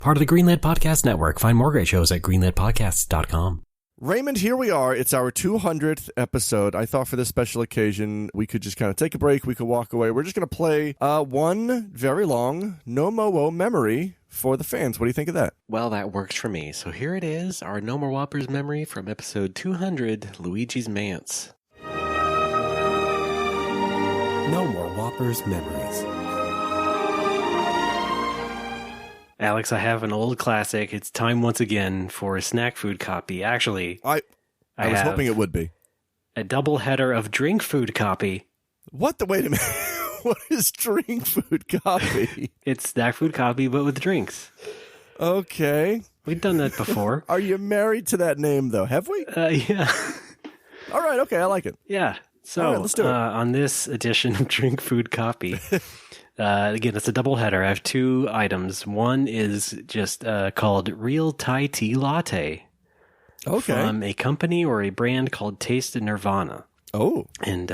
Part of the Greenlit Podcast Network. Find more great shows at greenlitpodcasts.com. Raymond, here we are. It's our 200th episode. I thought for this special occasion, we could just kind of take a break. We could walk away. We're just going to play one very long No Mo Wo memory for the fans. What do you think of that? Well, that works for me. So here it is, our No More Whoppers memory from episode 200, Luigi's Manse. No More Whoppers memories. Alex, I have an old classic. It's time once again for a snack food copy. Actually, I was hoping it would be. A double header of drink food copy. What the? Wait a minute. What is drink food copy? It's snack food copy, but with drinks. Okay. We've done that before. Are you married to that name, though? Have we? Yeah. All right. Okay. I like it. Yeah. So all right, let's do it. On this edition of drink food copy... again, it's a double header. I have two items. One is just called Real Thai Tea Latte. Okay. From a company or a brand called Taste of Nirvana. Oh. And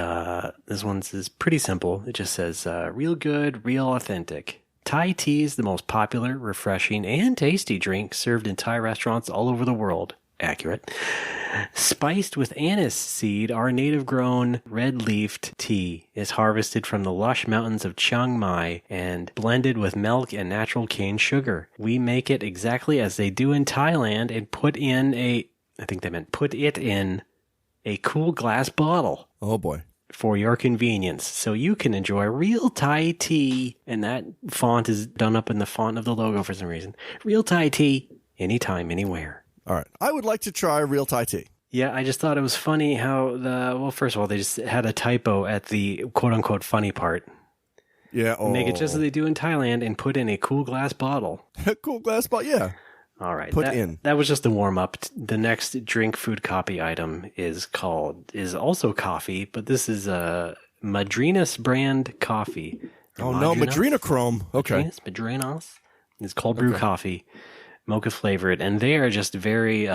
this one's is pretty simple. It just says, real good, real authentic. Thai tea is the most popular, refreshing, and tasty drink served in Thai restaurants all over the world. Accurate. Spiced with anise seed, our native-grown red-leafed tea is harvested from the lush mountains of Chiang Mai and blended with milk and natural cane sugar. We make it exactly as they do in Thailand and put it in a cool glass bottle. Oh, boy. For your convenience, so you can enjoy real Thai tea. And that font is done up in the font of the logo for some reason. Real Thai tea, anytime, anywhere. All right. I would like to try real Thai tea. Yeah, I just thought it was funny how first of all, they just had a typo at the quote-unquote funny part. Yeah. Oh. Make it just as they do in Thailand and put in a cool glass bottle. Cool glass bottle, yeah. All right. In. That was just the warm-up. The next drink food copy item is also coffee, but this is a Madrinas brand coffee. Oh, no, Madrinachrome. Okay. Madrinas. It's cold brew coffee. Mocha flavored, and they are just very.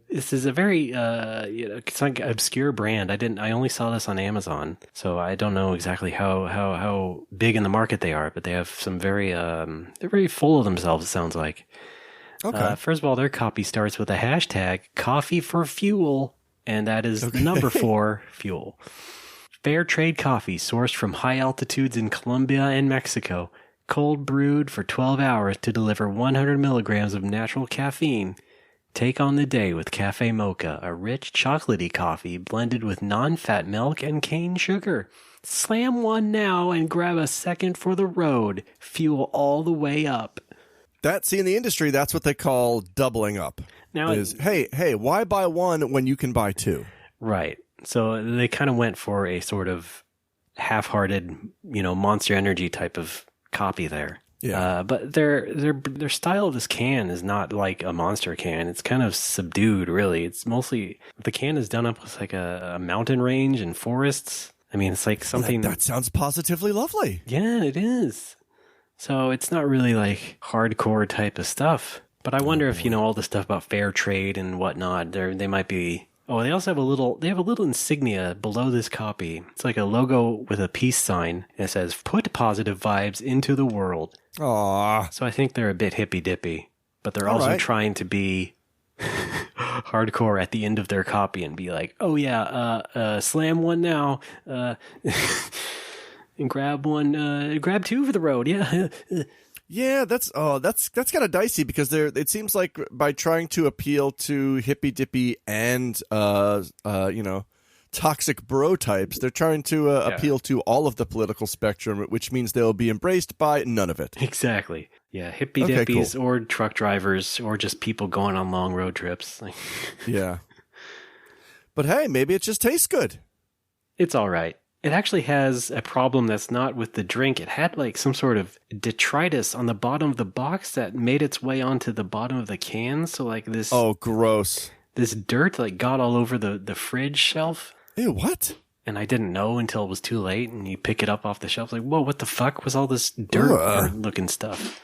This is a very it's like an obscure brand. I only saw this on Amazon, so I don't know exactly how big in the market they are. But they have some very they're very full of themselves. It sounds like. Okay. First of all, their copy starts with a hashtag "Coffee for Fuel," and that is the number 4 fuel. Fair trade coffee sourced from high altitudes in Colombia and Mexico. Cold brewed for 12 hours to deliver 100 milligrams of natural caffeine. Take on the day with Cafe Mocha, a rich chocolatey coffee blended with non-fat milk and cane sugar. Slam one now and grab a second for the road. Fuel all the way up. In the industry, that's what they call doubling up. Now, hey, why buy one when you can buy two? Right. So they kind of went for a sort of half-hearted, Monster Energy type of copy there. Yeah. But their style of this can is not like a Monster can. It's kind of subdued, really. It's mostly the can is done up with like a mountain range and forests. I mean, it's like something that sounds positively lovely. Yeah, it is. So it's not really like hardcore type of stuff. But I wonder if all the stuff about fair trade and whatnot. They might be. Oh, they also have a little insignia below this copy. It's like a logo with a peace sign. And it says, "Put positive vibes into the world." Aww. So I think they're a bit hippy-dippy, but they're also trying to be hardcore at the end of their copy and be like, "Oh yeah, slam one now, and grab one, grab two for the road." Yeah. Yeah, that's kind of dicey because it seems like by trying to appeal to hippy dippy and toxic bro types, they're trying to appeal to all of the political spectrum, which means they'll be embraced by none of it. Exactly. Yeah, hippy dippies or truck drivers or just people going on long road trips. Yeah. But hey, maybe it just tastes good. It's all right. It actually has a problem that's not with the drink. It had like some sort of detritus on the bottom of the box that made its way onto the bottom of the can. So like this... Oh, gross. This dirt like got all over the fridge shelf. Ew, what? And I didn't know until it was too late. And you pick it up off the shelf like, whoa, what the fuck was all this dirt looking stuff?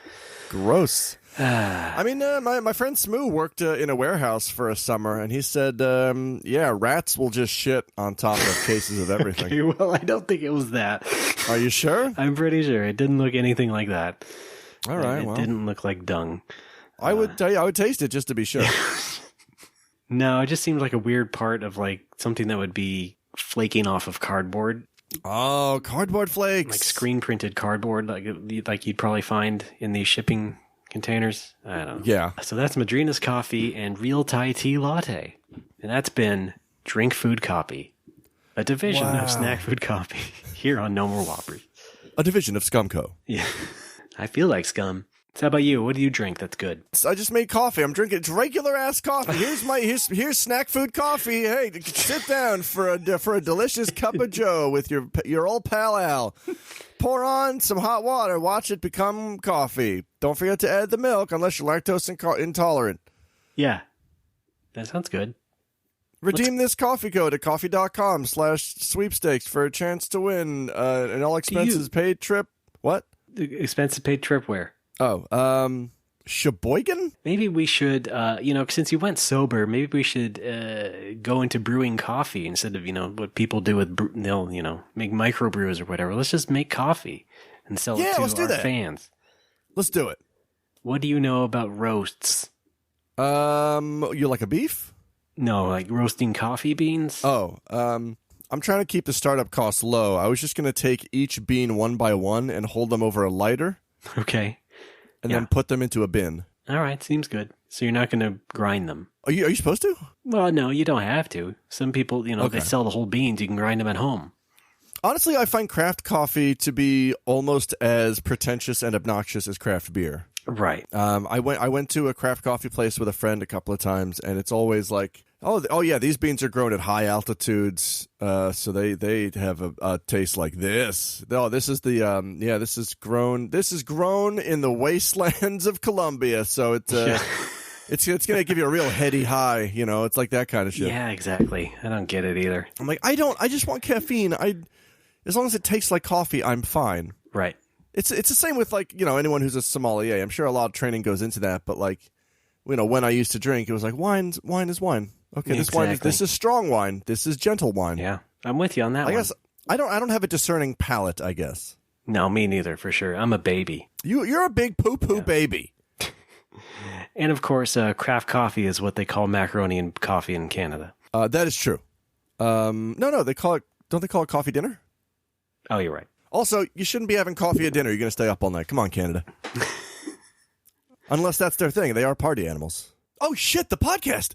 Gross. I mean, my friend Smoo worked in a warehouse for a summer, and he said, rats will just shit on top of cases of everything. Okay, well, I don't think it was that. Are you sure? I'm pretty sure. It didn't look anything like that. All right, It didn't look like dung. I would tell you, I would taste it just to be sure. No, it just seems like a weird part of like something that would be flaking off of cardboard. Oh, cardboard flakes. Like screen printed cardboard, like you'd probably find in these shipping containers. I don't know. Yeah. So that's Madrina's coffee and real Thai tea latte. And that's been Drink Food Coffee, a division of Snack Food Coffee here on No More Whoppers. A division of Scumco. Yeah. I feel like scum. So how about you? What do you drink that's good? I just made coffee. I'm drinking it's regular ass coffee. Here's snack food coffee. Hey, sit down for a delicious cup of Joe with your old pal Al. Pour on some hot water. Watch it become coffee. Don't forget to add the milk unless you're lactose intolerant. Yeah, that sounds good. Redeem this coffee code at coffee.com/sweepstakes for a chance to win an all expenses paid trip. What? Expenses paid trip where? Oh, Sheboygan? Maybe we should, since you went sober, maybe we should go into brewing coffee instead of, what people do with, they'll, make microbrews or whatever. Let's just make coffee and sell it to our fans. Let's do it. What do you know about roasts? You like a beef? No, like roasting coffee beans? Oh, I'm trying to keep the startup costs low. I was just going to take each bean one by one and hold them over a lighter. Okay. And then put them into a bin. All right, seems good. So you're not going to grind them. Are you supposed to? Well, no, you don't have to. Some people, they sell the whole beans. You can grind them at home. Honestly, I find craft coffee to be almost as pretentious and obnoxious as craft beer. Right. I went to a craft coffee place with a friend a couple of times, and it's always like, oh yeah, these beans are grown at high altitudes, so they have a taste like this. Oh, this is this is grown in the wastelands of Colombia, so it's it's gonna give you a real heady high. It's like that kind of shit. Yeah, exactly. I don't get it either. I'm like, I just want caffeine. As long as it tastes like coffee, I'm fine. Right. It's the same with anyone who's a sommelier. I'm sure a lot of training goes into that, but when I used to drink, it was like wine is wine. Okay, this is strong wine. This is gentle wine. Yeah, I'm with you on that. I guess I don't have a discerning palate. I guess. No, me neither. For sure, I'm a baby. You're a big poo baby. And of course, craft coffee is what they call macaroni and coffee in Canada. That is true. No, don't they call it coffee dinner? Oh, you're right. Also, you shouldn't be having coffee at dinner. You're going to stay up all night. Come on, Canada. Unless that's their thing. They are party animals. Oh, shit, the podcast.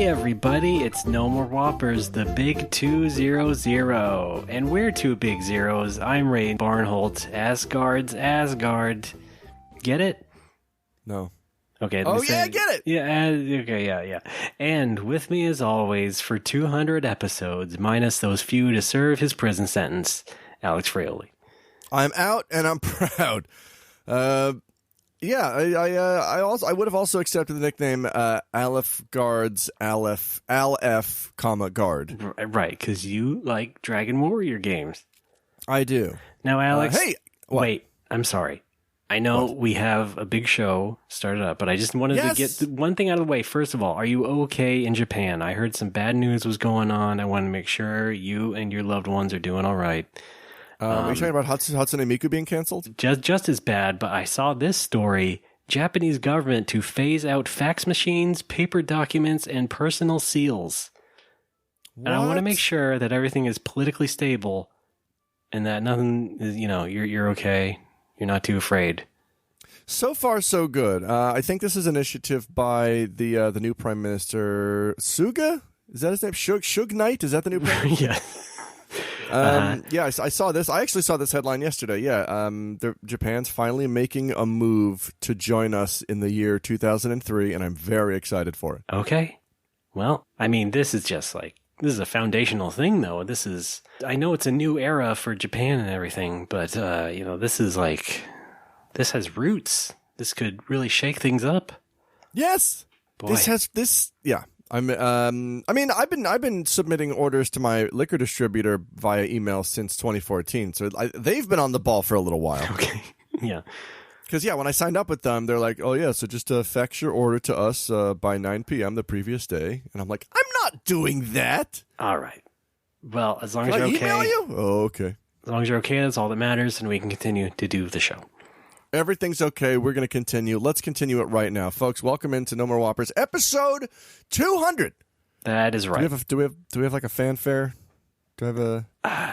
Everybody, it's No More Whoppers, the big 200, and we're two big zeros. I'm Ray Barnholt, Asgard's Asgard. Get it? No. Okay. Oh yeah, I get it. Yeah. Okay. Yeah. And with me, as always, for 200 episodes, minus those few to serve his prison sentence, Alex Fraioli. I'm out, and I'm proud. Yeah, I would have also accepted the nickname Aleph Guards, Al-F, Guard. Right, because you like Dragon Warrior games. I do. Now, Alex, hey, what? Wait, I'm sorry. I know we have a big show started up, but I just wanted to get one thing out of the way. First of all, are you okay in Japan? I heard some bad news was going on. I want to make sure you and your loved ones are doing all right. Are you talking about Hatsune Miku being canceled? Just as bad, but I saw this story. Japanese government to phase out fax machines, paper documents, and personal seals. What? And I want to make sure that everything is politically stable and that nothing is, you're okay. You're not too afraid. So far, so good. I think this is an initiative by the new Prime Minister, Suga? Is that his name? Suge Knight? Is that the new Prime Minister? Yeah. Yeah, I saw this. I actually saw this headline yesterday. Yeah, Japan's finally making a move to join us in the year 2003, and I'm very excited for it. Okay. Well, I mean, this is a foundational thing, though. I know it's a new era for Japan and everything, but, this has roots. This could really shake things up. Yes. Boy. Yeah. I've been submitting orders to my liquor distributor via email since 2014, so they've been on the ball for a little while. Okay, yeah. Because, when I signed up with them, they're like, oh, yeah, so just fax your order to us by 9 p.m. the previous day. And I'm like, I'm not doing that. All right. Well, as long Can as you're I email okay. you? Oh, okay. As long as you're okay, that's all that matters, and we can continue to do the show. Everything's okay. We're going to continue. Let's continue it right now. Folks, welcome into No More Whoppers, episode 200. That is right. Do we have like a fanfare? Do I have a...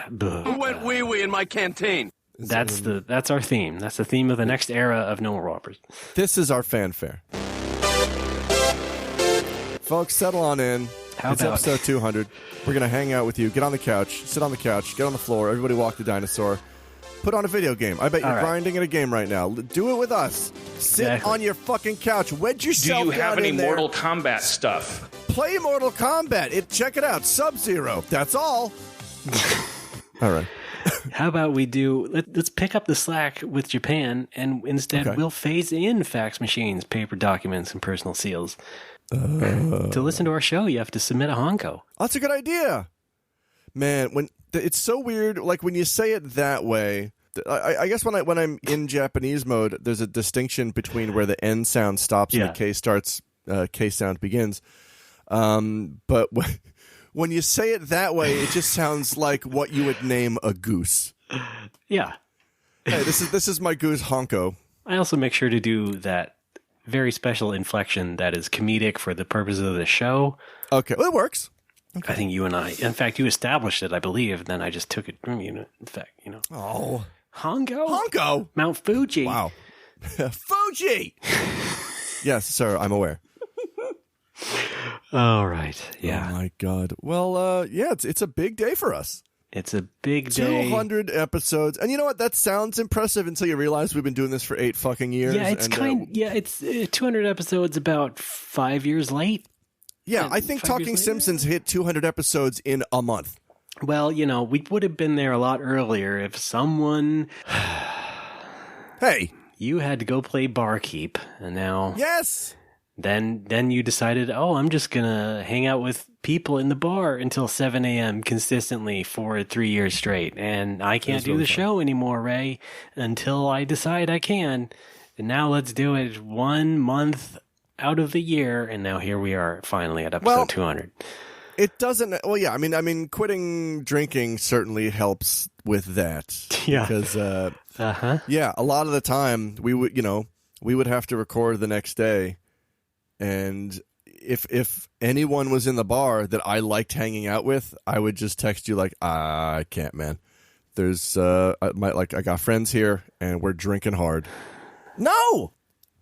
Who went wee-wee in my canteen? That's our theme. That's the theme of the next era of No More Whoppers. This is our fanfare. Folks, settle on in. It's episode 200. We're going to hang out with you. Get on the couch. Sit on the couch. Get on the floor. Everybody walk the dinosaur. Put on a video game. I bet you're grinding at a game right now. Do it with us. Sit on your fucking couch. Wedge yourself down in there. Do you have any Mortal Kombat stuff? Play Mortal Kombat. Check it out. Sub-Zero. That's all. All right. How about we let's pick up the slack with Japan, and instead we'll phase in fax machines, paper documents, and personal seals. To listen to our show, you have to submit a honko. That's a good idea. Man, it's so weird. Like when you say it that way, I guess when I'm in Japanese mode, there's a distinction between where the N sound stops and the K starts, K sound begins. But when you say it that way, it just sounds like what you would name a goose. Yeah. Hey, this is my goose honko. I also make sure to do that very special inflection that is comedic for the purposes of the show. Okay, well, it works. Okay. I think you and in fact, you established it, I believe, and then I just took it from you. In fact, Oh. Honko? Mount Fuji. Wow. Fuji! Yes, sir, I'm aware. All right. Yeah. Oh, my God. Well, it's a big day for us. It's a big day. 200 episodes. And you know what? That sounds impressive until you realize we've been doing this for 8 fucking years. Yeah, it's 200 episodes about 5 years late. Yeah, I think Talking Simpsons hit 200 episodes in a month. Well, we would have been there a lot earlier if someone... Hey! You had to go play barkeep, and now... Yes! Then you decided, I'm just going to hang out with people in the bar until 7 a.m. consistently for 3 years straight. And I can't do the show anymore, Ray, until I decide I can. And now let's do it 1 month out of the year. And now here we are finally at episode 200. It doesn't... Well, yeah, I mean, quitting drinking certainly helps with that. Yeah. Because, yeah, a lot of the time we would have to record the next day. And if anyone was in the bar that I liked hanging out with, I would just text you like, I can't, man. There's I got friends here and we're drinking hard. No.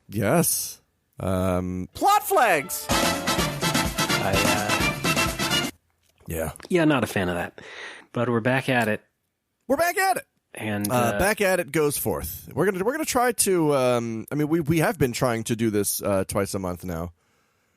Yes. Plot flags. Yeah, not a fan of that. But we're back at it. And back at it goes forth. We're gonna try to. We have been trying to do this twice a month now.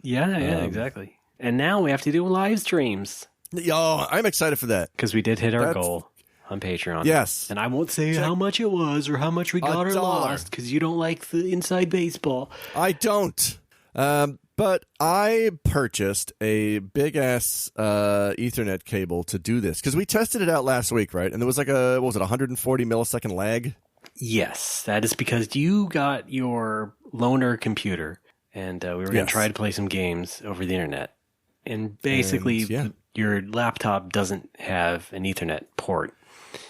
Yeah, exactly. And now we have to do live streams. Yo, I'm excited for that because we did hit our goal on Patreon. Yes, and I won't say how much it was or how much we got or lost because you don't like the inside baseball. I don't. But I purchased a big-ass Ethernet cable to do this, because we tested it out last week, right? And there was like 140 millisecond lag? Yes, that is because you got your loaner computer, and we were going to try to play some games over the internet. And basically, your laptop doesn't have an Ethernet port.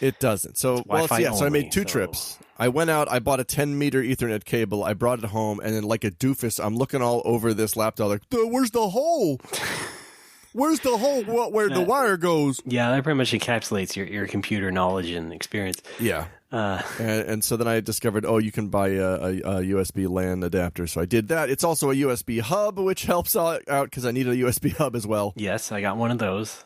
It doesn't. So, so I made two trips. I went out, I bought a 10-meter Ethernet cable, I brought it home, and then like a doofus, I'm looking all over this laptop like, where's the hole? Where's the hole where the wire goes? Yeah, that pretty much encapsulates your computer knowledge and experience. Yeah. And so then I discovered, you can buy a USB LAN adapter, so I did that. It's also a USB hub, which helps out because I needed a USB hub as well. Yes, I got one of those.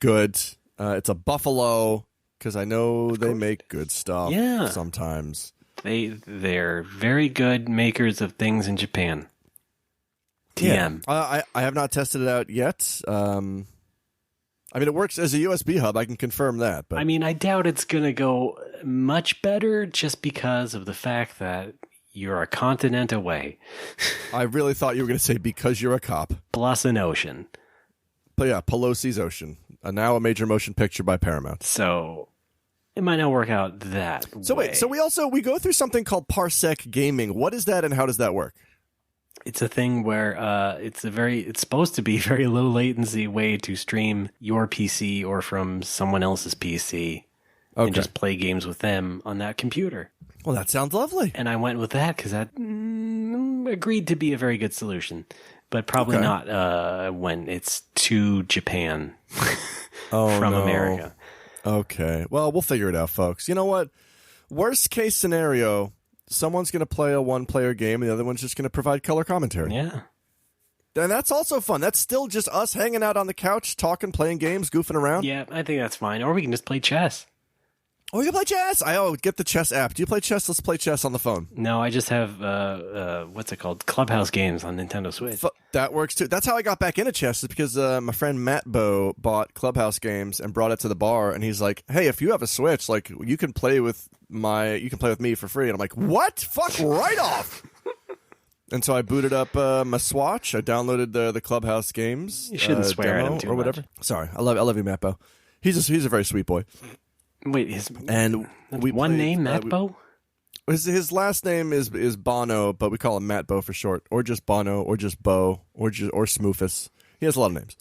Good. It's a Buffalo... Because I know they make good stuff sometimes. They're very good makers of things in Japan. TM. Yeah. I have not tested it out yet. It works as a USB hub. I can confirm that. But I doubt it's going to go much better just because of the fact that you're a continent away. I really thought you were going to say because you're a cop. Plus an ocean. But yeah, Pelosi's Ocean. Now a major motion picture by Paramount. So, It might not work out that So way. wait, so we go through something called Parsec Gaming. What is that and how does that work? It's a thing where it's supposed to be a very low latency way to stream your PC or from someone else's PC and just play games with them on that computer. Well, that sounds lovely. And I went with that because that agreed to be a very good solution, but probably not when it's to Japan from America. Okay. Well, we'll figure it out, folks. You know what? Worst case scenario, someone's going to play a one-player game and the other one's just going to provide color commentary. Yeah. And that's also fun. That's still just us hanging out on the couch, talking, playing games, goofing around. Yeah, I think that's fine. Or we can just play chess. Oh, you can play chess? Get the chess app. Do you play chess? Let's play chess on the phone. No, I just have, what's it called? Clubhouse games on Nintendo Switch. That works too. That's how I got back into chess, is because my friend Matt Bo bought Clubhouse games and brought it to the bar, and he's like, hey, if you have a Switch, like, you can play with me for free. And I'm like, what? Fuck right off. And so I booted up my Swatch. I downloaded the Clubhouse games. You shouldn't swear at him too or whatever. much. Sorry, I love you, Matt Bo. He's a very sweet boy. Wait, name, Matt Bo? His last name is Bono, but we call him Matt Bo for short, or just Bono, or just Bo, or Smoofus. He has a lot of names.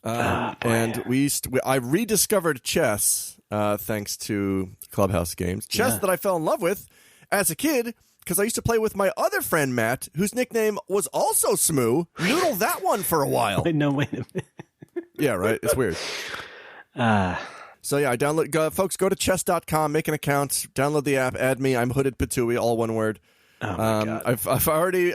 And I rediscovered chess thanks to Clubhouse games. Chess that I fell in love with as a kid because I used to play with my other friend Matt, whose nickname was also Smoo. Noodle that one for a while. Wait a minute. Yeah, right. It's weird. So yeah, folks, go to chess.com, make an account, download the app, add me. I'm Hooded Patooey, all one word. Oh my God. I've already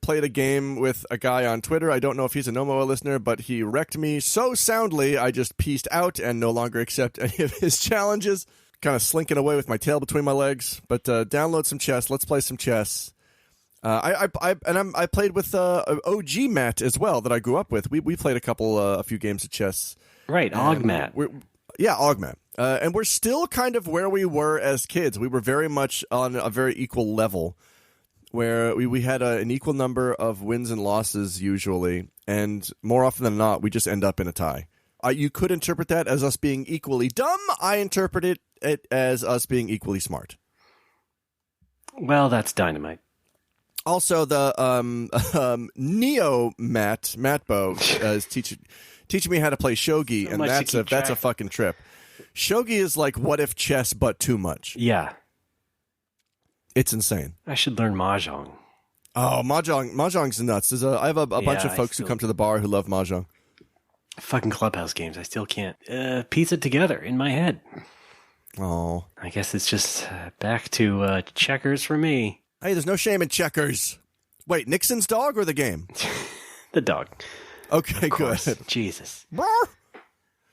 played a game with a guy on Twitter. I don't know if he's a Nomoa listener, but he wrecked me so soundly I just pieced out and no longer accept any of his challenges. Kind of slinking away with my tail between my legs. But download some chess. Let's play some chess. I played with OG Matt as well that I grew up with. We played a few games of chess. Right, Augmat. Yeah, Augmat. And we're still kind of where we were as kids. We were very much on a very equal level where we had an equal number of wins and losses usually, and more often than not, we just end up in a tie. You could interpret that as us being equally dumb. I interpreted it as us being equally smart. Well, that's dynamite. Also, the Neo Matt Bo is teaching me how to play shogi, and that's a fucking trip. Shogi is like what if chess, but too much. Yeah. It's insane. I should learn Mahjong. Oh, Mahjong's nuts. I have a bunch of folks who come to the bar who love Mahjong. Fucking Clubhouse games. I still can't piece it together in my head. Oh. I guess it's just back to checkers for me. Hey, there's no shame in checkers. Wait, Nixon's dog or the game? The dog. Okay, good. Jesus.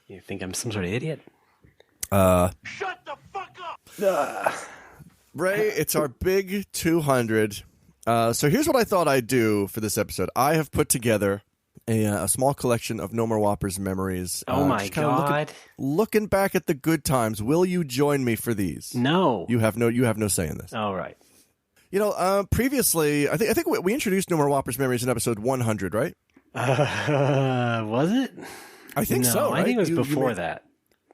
You think I'm some sort of idiot? Shut the fuck up! Ray, it's our big 200. So here's what I thought I'd do for this episode. I have put together a small collection of No More Whoppers memories. Oh my God. Looking back at the good times. Will you join me for these? No. You have no say in this. All right. You know, previously, I think we introduced No More Whoppers memories in episode 100, right? Was it? I think so. Right? I think it was before that.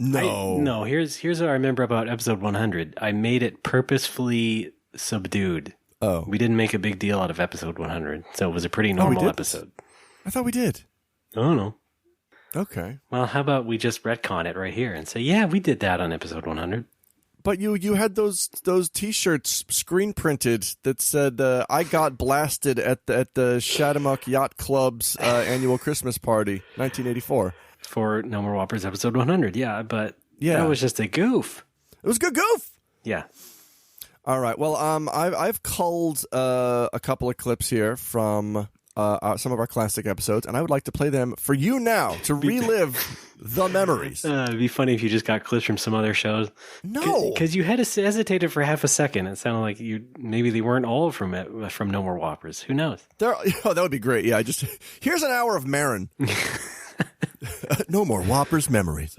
No. Here's what I remember about episode 100. I made it purposefully subdued. Oh. We didn't make a big deal out of episode 100, so it was a pretty normal episode. I thought we did. Oh, no. Okay. Well, how about we just retcon it right here and say, yeah, we did that on episode 100. But you had those T-shirts screen printed that said I got blasted at the Shatamuk Yacht Club's annual Christmas party, 1984. For No More Whoppers episode 100, yeah, but that was just a goof. It was a good goof. Yeah. All right. Well, I've culled a couple of clips here from some of our classic episodes, and I would like to play them for you now to relive the memories. It'd be funny if you just got clips from some other shows. No, because you had hesitated for half a second. It sounded like maybe they weren't all from No More Whoppers. Who knows? That would be great. Yeah, here's an hour of Marin. No More Whoppers memories.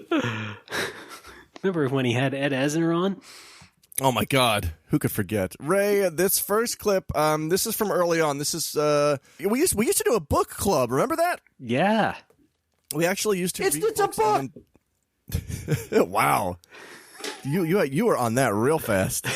Remember when he had Ed Asner on? Oh my God, who could forget? Ray, this first clip, this is from early on. This is we used to do a book club. Remember that? Yeah. We actually used to. It's a book. Wow. You were on that real fast.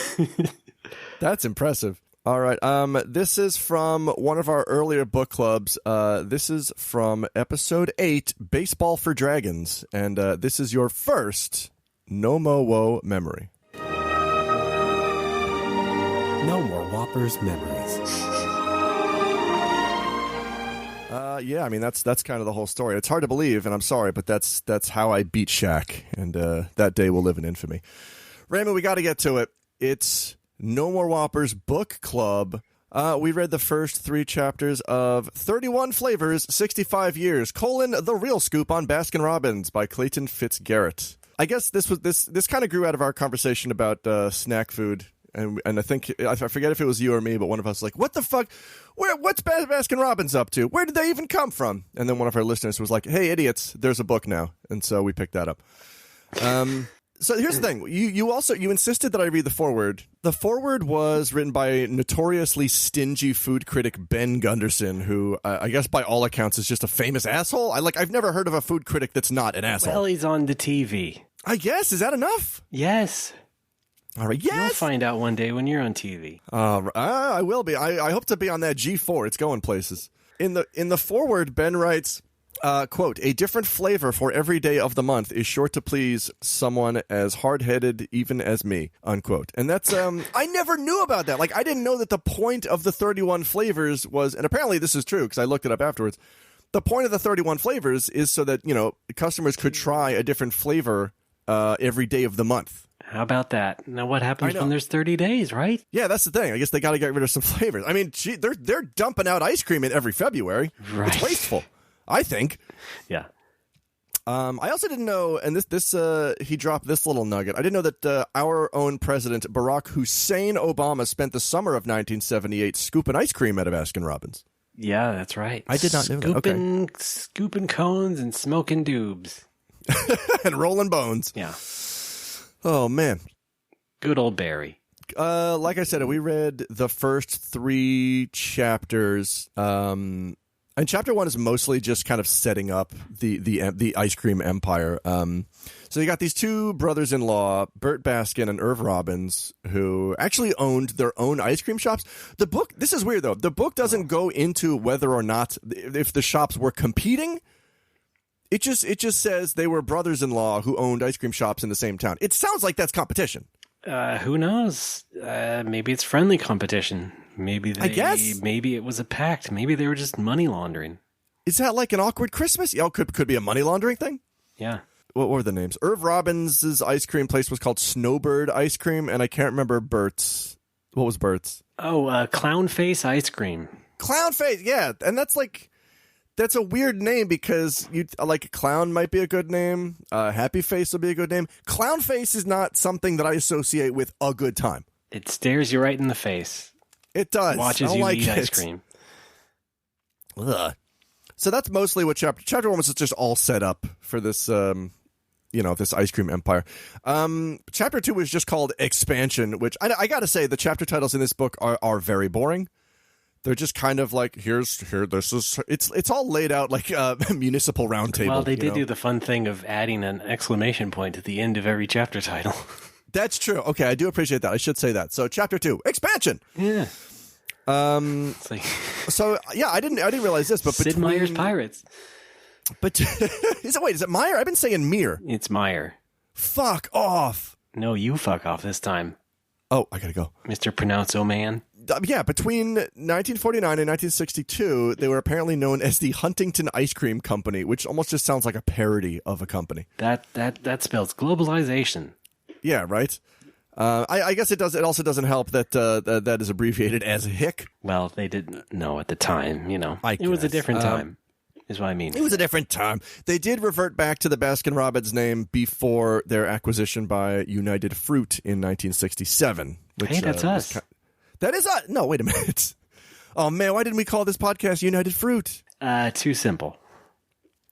That's impressive. All right. This is from one of our earlier book clubs. This is from episode 8, Baseball for Dragons, and this is your first No Mo Wo memory. No more Whoppers memories. Yeah, I mean that's kind of the whole story. It's hard to believe, and I'm sorry, but that's how I beat Shaq, and that day will live in infamy. Raymond, we got to get to it. It's No More Whoppers book club. We read the first 3 chapters of 31 Flavors, 65 Years: The Real Scoop on Baskin-Robbins by Clayton Fitzgerald. I guess this kind of grew out of our conversation about snack food. And I think, I forget if it was you or me, but one of us was like, what the fuck? What's Baskin-Robbins up to? Where did they even come from? And then one of our listeners was like, hey, idiots, there's a book now. And so we picked that up. So here's the thing. You insisted that I read the foreword. The foreword was written by notoriously stingy food critic Ben Gunderson, who I guess by all accounts is just a famous asshole. I've never heard of a food critic that's not an asshole. Well, he's on the TV. I guess. Is that enough? Yes. All right, yes! You'll find out one day when you're on TV. I will be. I hope to be on that G4. It's going places. In the foreword, Ben writes, quote, "A different flavor for every day of the month is sure to please someone as hard-headed even as me," unquote. And that's, I never knew about that. I didn't know that the point of the 31 flavors was, and apparently this is true because I looked it up afterwards, the point of the 31 flavors is so that, customers could try a different flavor every day of the month. How about that? Now, what happens when there's 30 days, right? Yeah, that's the thing. I guess they got to get rid of some flavors. I mean, they're dumping out ice cream in every February. Right. It's wasteful, I think. Yeah. I also didn't know, and this he dropped this little nugget. I didn't know that our own president, Barack Hussein Obama, spent the summer of 1978 scooping ice cream out of Baskin-Robbins. Yeah, that's right. I did not know that. Okay. Scooping cones and smoking doobs. And rolling bones. Yeah. Oh, man. Good old Barry. Like I said, we read the first 3 chapters. And chapter 1 is mostly just kind of setting up the ice cream empire. So you got these 2 brothers-in-law, Bert Baskin and Irv Robbins, who actually owned their own ice cream shops. The book, this is weird though, the book doesn't go into whether or not, if the shops were competing. It just says they were brothers-in-law who owned ice cream shops in the same town. It sounds like that's competition. Who knows? Maybe it's friendly competition. I guess. Maybe it was a pact. Maybe they were just money laundering. Is that like an awkward Christmas? Yeah, could be a money laundering thing? Yeah. What were the names? Irv Robbins' ice cream place was called Snowbird Ice Cream, and I can't remember Bert's. What was Bert's? Oh, Clown Face Ice Cream. Clown Face, yeah. And that's a weird name because Clown might be a good name. Happy Face would be a good name. Clown Face is not something that I associate with a good time. It stares you right in the face. It does. Watches you eat ice cream. Ugh. So that's mostly what chapter 1 was just all set up for this, this ice cream empire. Chapter 2 was just called Expansion, which I got to say the chapter titles in this book are very boring. They're just kind of like, it's all laid out like a municipal roundtable. Well, they did do the fun thing of adding an exclamation point at the end of every chapter title. That's true. Okay, I do appreciate that. I should say that. So chapter 2, Expansion. Yeah. So yeah, I didn't realize this, but Sid Meier's Pirates. But is it Meyer? I've been saying Meir. It's Meyer. Fuck off. No, you fuck off this time. Oh, I gotta go. Mr. Pronounce-O-Man. Yeah, between 1949 and 1962, they were apparently known as the Huntington Ice Cream Company, which almost just sounds like a parody of a company. That spells globalization. Yeah, right. I guess it does. It also doesn't help that that is abbreviated as HIC. Well, they didn't know at the time. It was a different time. Is what I mean. It was a different time. They did revert back to the Baskin-Robbins name before their acquisition by United Fruit in 1967. Which, hey, that's us. That is us. No, wait a minute. Oh man, why didn't we call this podcast United Fruit? Too simple.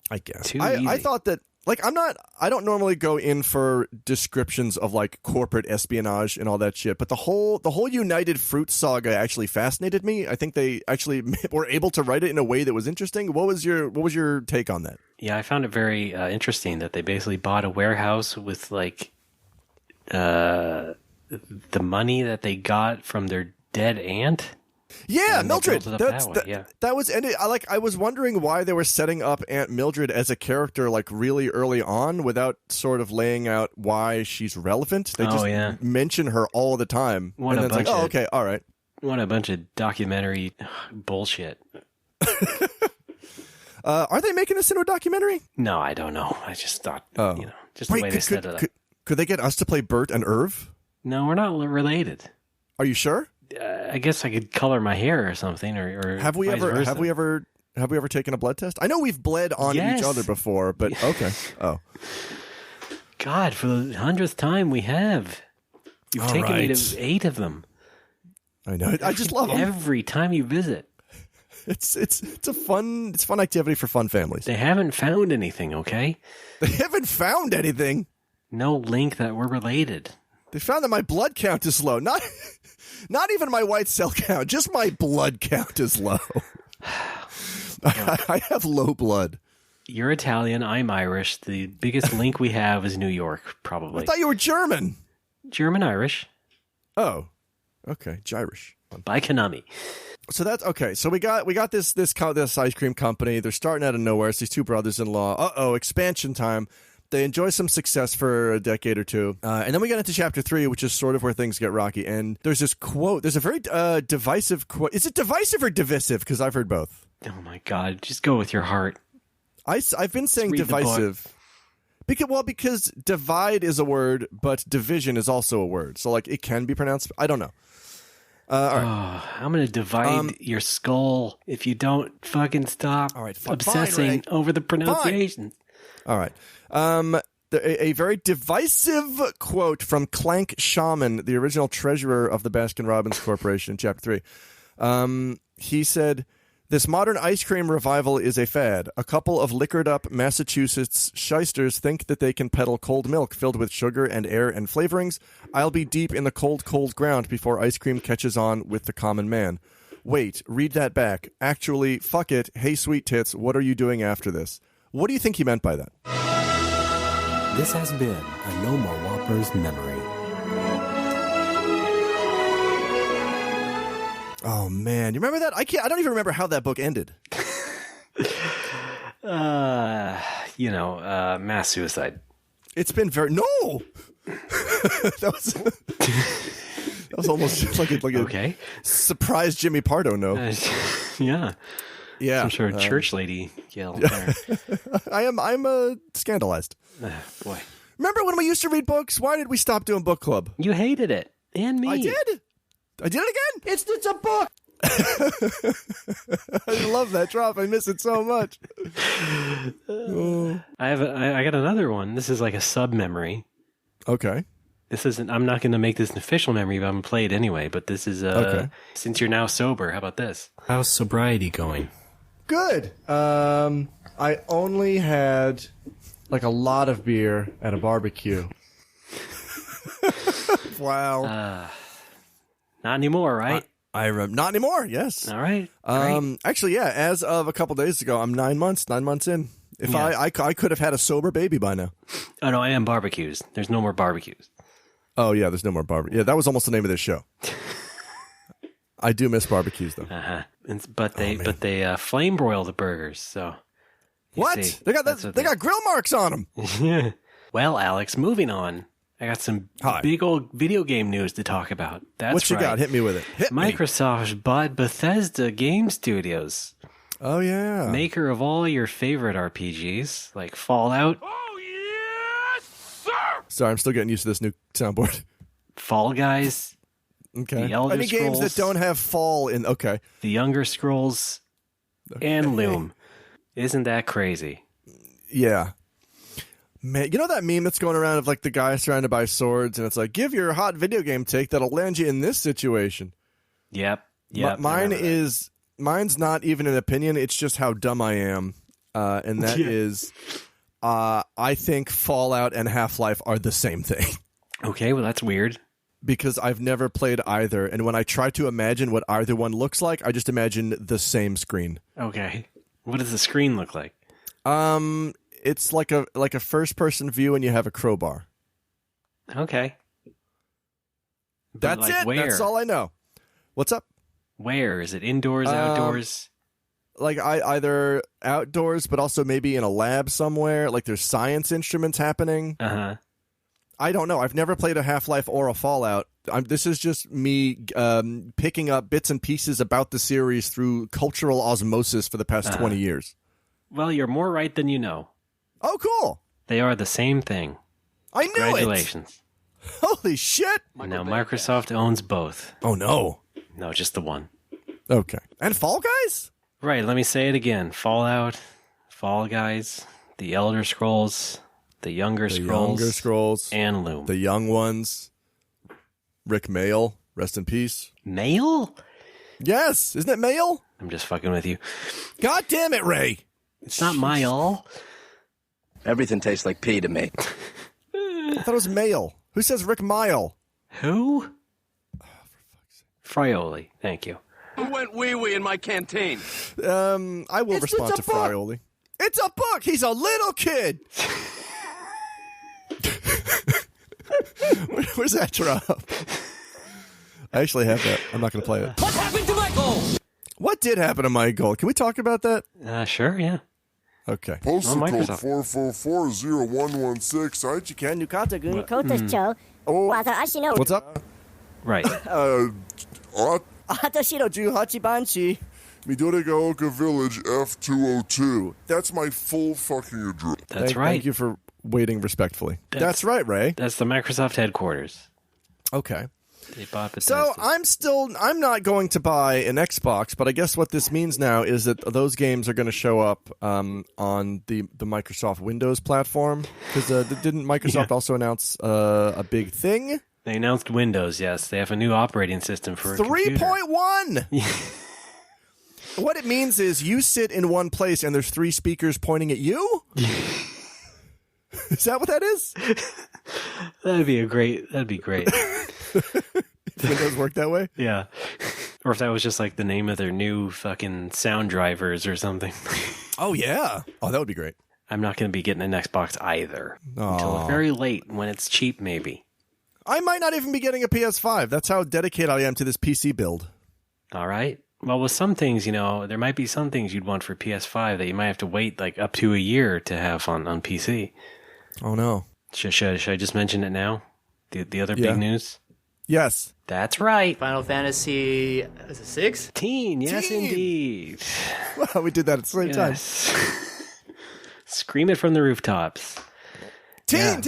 I guess. Too easy. I thought that. I don't normally go in for descriptions of corporate espionage and all that shit, but the whole United Fruit saga actually fascinated me. I think they actually were able to write it in a way that was interesting. What was your take on that? Yeah, I found it very interesting that they basically bought a warehouse with the money that they got from their dead aunt. Yeah, Mildred. Yeah. That was, and I was wondering why they were setting up Aunt Mildred as a character like really early on without sort of laying out why she's relevant. They just mention her all the time, and then it's like, oh, okay, all right. What a bunch of documentary bullshit. Are they making this into a documentary? No, I don't know. I just thought, just the way they set it up. Could they get us to play Bert and Irv? No, we're not related. Are you sure? I guess I could color my hair or something, or have we ever taken a blood test? I know we've bled on each other before, but okay. Oh, God! For the 100th time, we have. You've taken me to 8 of them. I know. I just love them every time you visit. It's a fun activity for fun families. They haven't found anything. Okay. They haven't found anything. No link that we're related. They found that my blood count is low. Not even my white cell count. Just my blood count is low. I have low blood. You're Italian. I'm Irish. The biggest link we have is New York, probably. I thought you were German. German-Irish. Oh, okay. Gyrish. By Konami. So that's okay. So we got this ice cream company. They're starting out of nowhere. It's these two brothers-in-law. Expansion time. They enjoy some success for a decade or two. And then we get into chapter 3, which is sort of where things get rocky. And there's this quote. There's a very divisive quote. Is it divisive or divisive? Because I've heard both. Oh, my God. Just go with your heart. I've been saying divisive. Because divide is a word, but division is also a word. So, like, it can be pronounced. I don't know. All right. I'm going to divide your skull if you don't fucking stop obsessing over the pronunciations. All right. A very divisive quote from Clank Shaman, the original treasurer of the Baskin-Robbins Corporation, Chapter 3. He said, "This modern ice cream revival is a fad. A couple of liquored-up Massachusetts shysters think that they can peddle cold milk filled with sugar and air and flavorings. I'll be deep in the cold, cold ground before ice cream catches on with the common man. Wait, read that back. Actually, fuck it. Hey, sweet tits, what are you doing after this?" What do you think he meant by that? This has been a No More Whoppers memory. Oh, man. You remember that? I don't even remember how that book ended. Mass suicide. It's been very... No! that was almost just like a surprise Jimmy Pardo no. Yeah. Yeah. Some sort of church lady yell there. I'm scandalized. Boy. Remember when we used to read books? Why did we stop doing book club? You hated it. And me. I did it again. It's a book. I love that drop. I miss it so much. I got another one. This is like a sub memory. Okay. This isn't. I'm not going to make this an official memory, but I'm going to play it anyway. But this is since you're now sober. How about this? How's sobriety going? Good. I only had like a lot of beer at a barbecue. Wow. Not anymore, right? Not anymore. Yes. All right. Actually, yeah. As of a couple days ago, I'm 9 months in. If I could have had a sober baby by now. Oh no, I am barbecues. There's no more barbecues. Oh yeah, there's no more barbecue. Yeah, that was almost the name of this show. I do miss barbecues though. But they flame broil the burgers. So what? See, they got grill marks on them. Well, Alex, moving on. I got some big old video game news to talk about. That's what you got? Hit me with it. Microsoft bought Bethesda Game Studios. Oh yeah, maker of all your favorite RPGs like Fallout. Oh yes, sir. Sorry, I'm still getting used to this new soundboard. Fall Guys. Okay. The Elder Any Scrolls, games that don't have fall in? Okay. The Younger Scrolls, and Loom. Isn't that crazy? Yeah. Man, you know that meme that's going around of like the guys trying to buy swords, and it's like, give your hot video game take that'll land you in this situation. Yep. Mine's not even an opinion. It's just how dumb I am, and that is, I think Fallout and Half-Life are the same thing. Okay, well that's weird. Because I've never played either, and when I try to imagine what either one looks like, I just imagine the same screen. Okay, what does the screen look like? It's like a first-person view, and you have a crowbar. Okay. That's like, it. where? That's all I know. What's up? Where? Is it indoors, outdoors? Like either outdoors, but also maybe in a lab somewhere. Like there's science instruments happening. Uh-huh. I don't know. I've never played a Half-Life or a Fallout. This is just me picking up bits and pieces about the series through cultural osmosis for the past 20 years. Well, you're more right than you know. Oh, cool. They are the same thing. I knew Congratulations. it. Holy shit. Now Microsoft owns both. Oh, no. No, just the one. Okay. And Fall Guys? Right, let me say it again. Fallout, Fall Guys, The Elder Scrolls, The Younger Scrolls, and Loom. The Young Ones. Rick Mail. Rest in peace. Mail? Yes. Isn't it Mail? I'm just fucking with you. God damn it, Ray. It's not Mail. Everything tastes like pee to me. I thought it was Mail. Who says Rick Mile? Who? Frioli. Thank you. Who went wee-wee in my canteen? I will respond to Frioli. It's a book. He's a little kid. Where's that drop? I actually have that. I'm not going to play it. What happened to Michael? What did happen to Michael? Can we talk about that? Sure, yeah. Okay. Postal code Microsoft. 4440116. What's up? Right. 18番地 Midorigaoka Village F202. That's my full fucking address. That's right. Thank you for waiting respectfully. That's right, Ray. That's the Microsoft headquarters. Okay. They bought Bethesda. So I'm not going to buy an Xbox, but I guess what this means now is that those games are going to show up on the Microsoft Windows platform. Because didn't Microsoft also announce a big thing? They announced Windows, yes. They have a new operating system for 3.1! What it means is you sit in one place and there's 3 speakers pointing at you? Is that what that is? That'd be great. Windows work that way? Yeah. Or if that was just like the name of their new fucking sound drivers or something. Oh, yeah. Oh, that would be great. I'm not going to be getting an Xbox either. Until very late when it's cheap, maybe. I might not even be getting a PS5. That's how dedicated I am to this PC build. All right. Well, with some things, there might be some things you'd want for PS5 that you might have to wait like up to a year to have on PC. Oh, no. Should I just mention it now? The other big news? Yes. That's right. Final Fantasy, is it 6? Teen, yes indeed. Wow, we did that at the same time. Scream it from the rooftops. Teen.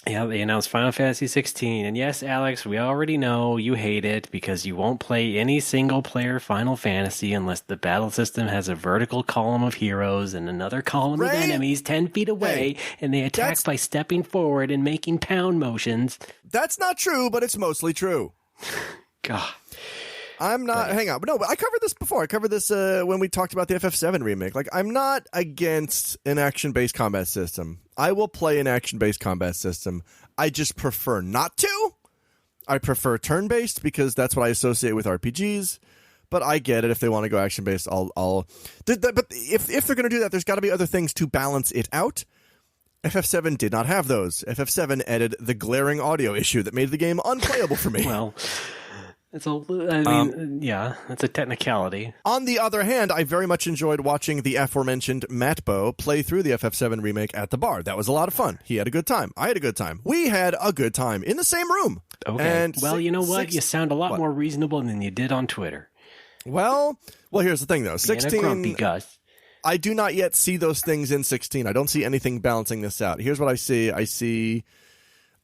Yeah, they announced Final Fantasy 16. And yes, Alex, we already know you hate it because you won't play any single-player Final Fantasy unless the battle system has a vertical column of heroes and another column of enemies 10 feet away, and they attack by stepping forward and making pound motions. That's not true, but it's mostly true. God. I'm not. Hang on. No, I covered this before. I covered this when we talked about the FF7 remake. Like, I'm not against an action-based combat system. I will play an action-based combat system. I just prefer not to. I prefer turn-based because that's what I associate with RPGs. But I get it. If they want to go action-based, I'll. But if they're going to do that, there's got to be other things to balance it out. FF7 did not have those. FF7 added the glaring audio issue that made the game unplayable for me. Well. That's a technicality. On the other hand, I very much enjoyed watching the aforementioned Matt Bow play through the FF7 remake at the bar. That was a lot of fun. He had a good time. I had a good time. We had a good time in the same room. Okay. And well, you know what? You sound a lot more reasonable than you did on Twitter. Well, here's the thing, though. 16. Being a grumpy Gus. I do not yet see those things in 16. I don't see anything balancing this out. Here's what I see. I see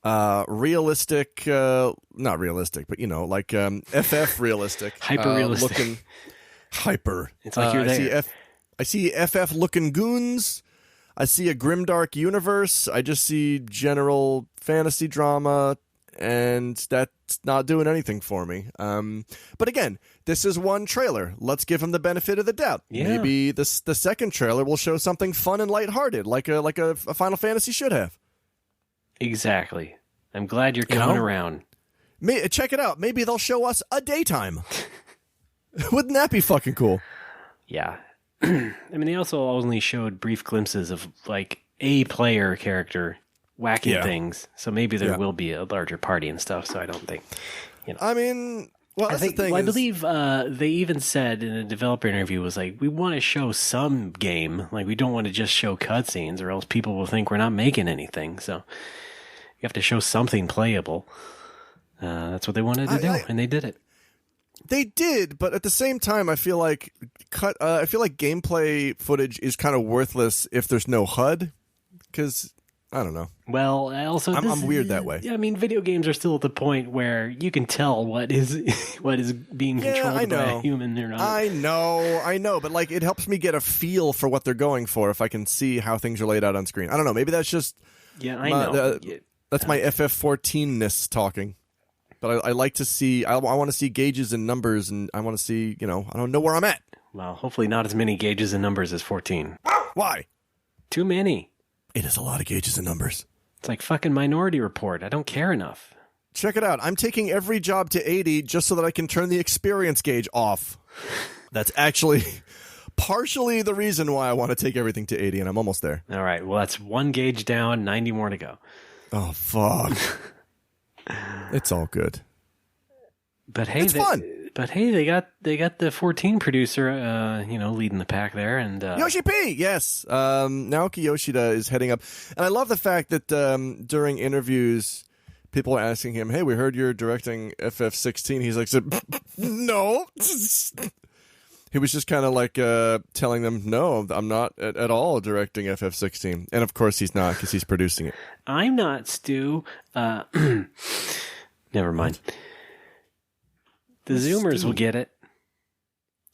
realistic, not realistic, but like FF realistic, hyper realistic, looking hyper. It's like you're there. I see FF looking goons. I see a grimdark universe. I just see general fantasy drama, and that's not doing anything for me. But again, this is one trailer. Let's give him the benefit of the doubt. Yeah. Maybe the second trailer will show something fun and lighthearted, like a Final Fantasy should have. Exactly. I'm glad you're coming around. Check it out. Maybe they'll show us a daytime. Wouldn't that be fucking cool? Yeah. I mean, they also only showed brief glimpses of, like, a player character whacking things. So maybe there will be a larger party and stuff. So I don't think, I mean, well, that's the thing. I believe they even said in a developer interview was like, we want to show some game. Like, we don't want to just show cutscenes or else people will think we're not making anything. So you have to show something playable. That's what they wanted to do, and they did it. They did, but at the same time, I feel like gameplay footage is kind of worthless if there's no HUD, because I don't know. Well, also I'm weird that way. Yeah, I mean, video games are still at the point where you can tell what is being controlled by a human or not. I know, but like it helps me get a feel for what they're going for if I can see how things are laid out on screen. I don't know. Maybe that's just I know. That's my FF14-ness talking. But I like to see. I want to see gauges and numbers, and I want to see. I don't know where I'm at. Well, hopefully not as many gauges and numbers as 14. Why? Too many. It is a lot of gauges and numbers. It's like fucking Minority Report. I don't care enough. Check it out. I'm taking every job to 80 just so that I can turn the experience gauge off. That's actually partially the reason why I want to take everything to 80, and I'm almost there. All right. Well, that's 1 gauge down, 90 more to go. Oh, fuck. It's all good. But hey, it's fun. But hey, they got the 14 producer, leading the pack there, and Yoshi P. Yes, Naoki Yoshida is heading up, and I love the fact that during interviews, people are asking him, "Hey, we heard you're directing FF16." He's like, "No." He was just kind of like telling them, "No, I'm not at all directing FF16," and of course he's not because he's producing it. I'm not, Stu. Never mind. The Zoomers will get it.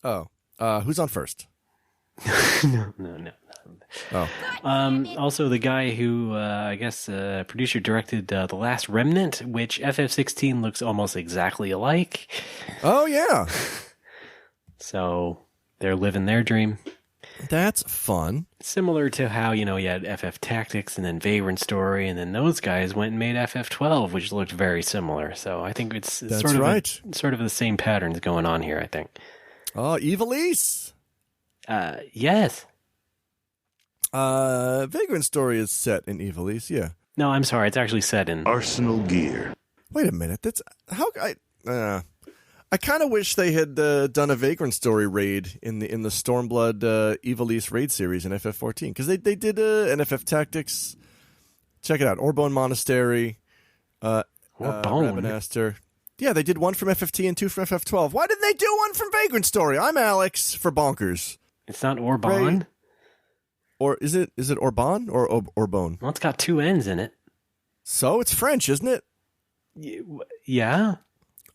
Oh, who's on first? No. Oh. Also, the guy who I guess producer directed The Last Remnant, which FF16 looks almost exactly alike. Oh yeah. So they're living their dream. That's fun. Similar to how, you had FF Tactics and then Vagrant Story, and then those guys went and made FF12, which looked very similar. So I think it's sort of the same patterns going on here, I think. Oh, Evilise. Yes. Vagrant Story is set in Evilise, yeah. No, I'm sorry. It's actually set in Arsenal Gear. Wait a minute. That's how I kind of wish they had done a Vagrant Story raid in the Stormblood Evilise raid series in FF14 because they did an FF Tactics. Check it out, Orbone Monastery, Ravenaster. Yeah, they did one from FF10 and 2 from FF12. Why didn't they do one from Vagrant Story? I'm Alex for bonkers. It's not Orbon. Or is it Orban or Orbone? Well, it's got 2 N's in it. So it's French, isn't it? Yeah.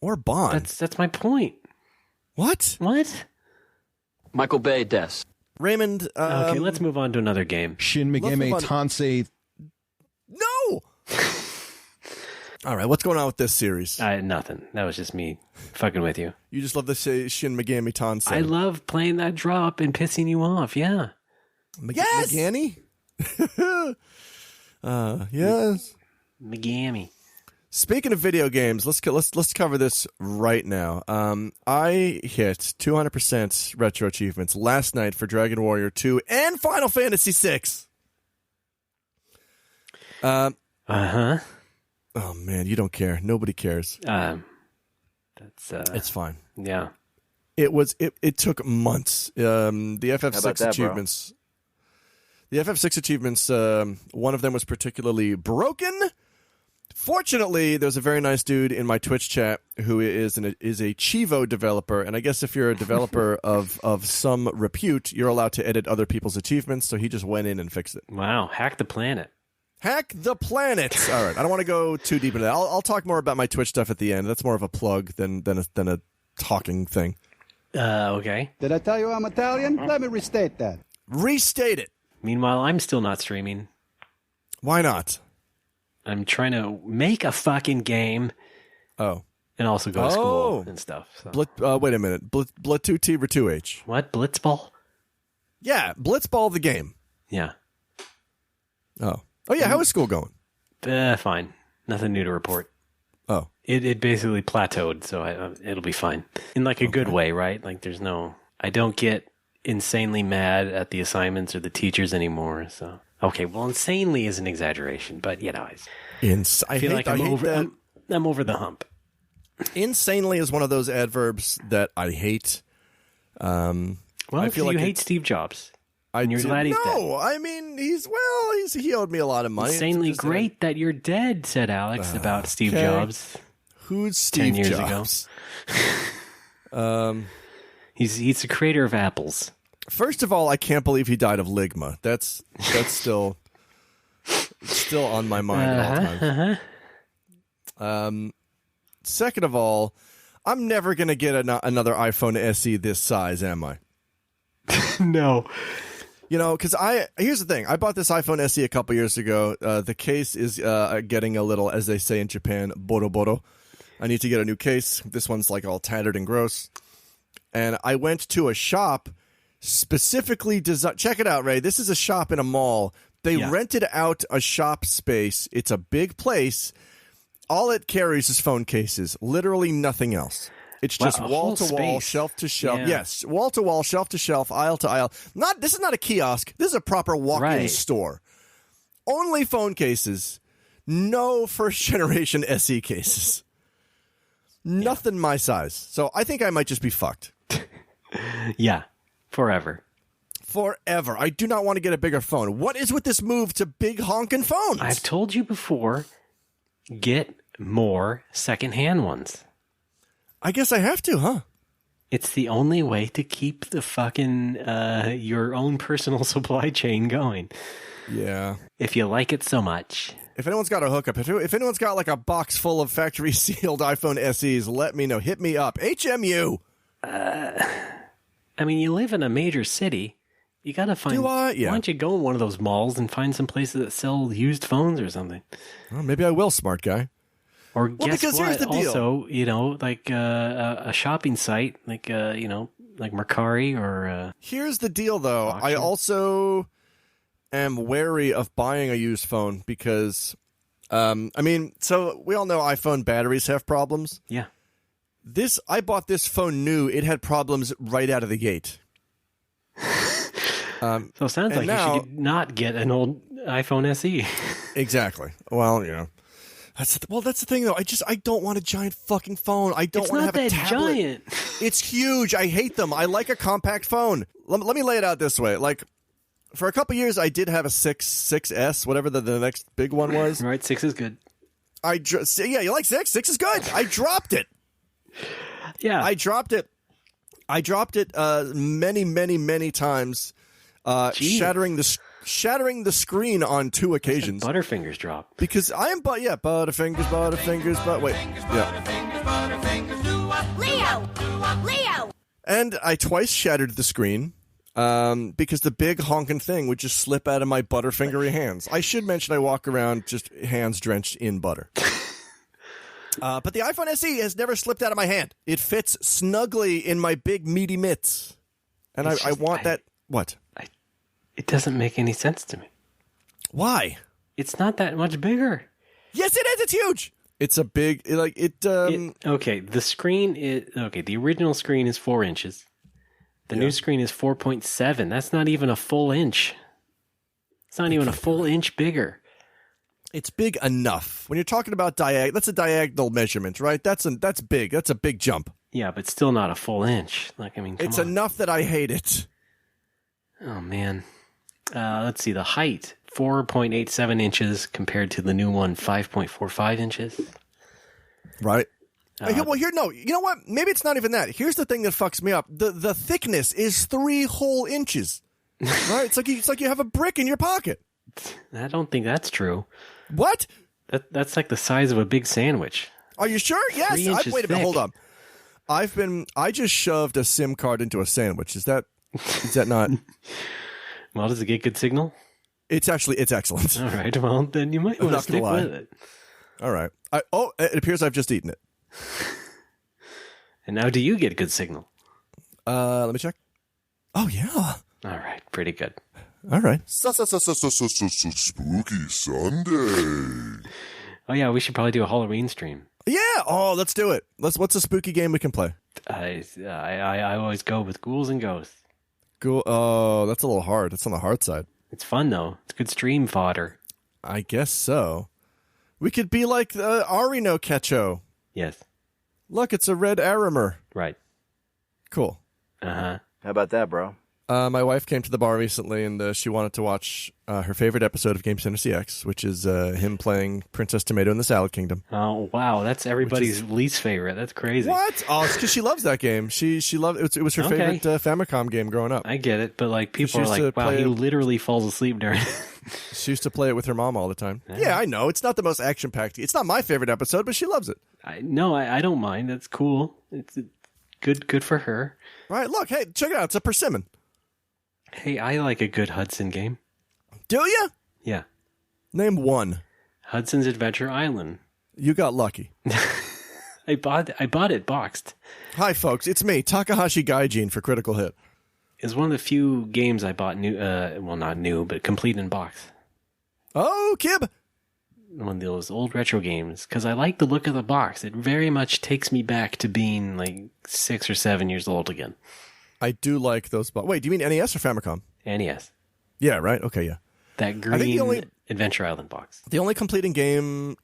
Orban. That's my point. What? Michael Bay, Des. Raymond. Okay, let's move on to another game. Shin Megami Tensei. No! All right, what's going on with this series? Nothing. That was just me fucking with you. You just love the Shin Megami Tensei. I love playing that drop and pissing you off, yeah. Yes! Megami? Yes. Megami. Speaking of video games, let's cover this right now. I hit 200% retro achievements last night for Dragon Warrior 2 and Final Fantasy 6. Oh man, you don't care. Nobody cares. It's fine. Yeah. It took months. The FF6 achievements. The FF6 achievements. One of them was particularly broken. Fortunately, there's a very nice dude in my Twitch chat who is a Chivo developer, and I guess if you're a developer of some repute, you're allowed to edit other people's achievements. So he just went in and fixed it. Wow, hack the planet. Hack the planet. All right, I don't want to go too deep into that. I'll talk more about my Twitch stuff at the end. That's more of a plug than a talking thing. Okay. Did I tell you I'm Italian? Let me restate that. Restate it. Meanwhile, I'm still not streaming. Why not? I'm trying to make a fucking game. Oh. And also go to school and stuff. So. Wait a minute. Blitz2T or 2H? What? Blitzball? Yeah, Blitzball the game. Yeah. Oh, yeah, how is school going? Fine. Nothing new to report. Oh. It basically plateaued, so it'll be fine. In like a good way, right? Like there's no... I don't get insanely mad at the assignments or the teachers anymore. So okay, well, insanely is an exaggeration, but I feel like I'm over the hump. Insanely is one of those adverbs that I hate. Well, I feel like you hate Steve Jobs. You're glad he's dead. No, I mean he owed me a lot of money. Insanely great that you're dead, said Alex about Steve Jobs. Who's Steve 10 years Jobs? Ago. He's the creator of apples. First of all, I can't believe he died of ligma. That's still on my mind at all times. Second of all, I'm never going to get another iPhone SE this size, am I? No. Because here's the thing. I bought this iPhone SE a couple years ago. The case is getting a little, as they say in Japan, boro. I need to get a new case. This one's like all tattered and gross. And I went to a shop specifically designed. Check it out, Ray. This is a shop in a mall. They rented out a shop space. It's a big place. All it carries is phone cases. Literally nothing else. It's just wall to wall, shelf to shelf. Yeah. Yes, wall to wall, shelf to shelf, aisle to aisle. This is not a kiosk. This is a proper walk-in store. Only phone cases. No first generation SE cases. Nothing my size. So I think I might just be fucked. Yeah, forever. Forever. I do not want to get a bigger phone. What is with this move to big honking phones? I've told you before, get more secondhand ones. I guess I have to, huh? It's the only way to keep the fucking your own personal supply chain going. Yeah. If you like it so much. If anyone's got a hookup, if anyone's got like a box full of factory sealed iPhone SEs, let me know. Hit me up. HMU. I mean, you live in a major city. You got to find... Do I? Yeah. Why don't you go in one of those malls and find some places that sell used phones or something? Well, maybe I will, smart guy. Or guess because what? Here's the deal. Also, like a shopping site, like like Mercari or. Here's the deal, though. Auction. I also am wary of buying a used phone because, so we all know iPhone batteries have problems. Yeah. I bought this phone new. It had problems right out of the gate. So it sounds like you should not get an old iPhone SE. Exactly. Well, That's the thing, though. I don't want a giant fucking phone. I don't want to have a tablet. It's not that giant. It's huge. I hate them. I like a compact phone. Let me lay it out this way. Like, for a couple years, I did have a 6S, whatever the next big one was. Right, 6 is good. You like 6? 6 is good. I dropped it. Yeah. I dropped it many, many, many times, shattering the screen on 2 occasions. Butterfingers drop. Because I am, Butterfingers, but wait. Yeah. Leo! And I twice shattered the screen because the big honking thing would just slip out of my butterfingery hands. I should mention I walk around just hands drenched in butter. But the iPhone SE has never slipped out of my hand. It fits snugly in my big meaty mitts. And I want that. What? It doesn't make any sense to me. Why? It's not that much bigger. Yes, it is. It's huge. It's a big, okay, the screen is, the original screen is 4 inches. The new screen is 4.7. That's not even a full inch. It's not even a full inch bigger. It's big enough. When you're talking about that's a diagonal measurement, right? That's big. That's a big jump. Yeah, but still not a full inch. It's enough that I hate it. Oh, man. Let's see. The height, 4.87 inches compared to the new one, 5.45 inches. Right. You know what? Maybe it's not even that. Here's the thing that fucks me up. The thickness is 3 whole inches. Right? It's like you have a brick in your pocket. I don't think that's true. What? That's like the size of a big sandwich. Are you sure? Yes. Wait a minute. Hold on. I just shoved a SIM card into a sandwich. Is that not? Well, does it get good signal? It's excellent. All right. Well, then you might want to stick with it. All right. It appears I've just eaten it. And now do you get good signal? Let me check. Oh, yeah. All right. Pretty good. All right. Spooky Sunday. Oh, yeah. We should probably do a Halloween stream. Yeah. Oh, let's do it. What's a spooky game we can play? I always go with ghouls and ghosts. Go. Oh, that's a little hard. That's on the hard side. It's fun, though. It's good stream fodder. I guess so. We could be like Ari no Kecho. Yes. Look, it's a red Arimer. Right. Cool. Uh-huh. How about that, bro? My wife came to the bar recently, and she wanted to watch her favorite episode of Game Center CX, which is him playing Princess Tomato in the Salad Kingdom. Oh, wow. That's everybody's least favorite. That's crazy. What? Oh, it's because she loves that game. She loved it. It was her favorite Famicom game growing up. I get it, but like people are like, wow, he literally falls asleep during it. She used to play it with her mom all the time. Yeah, I know. It's not the most action-packed. It's not my favorite episode, but she loves it. I don't mind. That's cool. It's good for her. Right, look, hey, check it out. It's a persimmon. Hey, I like a good Hudson game. Do you? Yeah. Name one. Hudson's Adventure Island. You got lucky. I bought it boxed. Hi, folks. It's me, Takahashi Gaijin for Critical Hit. It's one of the few games I bought new. Well, not new, but complete in box. Oh, Kib. One of those old retro games, because I like the look of the box. It very much takes me back to being like 6 or 7 years old again. I do like those. Wait, do you mean NES or Famicom? NES. Yeah, right? Okay, yeah. That green Adventure Island box. The only completing game?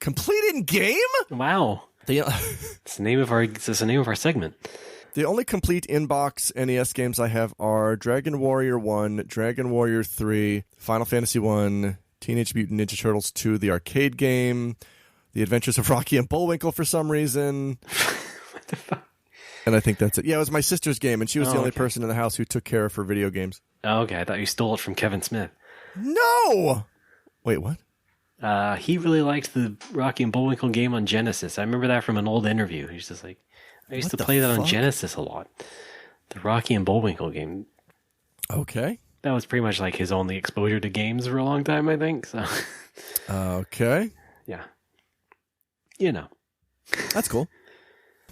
Wow. It's the name of our segment. The only complete in-box NES games I have are Dragon Warrior 1, Dragon Warrior 3, Final Fantasy 1, Teenage Mutant Ninja Turtles 2, the arcade game, The Adventures of Rocky and Bullwinkle for some reason. What the fuck? And I think that's it. Yeah, it was my sister's game, and she was the only person in the house who took care of her video games. Oh, okay. I thought you stole it from Kevin Smith. No! Wait, what? He really liked the Rocky and Bullwinkle game on Genesis. I remember that from an old interview. He's just like, I used to play that on Genesis a lot. The Rocky and Bullwinkle game. Okay. That was pretty much like his only exposure to games for a long time, I think. So. Okay. Yeah. You know. That's cool.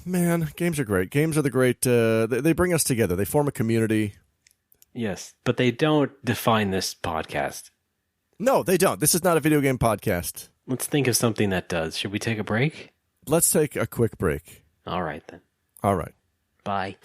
Man, games are great. Games are the great... they bring us together. They form a community. Yes, but they don't define this podcast. No, they don't. This is not a video game podcast. Let's think of something that does. Should we take a break? Let's take a quick break. All right, then. All right. Bye.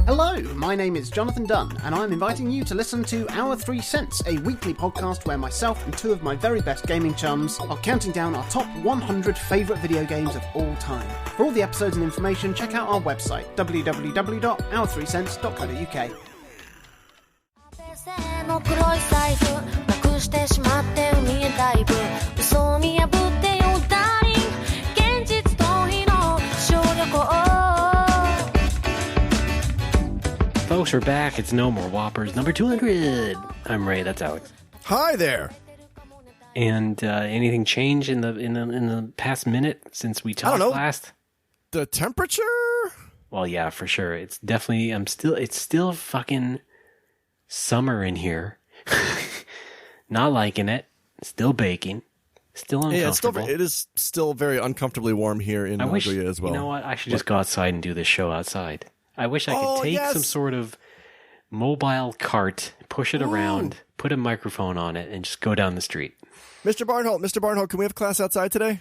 Hello, my name is Jonathan Dunn, and I'm inviting you to listen to Our 3 Cents, a weekly podcast where myself and two of my very best gaming chums are counting down our top 100 favourite video games of all time. For all the episodes and information, check out our website, www.our3cents.co.uk. Folks, we're back. It's No More Whoppers, number 200. I'm Ray. That's Alex. Hi there. And anything change in the past minute since we talked last? The temperature? Well, yeah, for sure. It's definitely. It's still fucking summer in here. Not liking it. Still baking. Still uncomfortable. Yeah, it is still very uncomfortably warm here in Nagoya as well. You know what? I should just go outside and do this show outside. I wish I could take some sort of mobile cart, push it around, put a microphone on it, and just go down the street. Mr. Barnholt, can we have class outside today?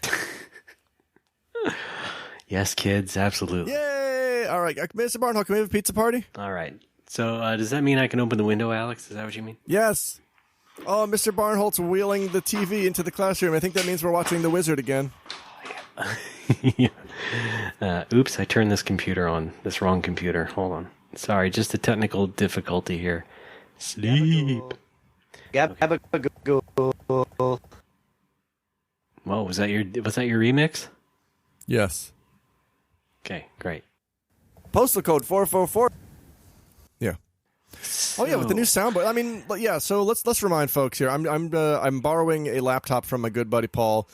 Yes, kids, absolutely. Yay! All right, Mr. Barnholt, can we have a pizza party? All right. So does that mean I can open the window, Alex? Is that what you mean? Yes. Oh, Mr. Barnholt's wheeling the TV into the classroom. I think that means we're watching The Wizard again. Yeah. Oops, I turned this computer on. This wrong computer. Hold on. Sorry, just a technical difficulty here. Sleep. Okay. Whoa, was that your remix? Yes. Okay, great. Postal code 444. Yeah. Oh yeah, with the new soundboard. I mean, yeah. So let's remind folks here. I'm borrowing a laptop from my good buddy Paul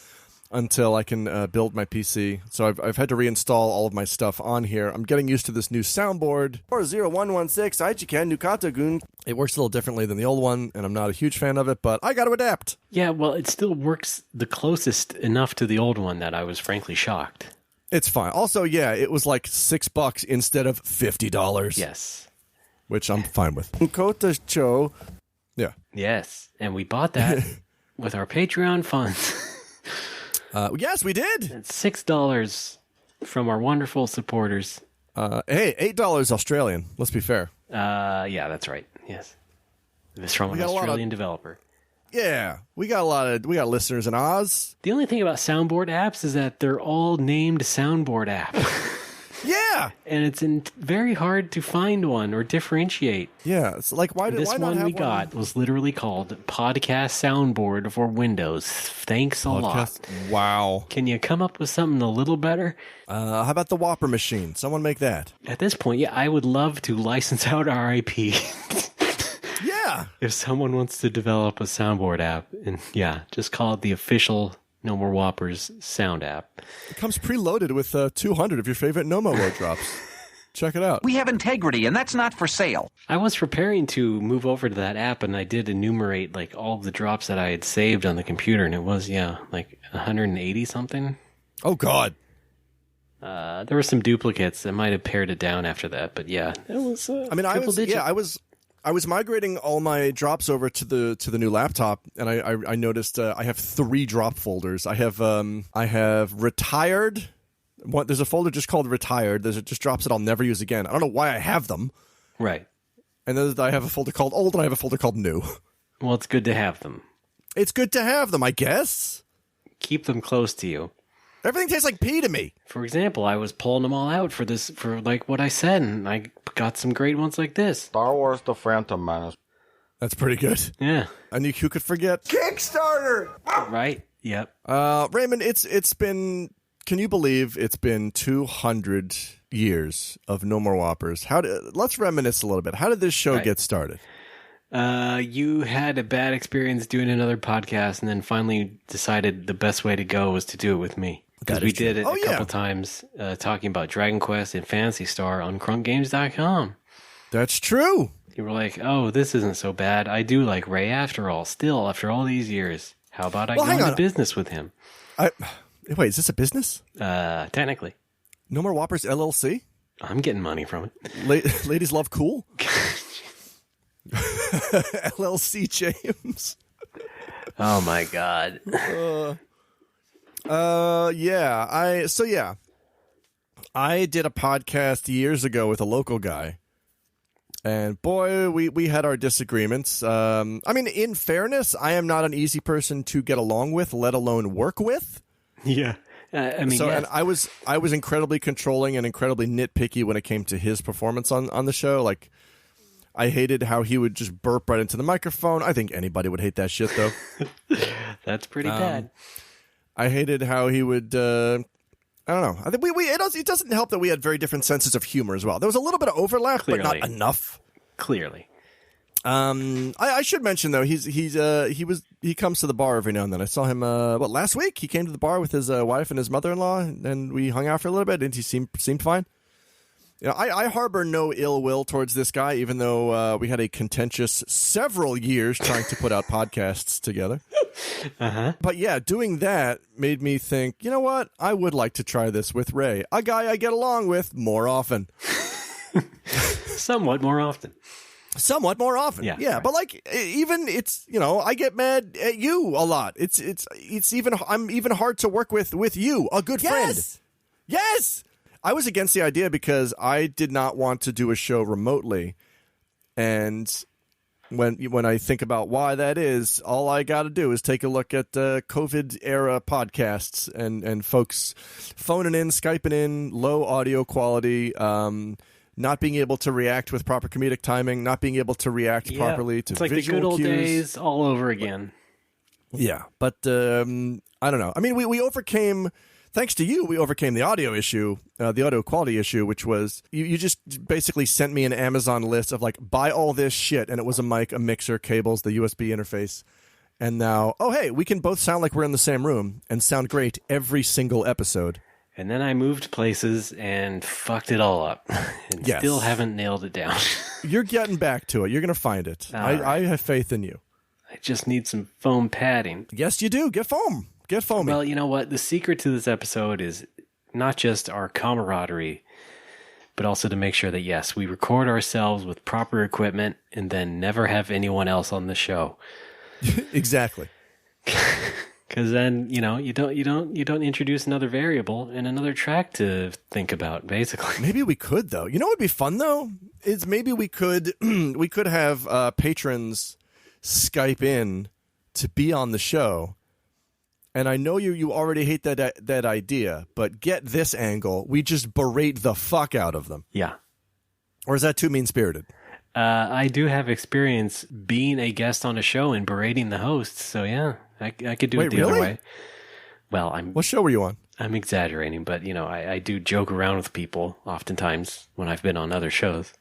until I can build my PC. So I've had to reinstall all of my stuff on here. I'm getting used to this new soundboard. 40116 Aichiken Nukata-gun. It works a little differently than the old one, and I'm not a huge fan of it, but I got to adapt. Yeah, well, it still works the closest enough to the old one that I was frankly shocked. It's fine. Also, yeah, it was like $6 instead of $50. Yes. Which I'm fine with. Kota Cho. Yeah. Yes, and we bought that with our Patreon funds. Yes, we did. It's $6 from our wonderful supporters. Hey, $8 Australian. Let's be fair. Yeah, that's right. Yes, it's from an Australian developer. Yeah, we got listeners in Oz. The only thing about soundboard apps is that they're all named soundboard app. Yeah, and it's very hard to find one or differentiate. Yeah, it's like why not have one? We got was literally called Podcast Soundboard for Windows. Thanks a lot. Wow. Can you come up with something a little better? How about the Whopper machine? Someone make that. At this point, yeah, I would love to license out our IP. Yeah. If someone wants to develop a soundboard app, and just call it the official No More Whoppers sound app. It comes preloaded with 200 of your favorite No More drops. Check it out. We have integrity, and that's not for sale. I was preparing to move over to that app, and I did enumerate like all of the drops that I had saved on the computer, and it was like 180 something. Oh God. There were some duplicates that might have pared it down after that, but yeah, it was. I was migrating all my drops over to the new laptop, and I noticed I have 3 drop folders. I have retired. There's a folder just called retired. There's just drops that I'll never use again. I don't know why I have them. Right. And then I have a folder called old, and I have a folder called new. Well, it's good to have them. It's good to have them, I guess. Keep them close to you. Everything tastes like pee to me. For example, I was pulling them all out for like what I said, and I got some great ones like this. Star Wars: The Phantom Menace. That's pretty good. Yeah. And who could forget Kickstarter? Right. Yep. Raymond, it's been. Can you believe it's been 200 years of No More Whoppers? Let's reminisce a little bit. How did this show get started? You had a bad experience doing another podcast, and then finally decided the best way to go was to do it with me. Because we did it a couple times talking about Dragon Quest and Phantasy Star on crunkgames.com. That's true. You were like, oh, this isn't so bad. I do like Ray after all. Still, after all these years. How about I go into business with him? Wait, is this a business? Technically. No More Whoppers LLC? I'm getting money from it. Ladies Love Cool? LLC James. Oh my God. I did a podcast years ago with a local guy, and boy, we had our disagreements. I mean, in fairness, I am not an easy person to get along with, let alone work with. Yeah. And I was incredibly controlling and incredibly nitpicky when it came to his performance on the show. Like, I hated how he would just burp right into the microphone. I think anybody would hate that shit, though. That's pretty bad. I hated how he would. I don't know. I think it doesn't help that we had very different senses of humor as well. There was a little bit of overlap, but not enough. Clearly. I should mention though, he comes to the bar every now and then. I saw him last week. He came to the bar with his wife and his mother-in-law, and we hung out for a little bit, and he seemed fine. You know, I harbor no ill will towards this guy, even though we had a contentious several years trying to put out podcasts together. Uh-huh. But yeah, doing that made me think, you know what? I would like to try this with Ray, a guy I get along with more often. Somewhat more often. Somewhat more often. Yeah. Right. But like, even it's, you know, I get mad at you a lot. It's even, I'm even hard to work with you, a good friend. Yes. I was against the idea because I did not want to do a show remotely. And when I think about why that is, all I got to do is take a look at COVID era podcasts and folks phoning in, Skyping in, low audio quality, not being able to react with proper comedic timing, not being able to react properly to visual cues. It's like the good old days all over again. Yeah, but I don't know. I mean, we overcame, thanks to you, we overcame the audio issue, the audio quality issue, which was, you just basically sent me an Amazon list of like, buy all this shit, and it was a mic, a mixer, cables, the USB interface, and now, oh hey, we can both sound like we're in the same room and sound great every single episode. And then I moved places and fucked it all up. And still haven't nailed it down. You're getting back to it. You're going to find it. I have faith in you. I just need some foam padding. Yes, you do. Get foam. Get foamy. Well, you know what? The secret to this episode is not just our camaraderie, but also to make sure that, yes, we record ourselves with proper equipment and then never have anyone else on the show. Exactly. Because then, you don't introduce another variable and another track to think about, basically. Maybe we could, though. You know what would be fun, though? Is maybe we could have patrons Skype in to be on the show. And I know you already hate that idea, but get this angle. We just berate the fuck out of them. Yeah. Or is that too mean-spirited? I do have experience being a guest on a show and berating the hosts, so yeah, I could do it the other way. Well, what show were you on? I'm exaggerating, but I do joke around with people oftentimes when I've been on other shows.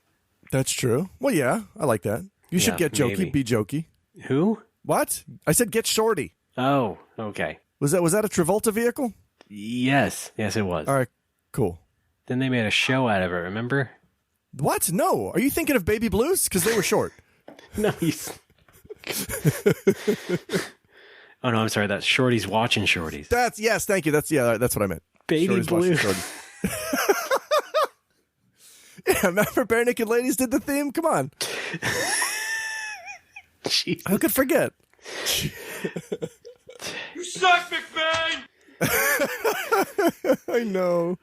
That's true. Well, yeah, I like that. You should get jokey, maybe. Be jokey. Who? What? I said get shorty. Oh, okay. Was that a Travolta vehicle? Yes, it was. All right, cool. Then they made a show out of it. Remember? What? No. Are you thinking of Baby Blues? Because they were short. No, Oh no, I'm sorry. That's Shorty's Watching Shorties. Yes, thank you. That's what I meant. Baby Blue. Yeah, remember Bare Naked Ladies did the theme? Come on. Who could forget? You suck, McBain! I know.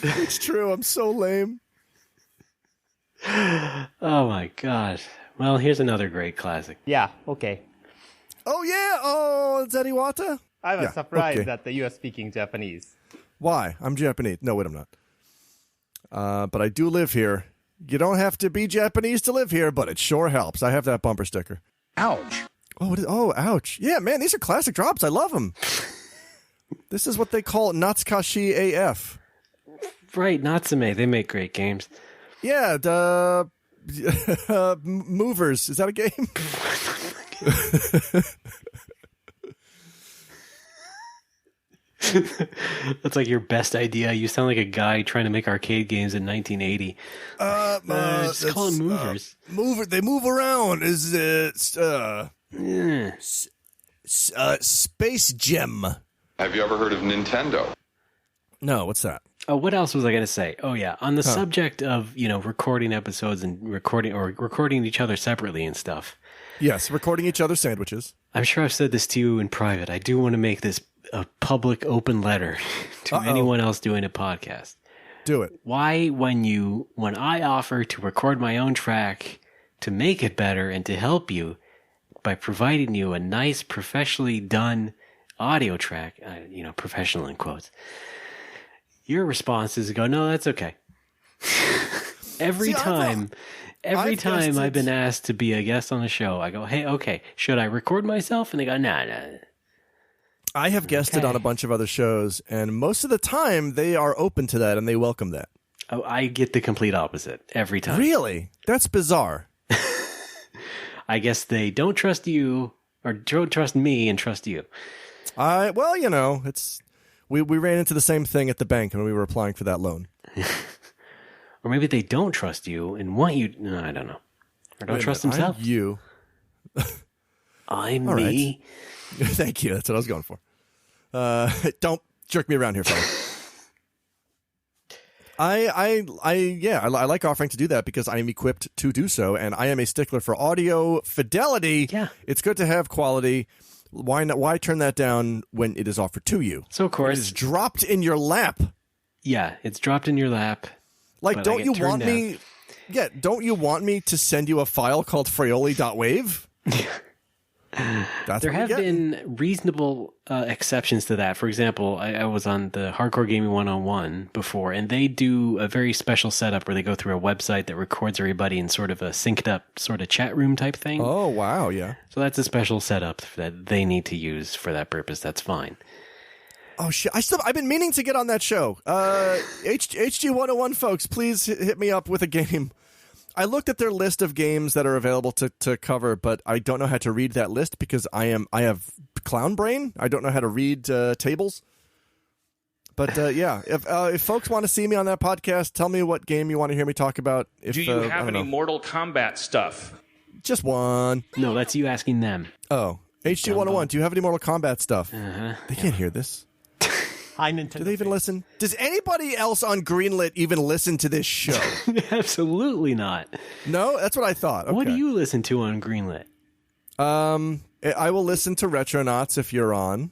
It's true. I'm so lame. Oh my god. Well, here's another great classic. Yeah, okay. Oh yeah, Zeriwata? I was surprised that you are speaking Japanese. Why? I'm Japanese. No, wait, I'm not. But I do live here. You don't have to be Japanese to live here, but it sure helps. I have that bumper sticker. Ouch. Oh, ouch. Yeah, man, these are classic drops. I love them. This is what they call Natsukashi AF. Right, Natsume. They make great games. Yeah, Movers. Is that a game? That's like your best idea. You sound like a guy trying to make arcade games in 1980. Just call them Movers. They move around. Is it Space Gem? Have you ever heard of Nintendo? No, what's that? Oh, what else was I going to say? Oh, yeah. On the subject of, recording episodes and recording each other separately and stuff. Yes, recording each other's sandwiches. I'm sure I've said this to you in private. I do want to make this a public open letter to anyone else doing a podcast. Do it. Why, when I offer to record my own track to make it better and to help you by providing you a nice, professionally done audio track, professional in quotes, your response is to go, no, that's okay. Every time I've been asked to be a guest on a show, I go, hey, okay, should I record myself? And they go, nah. I have guested on a bunch of other shows, and most of the time they are open to that and they welcome that. Oh, I get the complete opposite every time. Really? That's bizarre. I guess they don't trust you, or don't trust me and trust you. Well, it's we ran into the same thing at the bank when we were applying for that loan. Or maybe they don't trust you and want you. No, I don't know. Or don't trust themselves. I'm you. I'm All me. Right. Thank you. That's what I was going for. Don't jerk me around here, fella. I like offering to do that because I am equipped to do so, and I am a stickler for audio fidelity. Yeah, it's good to have quality. Why not? Why turn that down when it is offered to you? So of course, it is dropped in your lap. Yeah, it's dropped in your lap. Like, don't you want me? Yeah, don't you want me to send you a file called Fraioli.wave? There have been reasonable exceptions to that. For example, I was on the Hardcore Gaming 101 before, and they do a very special setup where they go through a website that records everybody in sort of a synced up sort of chat room type thing. Oh, wow, yeah. So that's a special setup that they need to use for that purpose. That's fine. Oh, shit. I've been meaning to get on that show. HG 101 folks, please hit me up with a game. I looked at their list of games that are available to cover, but I don't know how to read that list because I have clown brain. I don't know how to read tables. But yeah, if folks want to see me on that podcast, tell me what game you want to hear me talk about. Do you have any Mortal Kombat stuff? Just one. No, that's you asking them. Oh, HG 101. Do you have any Mortal Kombat stuff? Uh-huh. They can't hear this. Hi, Nintendo. Do they even listen? Does anybody else on Greenlit even listen to this show? Absolutely not. No? That's what I thought. Okay. What do you listen to on Greenlit? I will listen to Retronauts if you're on.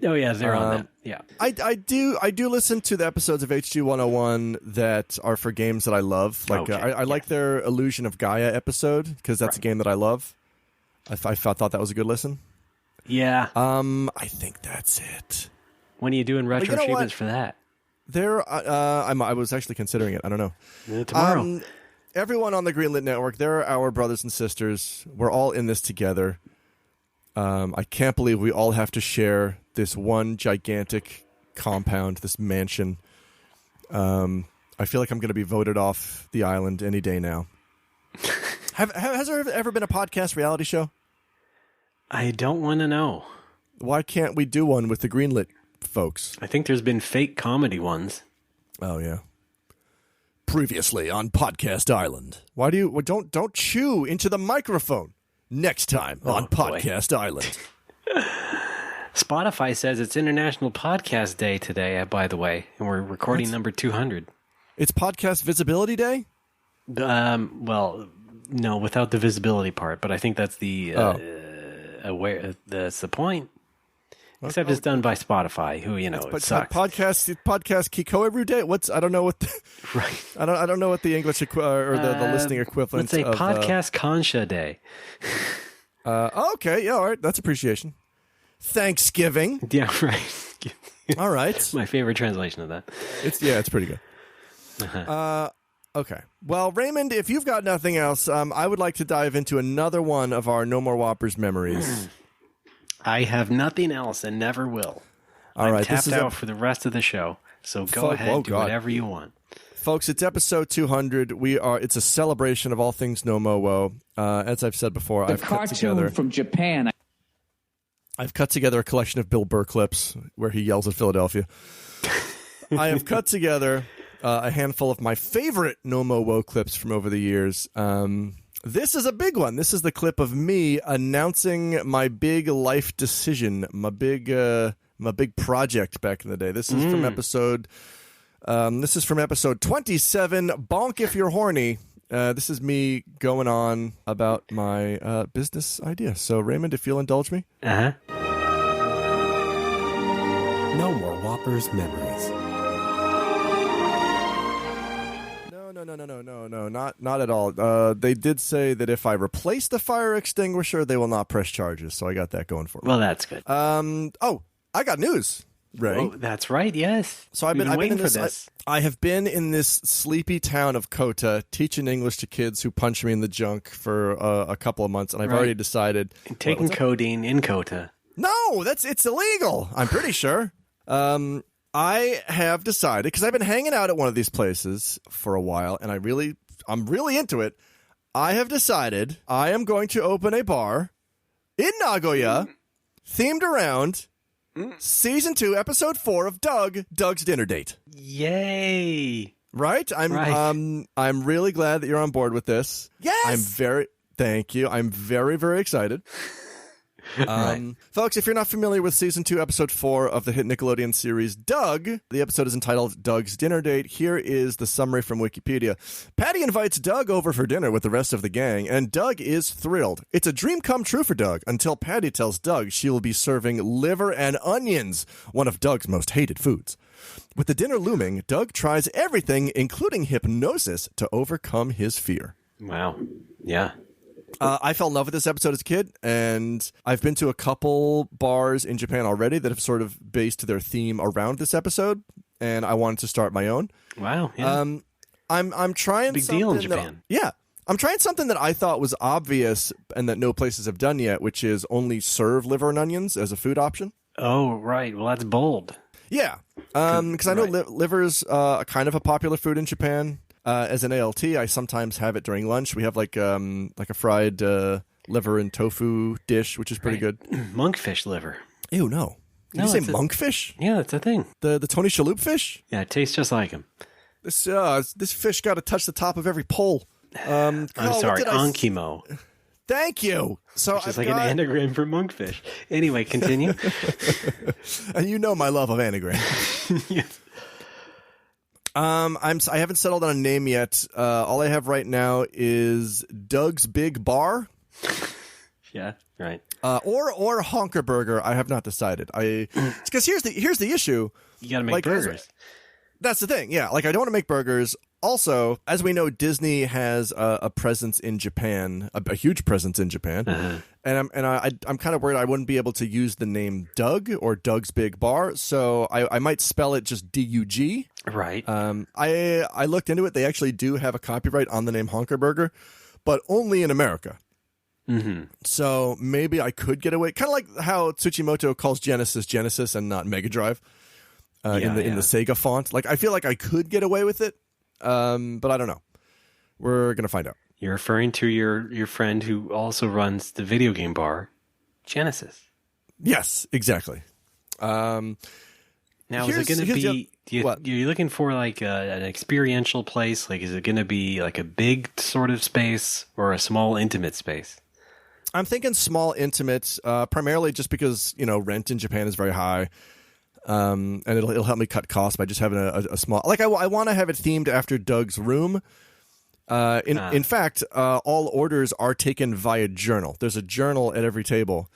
Oh, yeah, they're on that. Yeah. I do listen to the episodes of HG 101 that are for games that I love. Like I like their Illusion of Gaia episode because that's a game that I love. I thought that was a good listen. Yeah. I think that's it. When are you doing retro treatments for that? I was actually considering it. I don't know. Tomorrow. Everyone on the Greenlit Network, they're our brothers and sisters. We're all in this together. I can't believe we all have to share this one gigantic compound, this mansion. I feel like I'm going to be voted off the island any day now. Has there ever been a podcast reality show? I don't want to know. Why can't we do one with the Greenlit folks? I think there's been fake comedy ones. Oh, yeah. Previously on Podcast Island. Why do you don't chew into the microphone? Next time on Podcast Island. Spotify says it's International Podcast Day today, by the way, and we're recording number 200. It's Podcast Visibility Day? Well, no, without the visibility part, but I think that's the that's the point. Except it's done by Spotify, who it sucks. Podcast Kiko every day. I don't know what the, right. I don't know what the English or the listening equivalent. Let's say Podcast Concha Day. Okay, yeah, all right, that's appreciation. Thanksgiving. Yeah, right. All right, it's my favorite translation of that. It's pretty good. Okay. Well, Raymond, if you've got nothing else, I would like to dive into another one of our No More Whoppers memories. I have nothing else and never will. All right, tapped out for the rest of the show, so go ahead, do whatever you want. Folks, it's episode 200. It's a celebration of all things No Mo Wo. As I've said before, I've cut together from Japan. I've cut together a collection of Bill Burr clips where he yells at Philadelphia. I have cut together a handful of my favorite No Mo Wo clips from over the years. This is a big one. This is the clip of me announcing my big life decision, my big project back in the day. This is from episode 27, Bonk If You're Horny. This is me going on about my business idea. So, Raymond, if you'll indulge me. Uh-huh. No More Whoppers memories. No, not at all. They did say that if I replace the fire extinguisher, they will not press charges. So I got that going for me. Well, that's good. I got news, Ray. Oh, that's right. Yes. So I've been waiting in for this. I have been in this sleepy town of Kota teaching English to kids who punch me in the junk for a couple of months, and I've already decided taking codeine in Kota. No, it's illegal. I'm pretty sure. I have decided, because I've been hanging out at one of these places for a while, and I'm really into it. I have decided I am going to open a bar in Nagoya themed around Season 2, Episode 4 of Doug's Dinner Date. Yay! Right? I'm really glad that you're on board with this. Yes! Thank you. I'm very, very excited. Folks, if you're not familiar with Season 2, Episode 4 of the hit Nickelodeon series Doug, the episode is entitled Doug's Dinner Date. Here is the summary from Wikipedia. Patty invites Doug over for dinner with the rest of the gang, and Doug is thrilled. It's a dream come true for Doug until Patty tells Doug she will be serving liver and onions, one of Doug's most hated foods. With the dinner looming, Doug tries everything, including hypnosis, to overcome his fear. Wow. Yeah. I fell in love with this episode as a kid, and I've been to a couple bars in Japan already that have sort of based their theme around this episode, and I wanted to start my own. Wow. Yeah. I'm trying big something deal in Japan. I'm trying something that I thought was obvious and that no places have done yet, which is only serve liver and onions as a food option. Oh, right. Well, that's bold. Yeah, because I know liver's kind of a popular food in Japan. As an ALT, I sometimes have it during lunch. We have like a fried liver and tofu dish, which is pretty good. Monkfish liver. Ew, no. Did you say monkfish? Yeah, that's a thing. The Tony Shalhoub fish? Yeah, it tastes just like him. This fish got to touch the top of every pole. I'm sorry, Ankimo. Thank you. So Which is like an anagram for monkfish. Anyway, continue. And you know my love of anagram. Yes. I haven't settled on a name yet. All I have right now is Doug's Big Bar. Yeah, right. Or Honker Burger. I have not decided. Because here's the issue. You got to make burgers. That's the thing. Yeah, like I don't want to make burgers. Also, as we know, Disney has a presence in Japan, a huge presence in Japan, and I'm kind of worried I wouldn't be able to use the name Doug or Doug's Big Bar, so I might spell it just D-U-G. Right. I looked into it. They actually do have a copyright on the name Honker Burger, but only in America. Mm-hmm. So maybe I could get away, kind of like how Tsuchimoto calls Genesis and not Mega Drive in the Sega font. Like I feel like I could get away with it. But I don't know. We're going to find out. You're referring to your friend who also runs the video game bar, Genesis. Yes, exactly. Now, is it going to be... You're looking for like an experiential place? Like, is it going to be like a big sort of space or a small, intimate space? I'm thinking small, intimate, primarily just because, rent in Japan is very high. And it'll help me cut costs by just having a small, like I want to have it themed after Doug's room. In fact, all orders are taken via journal. There's a journal at every table,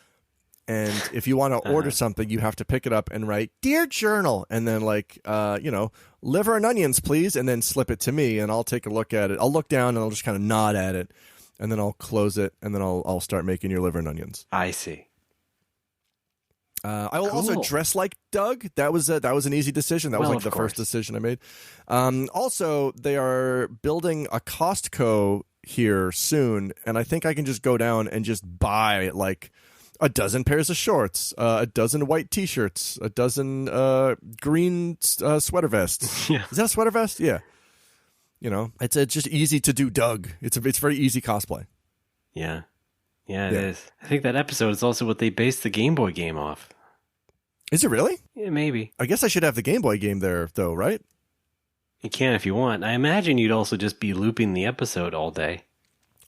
and if you want to order something, you have to pick it up and write "Dear Journal," and then liver and onions, please, and then slip it to me, and I'll take a look at it. I'll look down and I'll just kind of nod at it, and then I'll close it, and then I'll start making your liver and onions. I see. I will also dress like Doug. That was an easy decision. That was like the first decision I made. Also, they are building a Costco here soon, and I think I can just go down and just buy like a dozen pairs of shorts, a dozen white T-shirts, a dozen green sweater vests. Yeah. Is that a sweater vest? Yeah. It's just easy to do Doug. It's very easy cosplay. Yeah. Yeah, it is. I think that episode is also what they based the Game Boy game off. Is it really? Yeah, maybe. I guess I should have the Game Boy game there, though, right? You can if you want. I imagine you'd also just be looping the episode all day.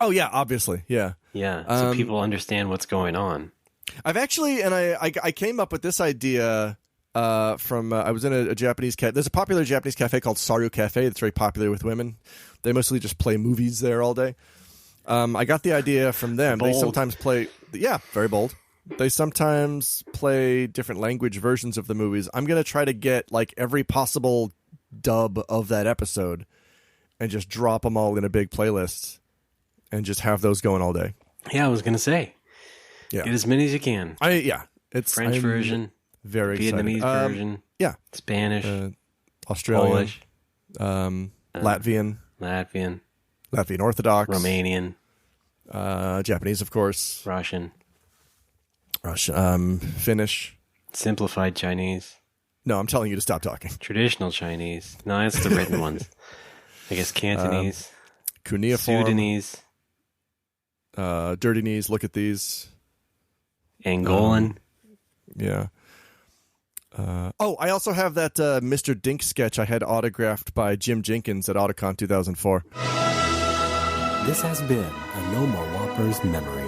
Oh, yeah, obviously, yeah. Yeah, so people understand what's going on. I've actually, and I came up with this idea from, I was in a Japanese cafe. There's a popular Japanese cafe called Saru Cafe that's very popular with women. They mostly just play movies there all day. I got the idea from them. Bold. They sometimes play, very bold. They sometimes play different language versions of the movies. I'm going to try to get like every possible dub of that episode and just drop them all in a big playlist and just have those going all day. Yeah, I was going to say. Yeah. Get as many as you can. It's French version, very Vietnamese excited. version, Spanish, Australian, Polish, Latvian Orthodox, Romanian, Japanese, of course, Russian, Finnish, simplified Chinese. No, I'm telling you to stop talking. Traditional Chinese. No, that's the written ones. I guess Cantonese, Cuneiform, Sudanese, Dirty Knees. Look at these. Angolan. Yeah. I also have that Mr. Dink sketch I had autographed by Jim Jenkins at Autocon 2004. This has been a No More Whoppers memory.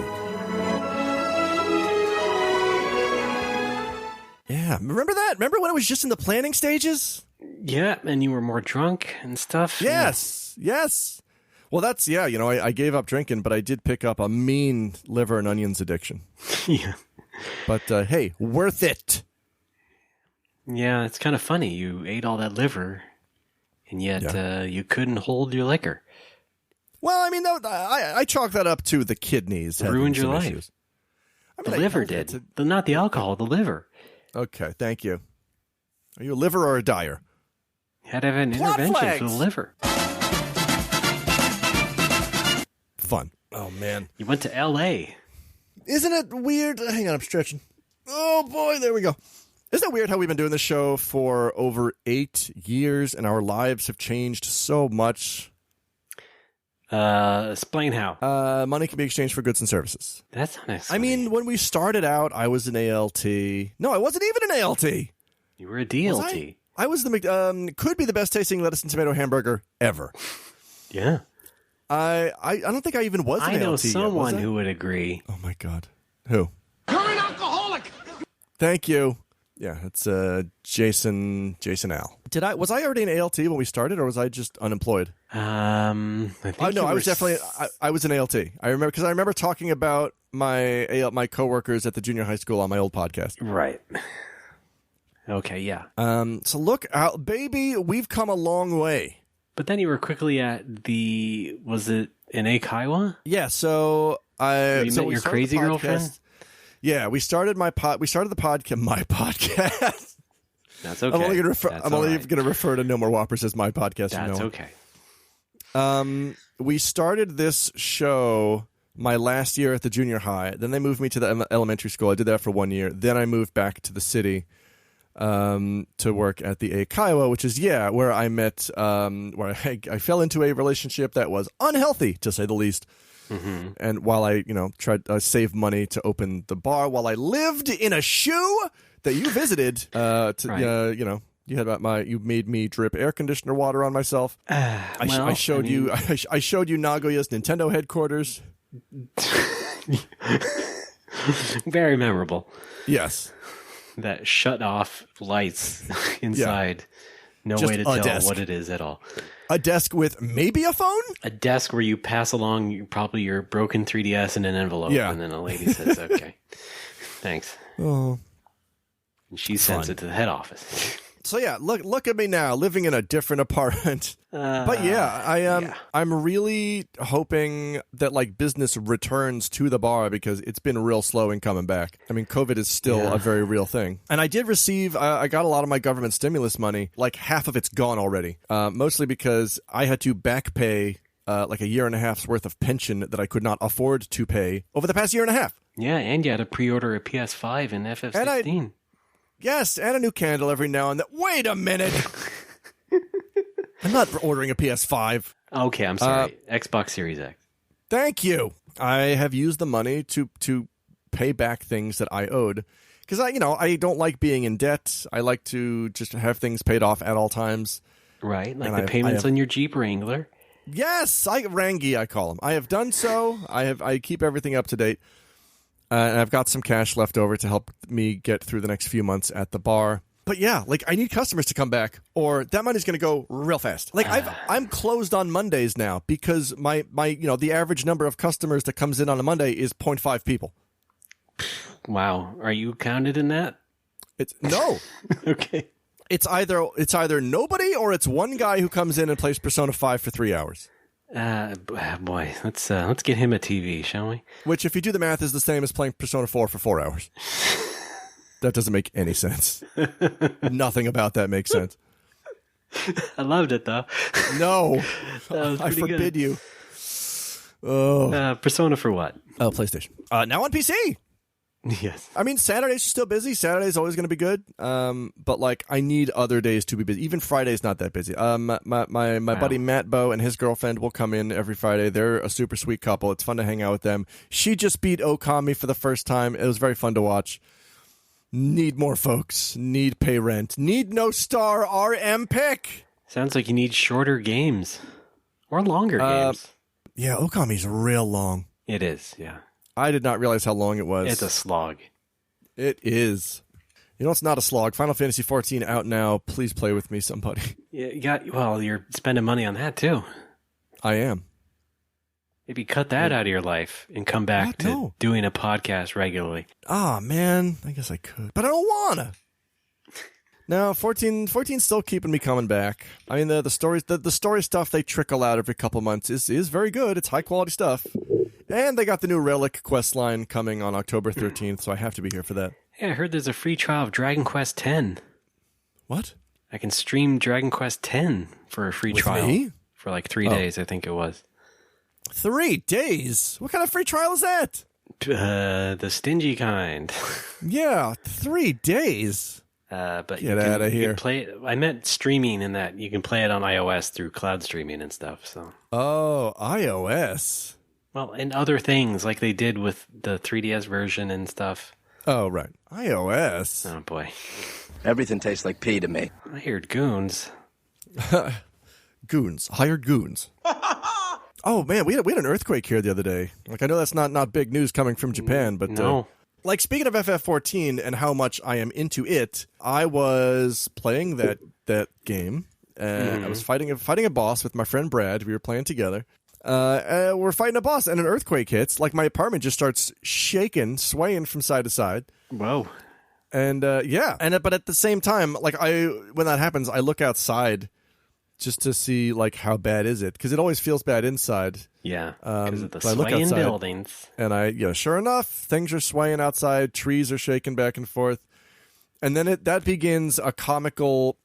Yeah, remember that? Remember when it was just in the planning stages? Yeah, and you were more drunk and stuff. Yes. Well, that's, I gave up drinking, but I did pick up a mean liver and onions addiction. Yeah. But, hey, worth it. Yeah, it's kind of funny. You ate all that liver, and yet you couldn't hold your liquor. Well, I mean, I chalk that up to the kidneys. It ruined your life. Issues. I mean, the liver did. Not the alcohol, the liver. Okay, thank you. Are you a liver or a dyer? Had to have an intervention for the liver. Fun. Oh, man. You went to L.A. Isn't it weird? Hang on, I'm stretching. Oh, boy, there we go. Isn't it weird how we've been doing this show for over 8 years and our lives have changed so much? Explain how. Money can be exchanged for goods and services. That's not nice. I mean, when we started out, I was an ALT. No, I wasn't even an ALT. You were a DLT. I was the could be the best tasting lettuce and tomato hamburger ever. Yeah. I don't think I even was an ALT I know yet, someone was I? who would agree. Oh my god. Who? You're an alcoholic! Thank you. Yeah, it's Jason Al. Was I already an ALT when we started, or was I just unemployed? I think I was definitely I was an ALT. I remember talking about my coworkers at the junior high school on my old podcast. Right. Okay, yeah. So look out, baby, we've come a long way. But then you were quickly at was it in Kiowa? Yeah, so you met your crazy girlfriend? Yeah, we started my podcast. That's okay. I'm only going to refer to No More Whoppers as my podcast. That's okay. We started this show my last year at the junior high. Then they moved me to the elementary school. I did that for 1 year. Then I moved back to the city to work at the Kiowa, which is where I met where I fell into a relationship that was unhealthy, to say the least. Mm-hmm. And while I tried to save money to open the bar, while I lived in a shoe that you visited, you made me drip air conditioner water on myself. I showed you Nagoya's Nintendo headquarters. Very memorable. Yes. That shut off lights inside. No Just way to tell desk. what it is at all. A desk with maybe a phone? A desk where you pass along probably your broken 3DS in an envelope. Yeah. And then a lady says, okay, thanks. Oh. And she sends it to the head office. So yeah, look at me now, living in a different apartment. But yeah, I'm really hoping that business returns to the bar because it's been real slow in coming back. I mean, COVID is still a very real thing. And I did receive, I got a lot of my government stimulus money. Like half of it's gone already. Mostly because I had to back pay a year and a half's worth of pension that I could not afford to pay over the past year and a half. Yeah, and you had to pre-order a PS5 and FF16. Yes, and a new candle every now and then. Wait a minute. I'm not ordering a PS5. Okay, I'm sorry. Xbox Series X. Thank you. I have used the money to pay back things that I owed. Because I don't like being in debt. I like to just have things paid off at all times. Right, like the payments on your Jeep Wrangler. Yes, Rangy, I call them. I have done so. I keep everything up to date. And I've got some cash left over to help me get through the next few months at the bar. But yeah, I need customers to come back, or that money's going to go real fast. I'm closed on Mondays now because my the average number of customers that comes in on a Monday is 0.5 people. Wow, are you counted in that? It's no. Okay. It's either nobody or it's one guy who comes in and plays Persona 5 for 3 hours. Boy, let's get him a TV, shall we? Which, if you do the math, is the same as playing Persona 4 for 4 hours. That doesn't make any sense. Nothing about that makes sense. I loved it, though. No. I forbid you. Oh. Persona for what? Oh, PlayStation. Now on PC. Yes. I mean, Saturdays are still busy. Saturday's always going to be good. But I need other days to be busy. Even Friday's not that busy. My buddy Matt Bow and his girlfriend will come in every Friday. They're a super sweet couple. It's fun to hang out with them. She just beat Okami for the first time. It was very fun to watch. Need more folks. Need pay rent. Need no star RM pick. Sounds like you need shorter games. Or longer games. Yeah, Okami's real long. It is, yeah. I did not realize how long it was. It's a slog. It is. It's not a slog. Final Fantasy 14 out now. Please play with me, somebody. Yeah, you're spending money on that, too. I am. Maybe cut that out of your life and come back to doing a podcast regularly. Ah, man. I guess I could. But I don't want to. No, 14's still keeping me coming back. I mean, the stories, the story stuff they trickle out every couple months is very good. It's high-quality stuff. And they got the new Relic quest line coming on October 13th, so I have to be here for that. Yeah, I heard there's a free trial of Dragon Quest X. What? I can stream Dragon Quest X for a free trial. Me? For 3 days, I think it was. 3 days? What kind of free trial is that? The stingy kind. Yeah, 3 days. But get out of here. You can play it. I meant streaming in that you can play it on iOS through cloud streaming and stuff. So. Oh, iOS. Well, and other things like they did with the 3DS version and stuff. Oh, right. iOS. Oh, boy. Everything tastes like pee to me. I heard goons. Goons. Hired goons. Oh man, we had an earthquake here the other day. Like I know that's not big news coming from Japan, but no. Like speaking of FF14 and how much I am into it, I was playing that game. I was fighting a boss with my friend Brad. We were playing together. We're fighting a boss, and an earthquake hits. Like my apartment just starts shaking, swaying from side to side. Whoa! And but at the same time, like when that happens, I look outside just to see like how bad is it, because it always feels bad inside. Yeah, because of the I look swaying outside, buildings. And sure enough, things are swaying outside. Trees are shaking back and forth, and then that begins a comical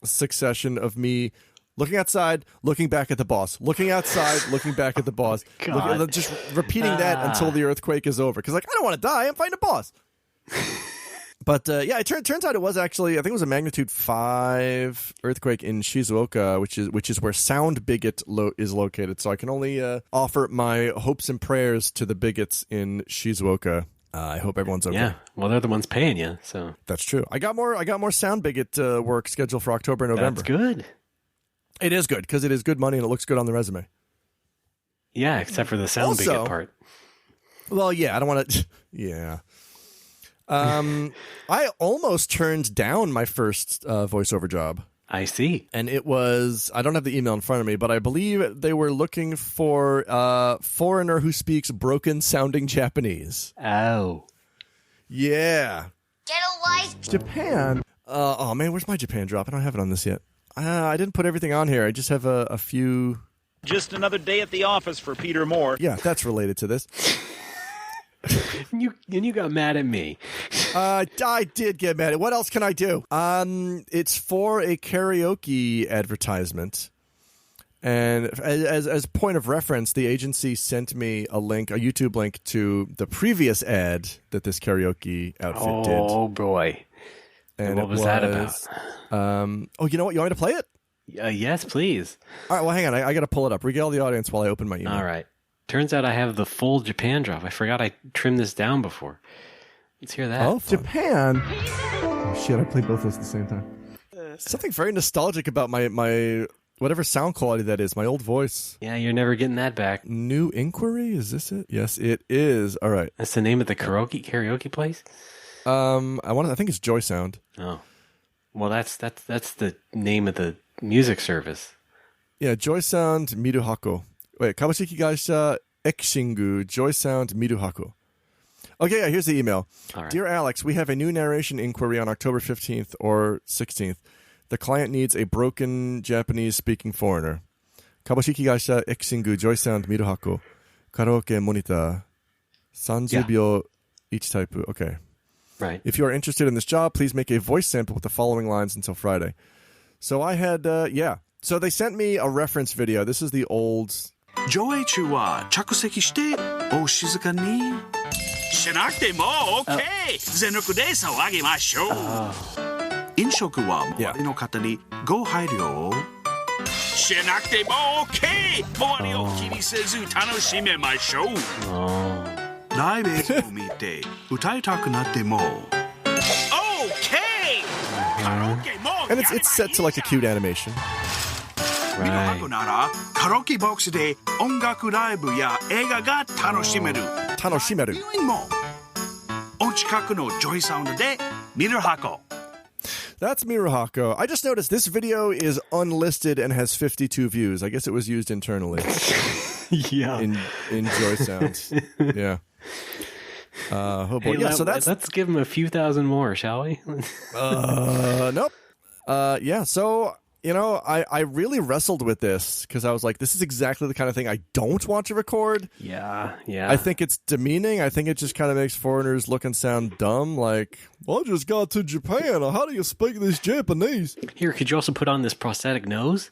succession of me looking outside, looking back at the boss, looking outside, looking back at the boss, just repeating that until the earthquake is over. Because like I don't want to die, I'm fighting a boss. But it turns out it was actually, I think it was a magnitude 5 earthquake in Shizuoka, which is where Sound Bigot is located. So I can only offer my hopes and prayers to the bigots in Shizuoka. I hope everyone's okay. Yeah, well, they're the ones paying you, so that's true. I got more Sound Bigot work scheduled for October and November. That's good. It is good because it is good money and it looks good on the resume. Yeah, except for the Sound Bigot part. Well, yeah, I don't want to. Yeah. I almost turned down my first voiceover job. I see. And it was, I don't have the email in front of me, but I believe they were looking for a foreigner who speaks broken sounding Japanese. Oh. Yeah. Get a life. Japan. Oh man, where's my Japan drop? I don't have it on this yet. I didn't put everything on here. I just have a few. Just another day at the office for Peter Moore. Yeah, that's related to this. You got mad at me. I did get mad. What else can I do? It's for a karaoke advertisement, and as point of reference, the agency sent me a YouTube link to the previous ad that this karaoke outfit did. Oh boy! And what was that about? You know what? You want me to play it? Yes, please. All right. Well, hang on. I got to pull it up. Regale the audience while I open my email. All right. Turns out I have the full Japan drop. I forgot I trimmed this down before. Let's hear that. Oh, Japan. Oh, shit. I played both those at the same time. Something very nostalgic about my whatever sound quality that is, my old voice. Yeah, you're never getting that back. New Inquiry? Is this it? Yes, it is. All right. That's the name of the karaoke place? I think it's Joy Sound. Oh. Well, that's the name of the music service. Yeah, Joy Sound Miruhako. Wait, Kabashiki Gaisha Exingu Joy Sound Miruhako. Okay, yeah, here's the email. All right. Dear Alex, we have a new narration inquiry on October 15th or 16th. The client needs a broken Japanese-speaking foreigner. Kabashiki Gaisha Exingu Joy Sound Miruhako. Karaoke monitor. 30 秒 each type. Okay. Right. If you are interested in this job, please make a voice sample with the following lines until Friday. So I had, So they sent me a reference video. This is the old... 上映中は着席してお静かにしなくても OK 全力で騒ぎましょう飲食は周りの方にご配慮しなくても OK 周りを気にせず楽しめましょうライブ映像を見て歌いたくなっても OK And it's set to like a cute animation. Right. ならカラオケボックスで音楽ライブや映画が楽しめる。楽しめる。もお近くのジョイサウンドでミルハコ。That's Miruhako. I just noticed this video is unlisted and has 52 views. I guess it was used internally. Yeah. In Joy Sounds. Yeah. Oh boy. Hey, so let's give him a few thousand more, shall we? Nope. Yeah. So. You know, I really wrestled with this because I was like, this is exactly the kind of thing I don't want to record. Yeah. I think it's demeaning. I think it just kind of makes foreigners look and sound dumb. Like, well, I just got to Japan. How do you speak this Japanese? Here, could you also put on this prosthetic nose?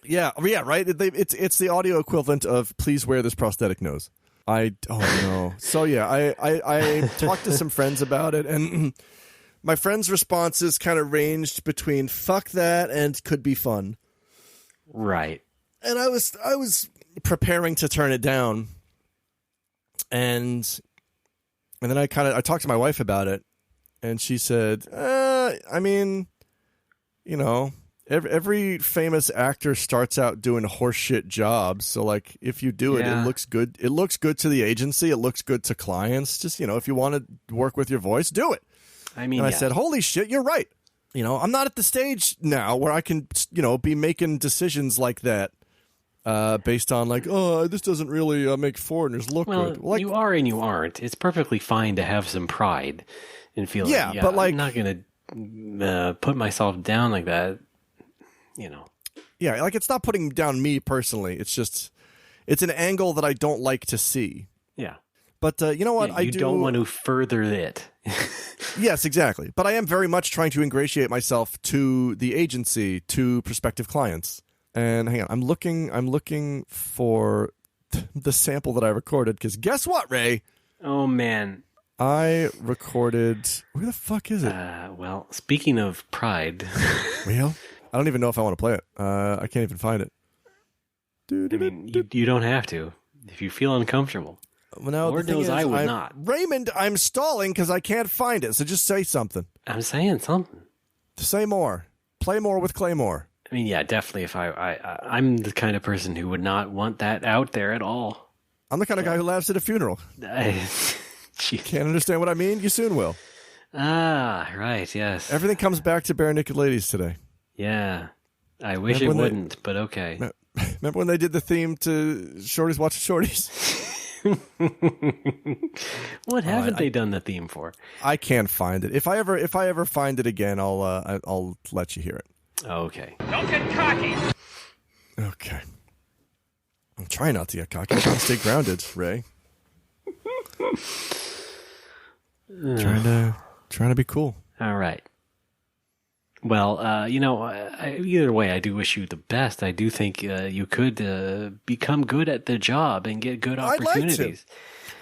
Yeah, right? It's the audio equivalent of please wear this prosthetic nose. Oh, no. So, yeah, I talked to some friends about it, and... My friend's responses kind of ranged between fuck that and could be fun. Right. And I was preparing to turn it down. And then I talked to my wife about it, and she said, I mean, you know, every famous actor starts out doing horseshit jobs. So like, if you do it, it looks good. It looks good to the agency. It looks good to clients. Just, if you want to work with your voice, do it. I said, holy shit, you're right. I'm not at the stage now where I can, be making decisions like that based on like, oh, this doesn't really make foreigners look good. Like, you are and you aren't. It's perfectly fine to have some pride and feel but like, I'm not going to put myself down like that. Yeah, like it's not putting down me personally. It's just, it's an angle that I don't like to see. Yeah. But you know what? You don't want to further it. Yes, exactly. But I am very much trying to ingratiate myself to the agency, to prospective clients. And hang on, I'm looking for the sample that I recorded, because guess what, Ray? Oh, man. I recorded... Where the fuck is it? Well, speaking of pride... Well... I don't even know if I want to play it. I can't even find it. I mean, you don't have to if you feel uncomfortable. Well, no, Lord knows I would not. Raymond, I'm stalling because I can't find it. So just say something. I'm saying something. Say more. Play more with Claymore. I mean, yeah, definitely. If I'm the kind of person who would not want that out there at all. I'm the kind of guy who laughs at a funeral. Can't understand what I mean? You soon will. Ah, right. Yes. Everything comes back to bare naked ladies today. Yeah, I wish it wouldn't, but okay. Remember when they did the theme to Shorties Watch Shorties? What haven't they done the theme for? I can't find it. If I ever find it again, I'll let you hear it. Okay. Don't get cocky. Okay. I'm trying not to get cocky. I'm trying to stay grounded, Ray. Trying to be cool. All right. Well, either way, I do wish you the best. I do think you could become good at the job and get good opportunities.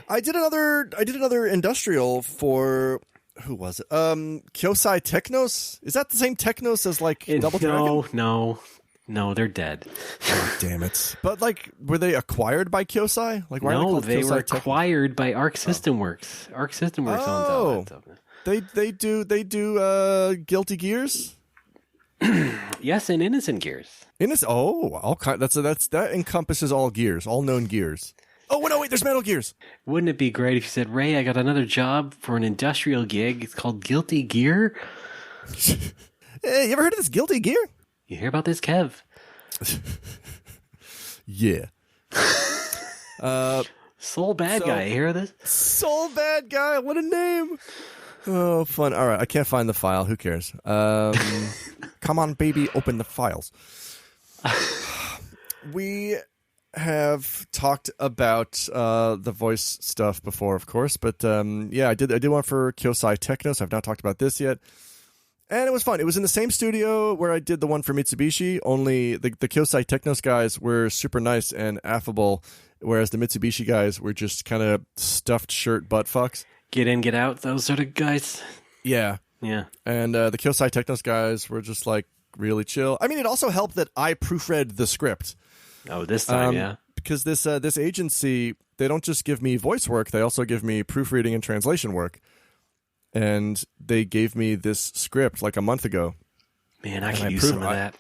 I'd like to. I did another industrial for, who was it? Kyosai Technos? Is that the same Technos as like Double Dragon? No, they're dead. Oh, damn it! But like, were they acquired by Kyosai? Like, why no, are they were acquired by Arc System Works. Arc System Works owns all that stuff. They do Guilty Gears? Yes, and Innocent Gears. All kind. That encompasses all gears, all known gears. Oh no, wait, there's Metal Gears. Wouldn't it be great if you said, Ray, I got another job for an industrial gig. It's called Guilty Gear. Hey, you ever heard of this Guilty Gear? You hear about this, Kev? Yeah. Soul Bad Guy. You hear of this? Soul Bad Guy. What a name. Oh, fun. All right, I can't find the file. Who cares? Come on, baby, open the files. We have talked about the voice stuff before, of course, but I did one for Kyosai Technos. I've not talked about this yet. And it was fun. It was in the same studio where I did the one for Mitsubishi, only the Kyosai Technos guys were super nice and affable, whereas the Mitsubishi guys were just kind of stuffed shirt butt fucks. Get in, get out, those sort of guys. Yeah. Yeah. And the Kyosai Technos guys were just like really chill. I mean, it also helped that I proofread the script. Oh, this time, yeah. Because this agency, they don't just give me voice work, they also give me proofreading and translation work. And they gave me this script like a month ago. Man, I could use some of that.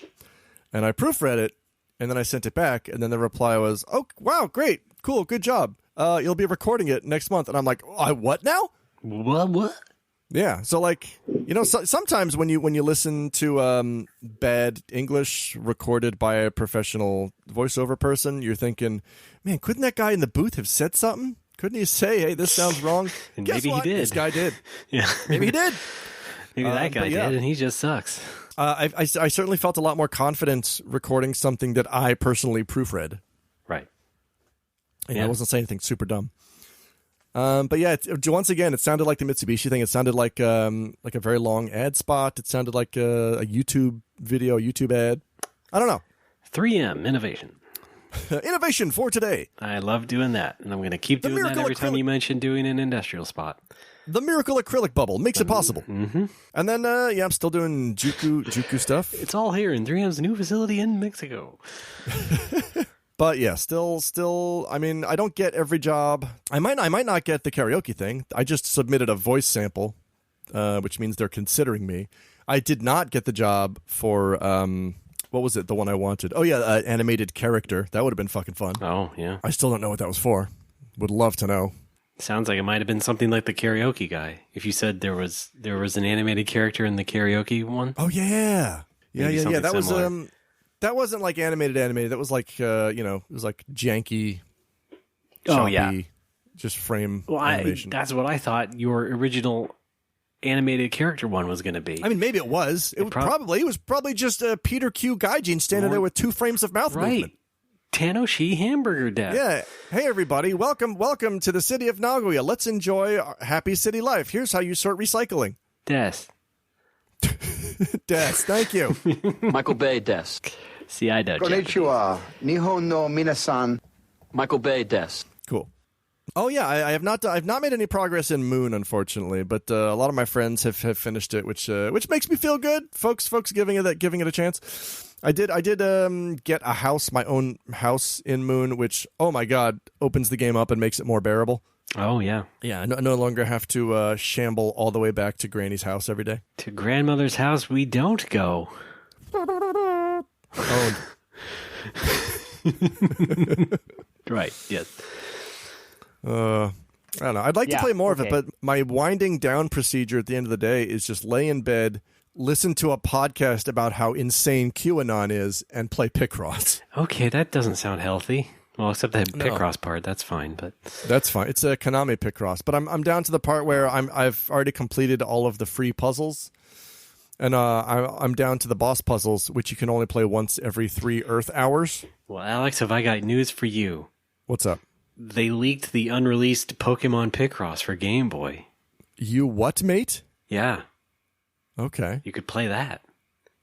And I proofread it, and then I sent it back, and then the reply was, "Oh, wow, great, cool, good job. You'll be recording it next month." And I'm like, "What now?" What? Yeah. So like, sometimes when you listen to bad English recorded by a professional voiceover person, you're thinking, "Man, couldn't that guy in the booth have said something? Couldn't he say, hey, this sounds wrong?" And Guess maybe what? he did. This guy did. Yeah. Maybe he did. Maybe that guy did, and he just sucks. I certainly felt a lot more confident recording something that I personally proofread. Right. And I wasn't saying anything super dumb. But yeah, once again, it sounded like the Mitsubishi thing. It sounded like a very long ad spot. It sounded like a YouTube video, a YouTube ad. I don't know. 3M Innovation. Innovation for today. I love doing that, and I'm going to keep doing that every time you mention doing an industrial spot. The miracle acrylic bubble makes it possible. Mm-hmm. And then, I'm still doing Juku stuff. It's all here in 3M's new facility in Mexico. But yeah, still. I mean, I don't get every job. I might not get the karaoke thing. I just submitted a voice sample, which means they're considering me. I did not get the job for, what was it, the one I wanted? Oh, yeah, animated character. That would have been fucking fun. Oh, yeah. I still don't know what that was for. Would love to know. Sounds like it might have been something like the karaoke guy. If you said there was an animated character in the karaoke one. Oh, yeah. Yeah. That was, similar. that wasn't like animated. That was like, it was like janky, choppy, oh, yeah. Just frame animation. That's what I thought your original animated character one was going to be. I mean, maybe it was. It was probably just Peter Q. Gaijin standing there with 2 frames of mouth movement. Tanoshi Hamburger Death. Yeah. Hey, everybody. Welcome to the city of Nagoya. Let's enjoy our happy city life. Here's how you sort recycling. Des. Thank you. Michael Bay, Des. See, I know. Konnichiwa. Nihon no minasan. Michael Bay, Des. Cool. Oh yeah, I've not made any progress in Moon, unfortunately, but a lot of my friends have finished it, which makes me feel good. Folks giving it a chance. I did get my own house in Moon, which, oh my god, opens the game up and makes it more bearable. Oh yeah, yeah. I no longer have to shamble all the way back to Granny's house every day. To grandmother's house we don't go. Oh. Right. Yes. I don't know. I'd like to play more of it, but my winding down procedure at the end of the day is just lay in bed, listen to a podcast about how insane QAnon is, and play Picross. Okay, that doesn't sound healthy. Well, except the Picross part, that's fine. But that's fine. It's a Konami Picross, but I'm down to the part where I've already completed all of the free puzzles, and I'm down to the boss puzzles, which you can only play once every 3 Earth hours. Well, Alex, have I got news for you? What's up? They leaked the unreleased Pokemon Picross for Game Boy. You what, mate? Yeah. Okay. You could play that.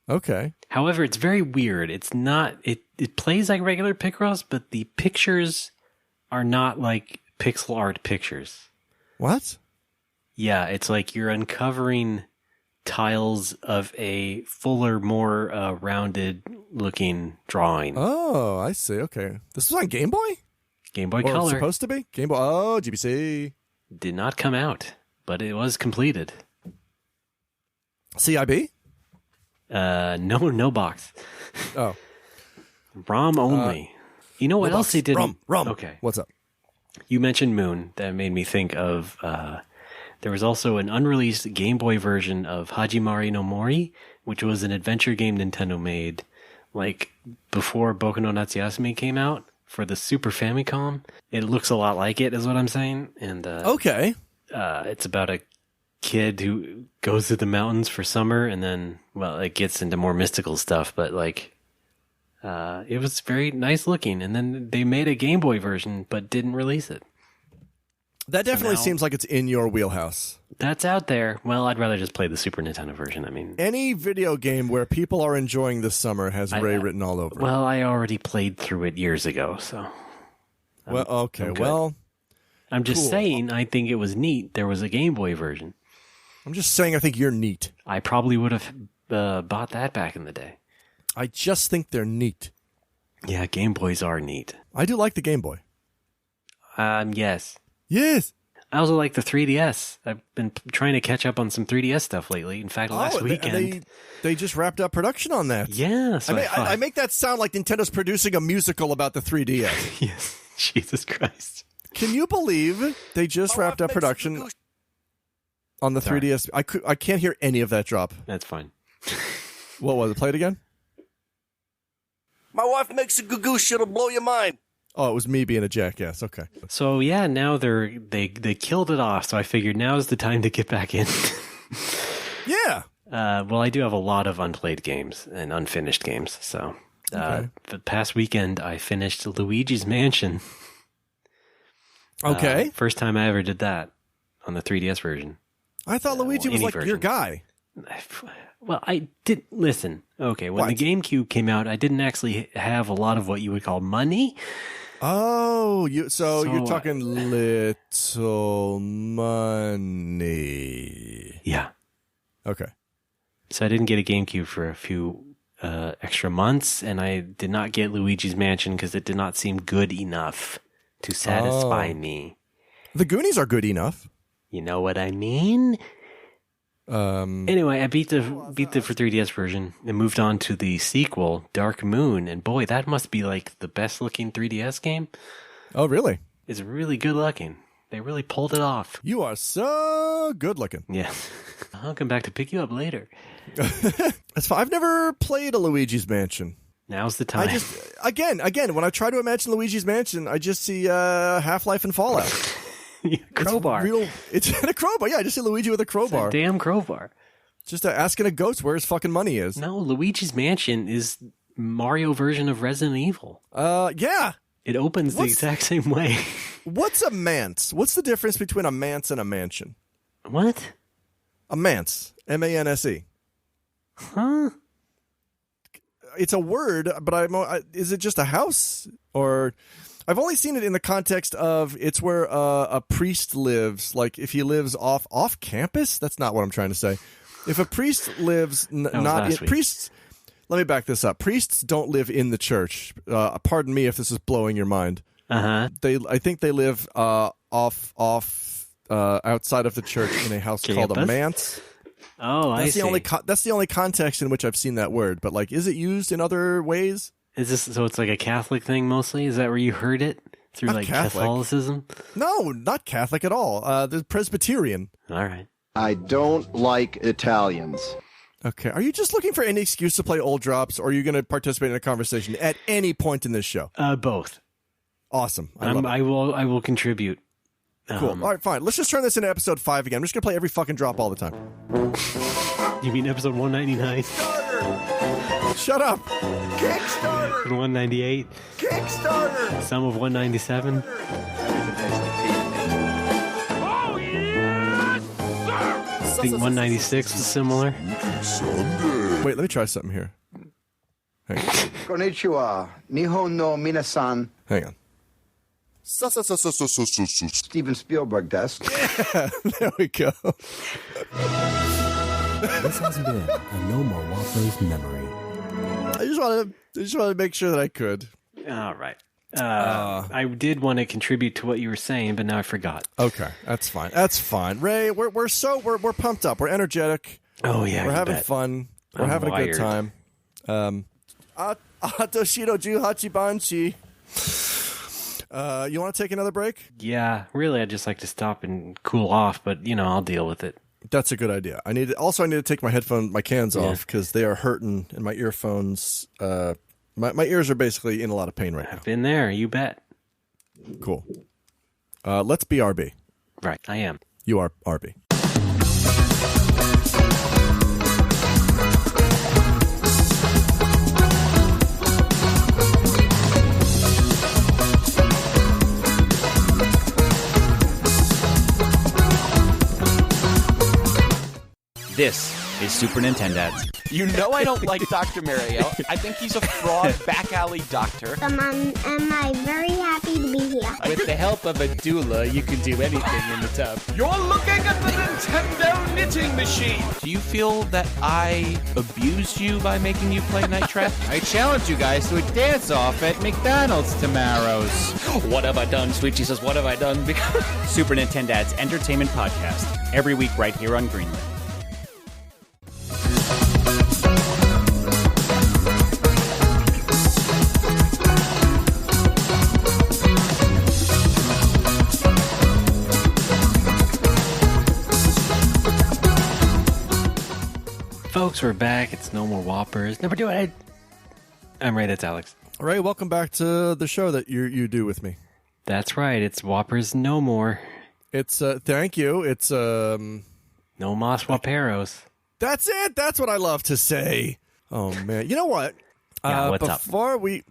Okay. However, it's very weird. It's not... It plays like regular Picross, but the pictures are not like pixel art pictures. What? Yeah, it's like you're uncovering tiles of a fuller, more rounded-looking drawing. Oh, I see. Okay. This was on Game Boy? Game Boy Color. Supposed to be? Game Boy. Oh, GBC. Did not come out, but it was completed. CIB? No box. Oh. ROM only. You know what else they did? ROM. Okay. What's up? You mentioned Moon. That made me think of... there was also an unreleased Game Boy version of Hajimari no Mori, which was an adventure game Nintendo made like before Boku no Natsuyasumi came out. For the Super Famicom, it looks a lot like it, is what I'm saying. And okay, it's about a kid who goes to the mountains for summer, and then it gets into more mystical stuff. But it was very nice looking. And then they made a Game Boy version, but didn't release it. That definitely seems like it's in your wheelhouse. That's out there. Well, I'd rather just play the Super Nintendo version. I mean, any video game where people are enjoying this summer has Ray written all over it. Well, I already played through it years ago, so. I'm just saying, I think it was neat. There was a Game Boy version. I'm just saying, I think you're neat. I probably would have bought that back in the day. I just think they're neat. Yeah, Game Boys are neat. I do like the Game Boy. Yes. Yes. I also like the 3DS. I've been trying to catch up on some 3DS stuff lately. In fact, last weekend... They just wrapped up production on that. Yeah. So I make that sound like Nintendo's producing a musical about the 3DS. Yes. Jesus Christ. Can you believe they just wrapped up production on the 3DS? I can't hear any of that drop. That's fine. What was it? Play it again? My wife makes a goo-goo, it'll blow your mind. Oh, it was me being a jackass. Okay. So yeah, now they killed it off. So I figured now's the time to get back in. Yeah. Well, I do have a lot of unplayed games and unfinished games. So the past weekend I finished Luigi's Mansion. Okay. First time I ever did that on the 3DS version. I thought Luigi was like your guy. Well, I did listen. Okay, when the GameCube came out, I didn't actually have a lot of what you would call money. Oh, so you're talking little money. Yeah. Okay. So I didn't get a GameCube for a few extra months, and I did not get Luigi's Mansion because it did not seem good enough to satisfy me. The Goonies are good enough. You know what I mean? Anyway, I beat the for 3DS version and moved on to the sequel, Dark Moon, and boy, that must be like the best looking 3DS game. Oh, really? It's really good looking. They really pulled it off. You are so good looking. Yeah. I'll come back to pick you up later. That's fine. I've never played a Luigi's Mansion. Now's the time. I just again, when I try to imagine Luigi's Mansion, I just see Half-Life and Fallout. Crowbar. It's a crowbar. Yeah, I just see Luigi with a crowbar. It's a damn crowbar. Just asking a ghost where his fucking money is. No, Luigi's Mansion is Mario version of Resident Evil. Yeah. It opens the exact same way. What's a manse? What's the difference between a manse and a mansion? What? A manse. M-A-N-S-E. Huh? It's a word, but is it just a house? Or I've only seen it in the context of it's where a priest lives. Like if he lives off campus. That's not what I'm trying to say. If a priest lives priests. Let me back this up. Priests don't live in the church. Pardon me if this is blowing your mind. Uh-huh. I think they live off outside of the church in a house called a manse. Oh, I see. That's the only context in which I've seen that word. But like, is it used in other ways? Is this so? It's like a Catholic thing mostly. Is that where you heard it through Not like Catholic. Catholicism? No, not Catholic at all. The Presbyterian. All right. I don't like Italians. Okay. Are you just looking for any excuse to play old drops, or are you going to participate in a conversation at any point in this show? Both. Awesome. I will contribute. Cool. All right, fine. Let's just turn this into episode 5 again. I'm just going to play every fucking drop all the time. You mean episode 199? Shut up. Kickstarter. 198. Kickstarter. Some of 197. Oh, yes, sir! I think 196 was similar. Wait, let me try something here. Hang on. Konnichiwa. Nihon no minasan. Hang on. Steven Spielberg desk. Yeah, there we go. This has been a No More Whoppers memory. I just wanted to make sure that I could. All right. I did want to contribute to what you were saying, but now I forgot. Okay, that's fine. That's fine. Ray, we're pumped up. We're energetic. Oh yeah, we're having fun. We're having a good time. Atoshiro Juhachi Banshi. You want to take another break? Yeah, really, I'd just like to stop and cool off, but I'll deal with it. That's a good idea. I need to take my cans off because they are hurting, and my earphones. My ears are basically in a lot of pain right now. I've been there, you bet. Cool. Let's be RB. Right, I am. You are RB. This is Super Nintendads. You know I don't like Dr. Mario. I think he's a fraud back alley doctor. Am I very happy to be here. With the help of a doula, you can do anything in the tub. You're looking at the Nintendo knitting machine. Do you feel that I abused you by making you play Night Trap? I challenge you guys to a dance-off at McDonald's tomorrow's. What have I done? Sweetie says, what have I done? Super Nintendads Entertainment Podcast. Every week right here on Greenlit. Folks, we're back. It's No More Whoppers. Never do it. I'm Ray. That's Alex. All right, welcome back to the show that you do with me. That's right. It's Whoppers No More. It's thank you. It's No Mas Whopperos. That's it. That's what I love to say. Oh man, you know what? Yeah, what's up? Before we,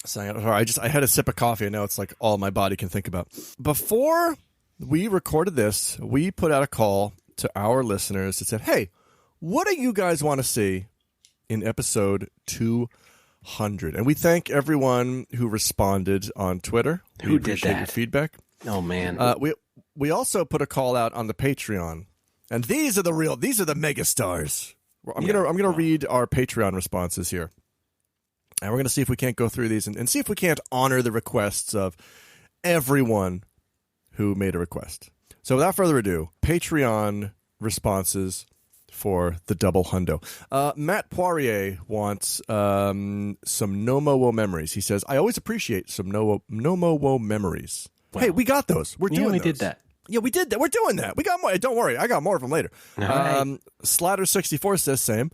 sorry, I had a sip of coffee and now it's like all my body can think about. Before we recorded this, we put out a call to our listeners that said, "Hey, what do you guys want to see in episode 200?" And we thank everyone who responded on Twitter. Who did appreciate that? your feedback. Oh man. We also put a call out on the Patreon. And these are the mega stars. I'm gonna read our Patreon responses here. And we're gonna see if we can't go through these and see if we can't honor the requests of everyone who made a request. So without further ado, Patreon responses for the double hundo. Matt Poirier wants some no-mo-wo memories. He says, I always appreciate some no-mo-wo memories. Wow. Hey, we got those. We're doing we those. did that. Yeah, we did that. We're doing that. We got more. Don't worry. I got more of them later. Right. Slatter64 says same.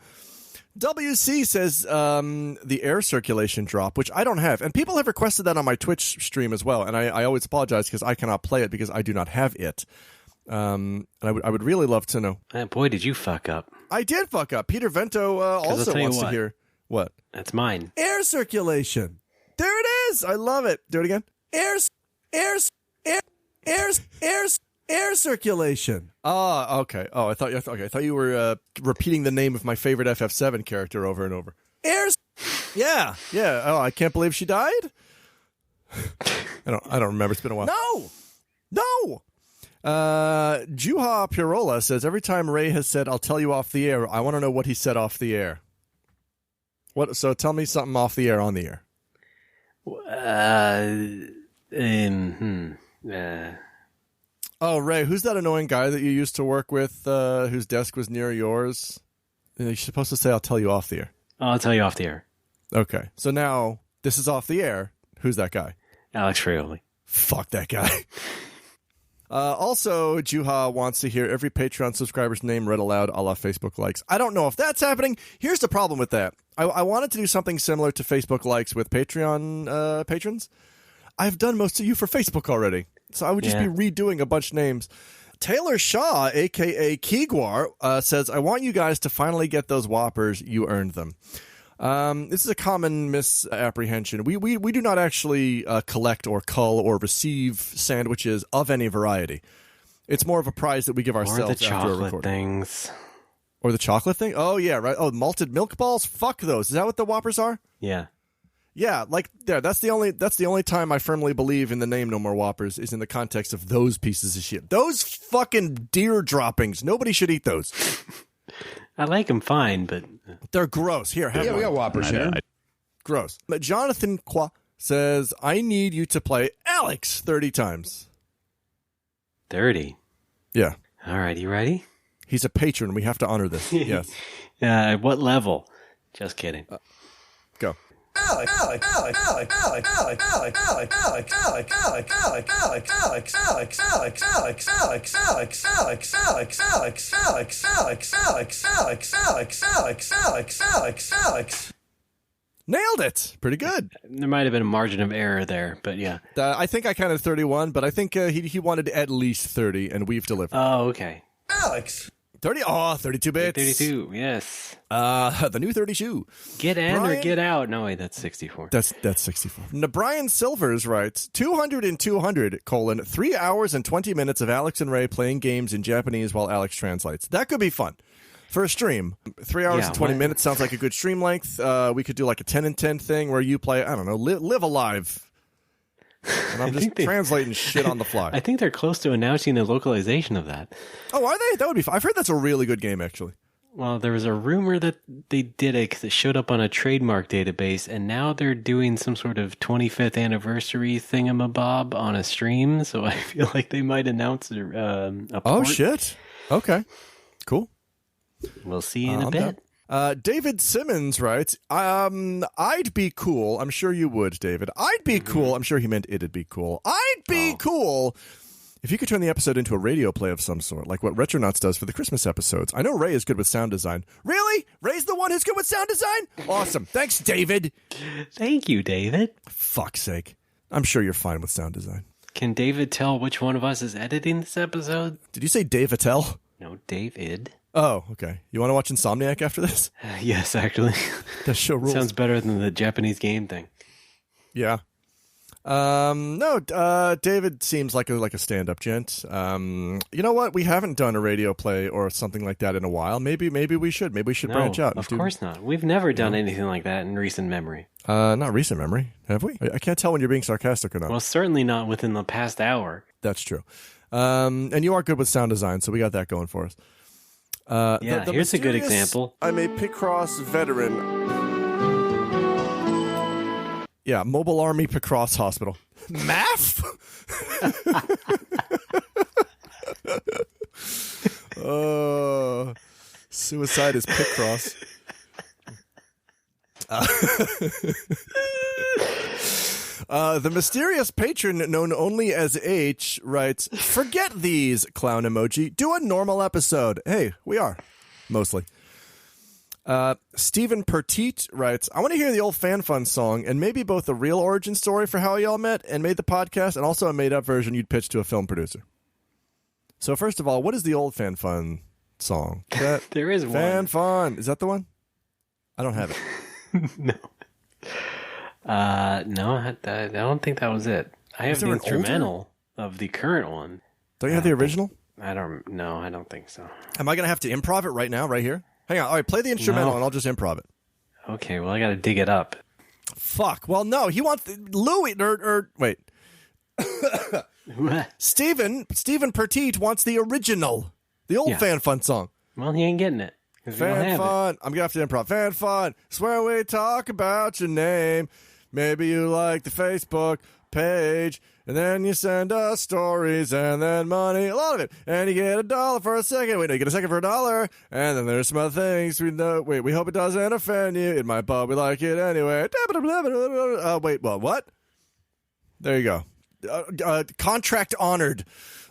WC says the air circulation drop, which I don't have. And people have requested that on my Twitch stream as well. And I always apologize because I cannot play it because I do not have it. And I would really love to know. Boy, did you fuck up. I did fuck up. Peter Vento also wants to hear. What? That's mine. Air circulation. There it is. I love it. Do it again. Air circulation. Oh, okay. Oh, I thought you were repeating the name of my favorite FF7 character over and over. Yeah. Oh, I can't believe she died. I don't remember. It's been a while. No. Juha Pirola says every time Ray has said, "I'll tell you off the air," I want to know what he said off the air. What? So tell me something off the air on the air. Oh, Ray, who's that annoying guy that you used to work with whose desk was near yours? You're supposed to say, I'll tell you off the air. I'll tell you off the air. Okay. So now this is off the air. Who's that guy? Alex Frioli. Fuck that guy. Also, Juha wants to hear every Patreon subscriber's name read aloud a la Facebook likes. I don't know if that's happening. Here's the problem with that. I wanted to do something similar to Facebook likes with Patreon patrons. I've done most of you for Facebook already. So I would just be redoing a bunch of names. Taylor Shaw, a.k.a. Kigwar, says, I want you guys to finally get those Whoppers. You earned them. This is a common misapprehension. We do not actually collect or cull or receive sandwiches of any variety. It's more of a prize that we give ourselves after a recording. Or the chocolate things. Or the chocolate thing? Oh, yeah, right. Oh, malted milk balls? Fuck those. Is that what the Whoppers are? Yeah. Yeah, like there. That's the only time I firmly believe in the name No More Whoppers is in the context of those pieces of shit. Those fucking deer droppings. Nobody should eat those. I like them fine, but they're gross. Here, have one. We got Whoppers here. Gross. But Jonathan Qua says, I need you to play Alex 30 times. 30? Yeah. All right, you ready? He's a patron. We have to honor this. Yes. What level? Just kidding. Go. Nailed it. Pretty good. There might have been a margin of error there, but yeah. I think I counted 31, but I think he wanted at least 30, and we've delivered. Oh, okay. Alex. 30. Oh, 32 bits. 32, yes. The new 32. Get in or get out. No, wait, that's 64. That's 64. Now, Brian Silvers writes, 200 and 200, 3 hours and 20 minutes of Alex and Ray playing games in Japanese while Alex translates. That could be fun. For a stream, 3 hours and 20 minutes sounds like a good stream length. We could do like a 10 and 10 thing where you play, I don't know, Live Alive. And I'm just translating shit on the fly. I think they're close to announcing a localization of that. Oh, are they? That would be fun. I've heard that's a really good game, actually. Well, there was a rumor that they did it because it showed up on a trademark database, and now they're doing some sort of 25th anniversary thingamabob on a stream, so I feel like they might announce a port. Oh, shit. Okay. Cool. We'll see in a bit. David Simmons writes, I'd be cool. I'm sure you would, David. I'd be cool. I'm sure he meant it'd be cool. I'd be cool if you could turn the episode into a radio play of some sort, like what Retronauts does for the Christmas episodes. I know Ray is good with sound design. Really? Ray's the one who's good with sound design? Awesome. Thanks, David. Thank you, David. Fuck's sake. I'm sure you're fine with sound design. Can David tell which one of us is editing this episode? Did you say Dave Attell? No, David. Oh, okay. You want to watch Insomniac after this? Yes, actually. That show rules. Sounds better than the Japanese game thing. Yeah. No, David seems like a stand-up gent. You know what? We haven't done a radio play or something like that in a while. Maybe we should. Maybe we should branch out. Of course not. We've never done anything like that in recent memory. Not recent memory, have we? I can't tell when you're being sarcastic or not. Well, certainly not within the past hour. That's true. And you are good with sound design, so we got that going for us. Here's a good example. I'm a Picross veteran. Yeah, Mobile Army Picross Hospital. MAF? Suicide is Picross. The mysterious patron known only as H writes, "Forget these, clown emoji. Do a normal episode." Hey, we are. Mostly. Stephen Petite writes, "I want to hear the old Fan Fun song and maybe both the real origin story for how y'all met and made the podcast and also a made-up version you'd pitch to a film producer." So first of all, what is the old Fan Fun song? There is Fan Fun. Is that the one? I don't have it. No. No, I don't think that was it. I have the instrumental of the current one. Don't you have the original? I don't think so. Am I going to have to improv it right now, right here? Hang on. All right, play the instrumental and I'll just improv it. Okay, well, I got to dig it up. Fuck. Well, no, he wants Louis, wait. Stephen Petite wants the original, the old Fan Fun song. Well, he ain't getting it. Fan Fun. I'm going to have to improv. Fan Fun. Swear we talk about your name. Maybe you like the Facebook page. And then you send us stories and then money, a lot of it. And you get $1 for a second. Wait, no, you get a second for $1. And then there's some other things we know. Wait, we hope it doesn't offend you. It might, but we like it anyway. Wait, well, what? There you go. Contract honored.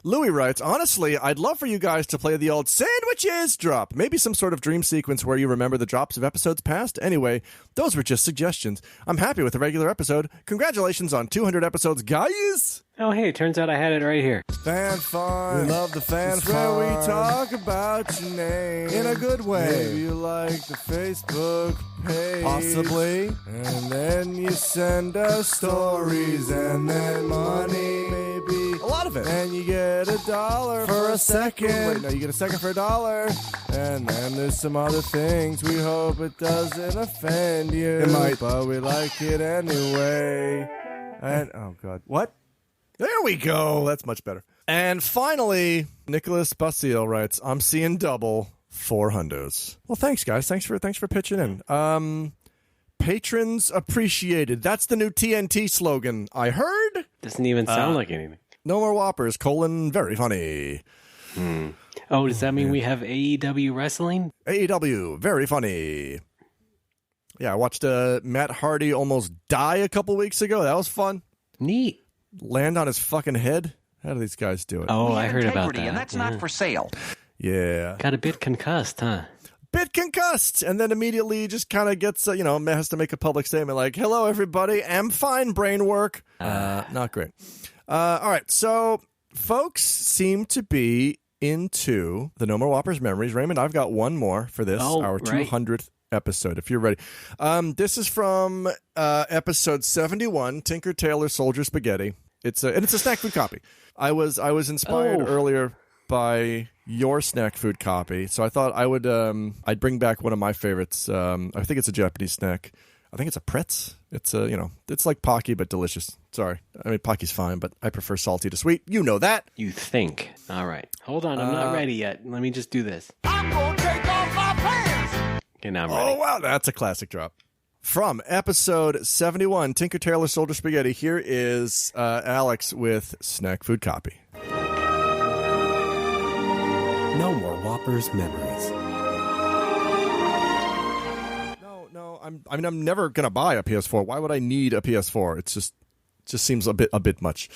Louis writes, "Honestly, I'd love for you guys to play the old sandwiches drop. Maybe some sort of dream sequence where you remember the drops of episodes past. Anyway, those were just suggestions. I'm happy with the regular episode. Congratulations on 200 episodes, guys." Oh, hey, it turns out I had it right here. Fan Fun. We love the Fan Fun. Where we talk about your name in a good way. Maybe you like the Facebook page. Possibly. And then you send us stories and then money. Maybe a lot of it. And you get $1 for a second. Wait, no, you get a second for $1. And then there's some other things. We hope it doesn't offend you. It might. But we like it anyway. And, oh, God. What? There we go. That's much better. And finally, Nicholas Basile writes, "I'm seeing double 400s." Well, thanks, guys. Thanks for pitching in. Patrons appreciated. That's the new TNT slogan. I heard. Doesn't even sound like anything. No more Whoppers, very funny. Oh, does that mean we have AEW wrestling? AEW, very funny. Yeah, I watched Matt Hardy almost die a couple weeks ago. That was fun. Neat. Land on his fucking head? How do these guys do it? Oh, I heard about that. And that's not for sale. Yeah. Got a bit concussed, huh? Bit concussed, and then immediately just kind of gets, has to make a public statement like, "Hello, everybody. I'm fine, brain work." Not great. All right, so folks seem to be into the No More Whoppers memories. Raymond, I've got one more for this, our 200th episode, if you're ready. This is from episode 71, Tinker Tailor Soldier Spaghetti. It's a snack food copy. I was inspired earlier by your snack food copy, so I thought I would I'd bring back one of my favorites. I think it's a Japanese snack. I think it's a pretz. It's it's like Pocky but delicious. Sorry, I mean Pocky's fine, but I prefer salty to sweet. You know that. You think? All right, hold on. I'm not ready yet. Let me just do this. I'm gonna take off my pants. Okay, now I'm ready. Oh wow, that's a classic drop. From episode 71, Tinker Tailor Soldier Spaghetti, here is Alex with snack food copy. No more Whoppers memories. No, I'm never gonna buy a PS4. Why would I need a PS4? It just seems a bit much.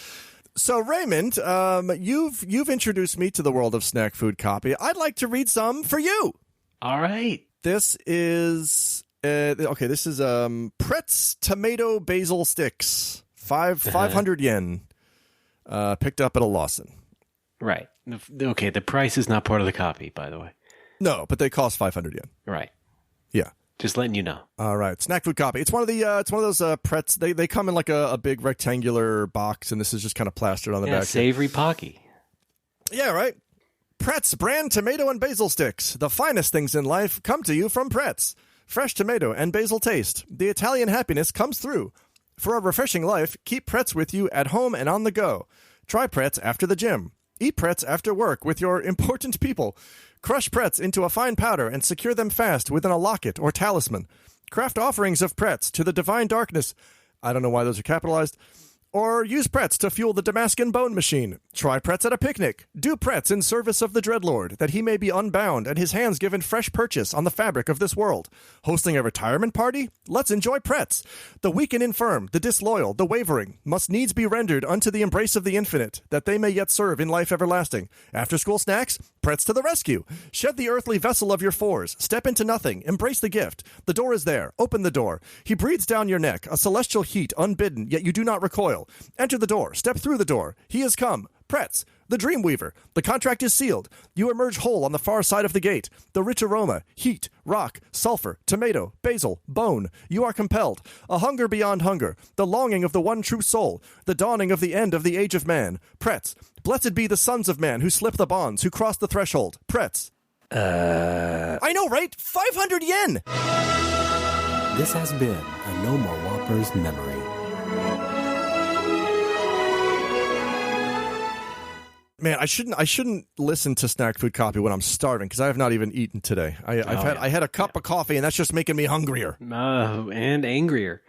So Raymond, you've introduced me to the world of snack food copy. I'd like to read some for you. All right. This is This is Pretz tomato basil sticks, 500 yen, picked up at a Lawson. Right. Okay, the price is not part of the copy, by the way. No, but they cost 500 yen. Right. Yeah. Just letting you know. All right, snack food copy. It's one of those Pretz. They come in like a big rectangular box, and this is just kind of plastered on the back. Savory Pocky. Yeah, right. Pretz brand tomato and basil sticks. The finest things in life come to you from Pretz. Fresh tomato and basil taste. The Italian happiness comes through. For a refreshing life, keep Pretz with you at home and on the go. Try Pretz after the gym. Eat Pretz after work with your important people. Crush Pretz into a fine powder and secure them fast within a locket or talisman. Craft offerings of Pretz to the divine darkness. I don't know why those are capitalized. Or use Pretz to fuel the Damascus bone machine. Try Pretz at a picnic. Do Pretz in service of the Dreadlord, that he may be unbound and his hands given fresh purchase on the fabric of this world. Hosting a retirement party? Let's enjoy Pretz. The weak and infirm, the disloyal, the wavering, must needs be rendered unto the embrace of the infinite, that they may yet serve in life everlasting. After-school snacks? Pretz to the rescue. Shed the earthly vessel of your fours. Step into nothing. Embrace the gift. The door is there. Open the door. He breathes down your neck, a celestial heat, unbidden, yet you do not recoil. Enter the door. Step through the door. He has come. Pretz, the Dreamweaver. The contract is sealed. You emerge whole on the far side of the gate. The rich aroma, heat, rock, sulfur, tomato, basil, bone. You are compelled. A hunger beyond hunger. The longing of the one true soul. The dawning of the end of the age of man. Pretz, blessed be the sons of man who slip the bonds, who cross the threshold. Pretz. I know, right? 500 yen! This has been a No More Whoppers memory. Man, I shouldn't listen to Snack Food Copy when I'm starving, because I have not even eaten today. I had a cup of coffee, and that's just making me hungrier. And angrier.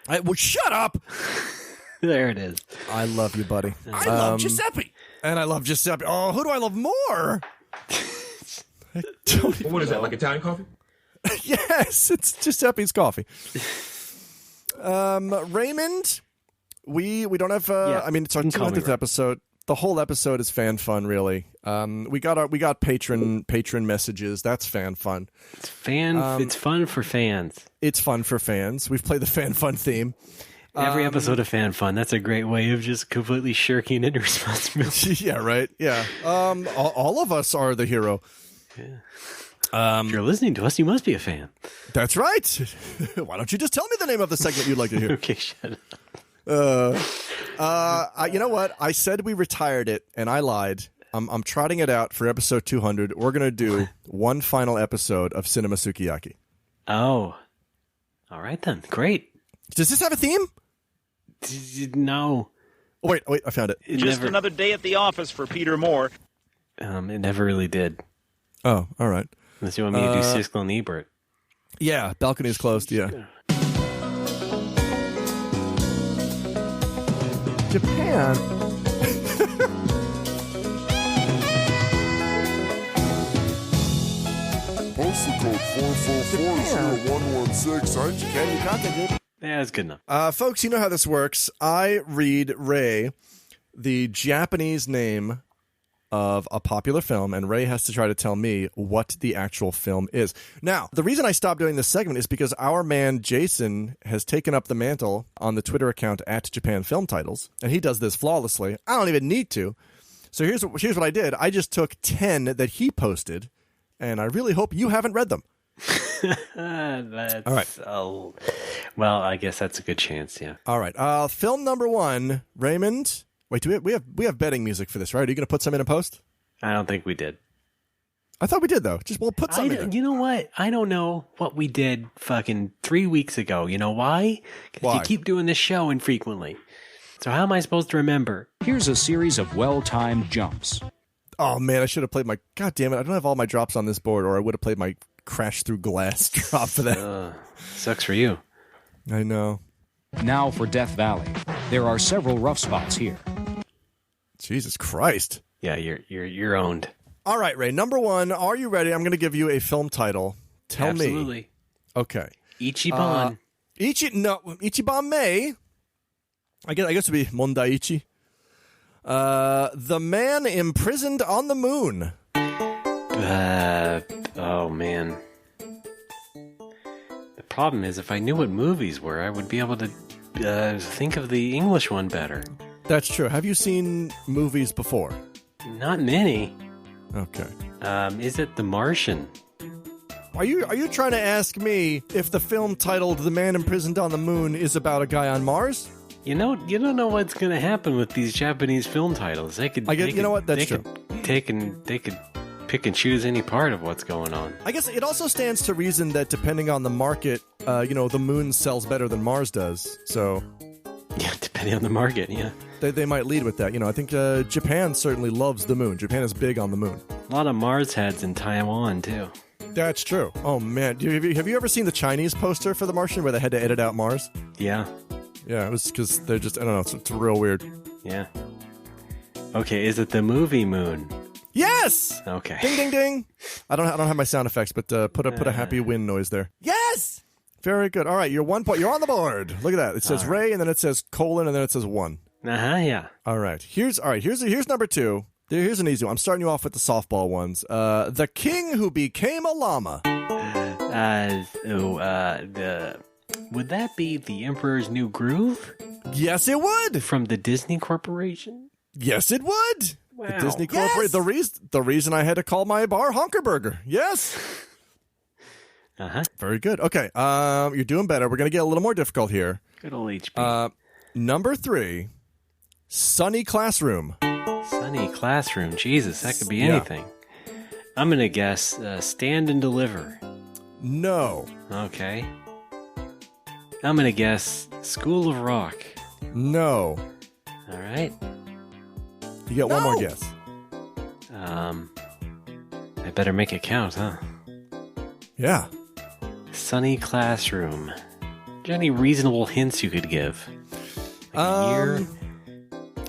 Well, shut up! There it is. I love you, buddy. I love Giuseppe. And I love Giuseppe. Oh, who do I love more? What is that, like Italian coffee? Yes, it's Giuseppe's coffee. Raymond, we don't have. I mean, it's our 200th episode. The whole episode is fan fun, really. We got patron messages. That's fan fun. It's it's fun for fans. It's fun for fans. We've played the fan fun theme. Every episode of fan fun. That's a great way of just completely shirking into responsibility. Yeah, right. Yeah. All of us are the hero. Yeah. If you're listening to us, you must be a fan. That's right. Why don't you just tell me the name of the segment you'd like to hear? Okay, shut up. You know what? I said we retired it, and I lied. I'm trotting it out for episode 200. We're going to do one final episode of Cinema Sukiyaki. Oh. All right, then. Great. Does this have a theme? No. Oh, wait, I found it. Just another day at the office for Peter Moore. It never really did. Oh, all right. Unless you want me to do Siskel and Ebert. Yeah, balcony is closed, yeah. Japan. Postal code 4440116. Japan, you contacted. Yeah, that's good enough. Folks, you know how this works. I read Ray the Japanese name of a popular film, and Ray has to try to tell me what the actual film is. Now, the reason I stopped doing this segment is because our man Jason has taken up the mantle on the Twitter account at Japan Film Titles, and he does this flawlessly. I don't even need to. So here's what I did. I just took 10 that he posted, and I really hope you haven't read them. All right. Well, I guess that's a good chance, yeah. All right. Film number 1, Raymond. Wait, do we have betting music for this, right? Are you going to put some in a post? I don't think we did. I thought we did, though. We'll put some in. You know what? I don't know what we did fucking 3 weeks ago. You know why? Because you keep doing this show infrequently. So how am I supposed to remember? Here's a series of well-timed jumps. Oh, man, I should have played my... God damn it, I don't have all my drops on this board, or I would have played my crash through glass drop for that. Sucks for you. I know. Now for Death Valley. There are several rough spots here. Jesus Christ. Yeah, you're owned. All right, Ray. Number 1, are you ready? I'm going to give you a film title. Tell me. Absolutely. Okay. Ichiban. Ichiban Mei. I guess it would be Mondaichi. The Man Imprisoned on the Moon. Oh, man. The problem is, if I knew what movies were, I would be able to think of the English one better. That's true. Have you seen movies before? Not many. Okay. Is it The Martian? Are you trying to ask me if the film titled The Man Imprisoned on the Moon is about a guy on Mars? You don't know what's going to happen with these Japanese film titles. They could. You know what? That's true. They could pick and choose any part of what's going on. I guess it also stands to reason that depending on the market, the moon sells better than Mars does. So. Yeah, depending on the market, yeah. They might lead with that. I think Japan certainly loves the moon. Japan is big on the moon. A lot of Mars heads in Taiwan, too. That's true. Oh, man. Have you ever seen the Chinese poster for The Martian where they had to edit out Mars? Yeah. Yeah, it was because they're just, I don't know, it's real weird. Yeah. Okay, is it the movie Moon? Yes! Okay. Ding, ding, ding. I don't have my sound effects, but put a happy win noise there. Yes! Very good. All right, you're 1 point. You're on the board. Look at that. It says Ray, and then it says colon, and then it says 1. Yeah. All right. Here's number 2. Here's an easy one. I'm starting you off with the softball ones. The king who became a llama. Would that be The Emperor's New Groove? Yes, it would. From the Disney Corporation? Yes, it would. Wow. The Disney Corporation. Yes. The reason I had to call my bar Honkerburger. Yes. Very good. Okay. You're doing better. We're going to get a little more difficult here. Good old HP. Number 3, Sunny Classroom. Sunny Classroom. Jesus, that could be anything. I'm going to guess Stand and Deliver. No. Okay. I'm going to guess School of Rock. No. All right. You get one more guess. I better make it count, huh? Yeah. Sunny Classroom. Are there any reasonable hints you could give? Like a year?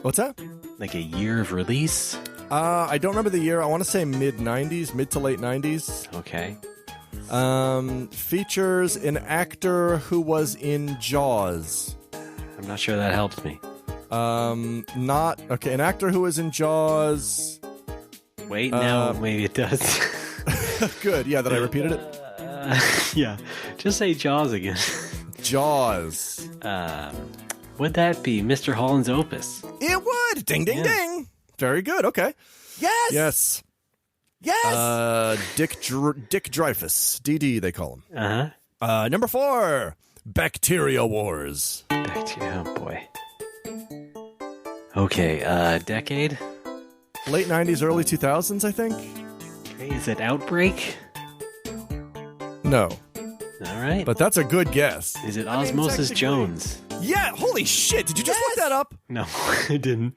What's that? Like a year of release? I don't remember the year. I want to say mid-90s, mid to late 90s. Okay. Features an actor who was in Jaws. I'm not sure that helps me. An actor who was in Jaws. Wait, no, maybe it does. Good, yeah, that I repeated it. Yeah, just say Jaws again. Jaws. Would that be Mr. Holland's Opus? It would. Ding, ding, ding. Very good. Okay. Yes. Yes. Dick Dreyfus. DD, they call him. Number 4, Bacteria Wars. Oh, boy. Okay, decade? Late 90s, early 2000s, I think. Okay, is it Outbreak? No. All right. But that's a good guess. Is it Osmosis Jones? Yeah, holy shit. Did you just look that up? No, I didn't.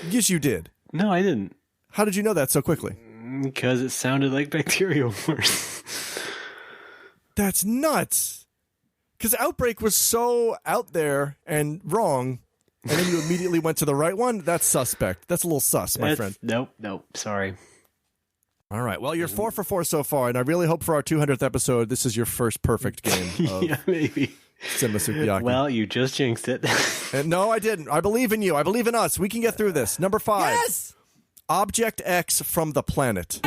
Yes, you did. No, I didn't. How did you know that so quickly? Because it sounded like Bacteria Wars. That's nuts. Because Outbreak was so out there and wrong, and then you immediately went to the right one? That's suspect. That's a little sus, my friend. Nope. Sorry. All right. Well, you're 4 for 4 so far, and I really hope for our 200th episode, this is your first perfect game of yeah, maybe. Cinema Sukiyaki. Well, you just jinxed it. No, I didn't. I believe in you. I believe in us. We can get through this. Number 5. Yes. Object X from the planet.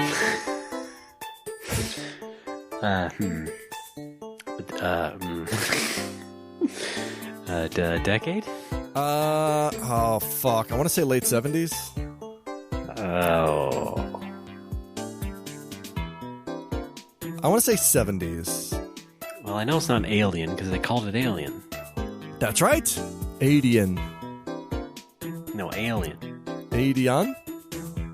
Decade? Oh, fuck. I want to say late 70s. Oh. I want to say 70s. Well, I know it's not Alien because they called it Alien. That's right. Adian. No, Alien. Adian?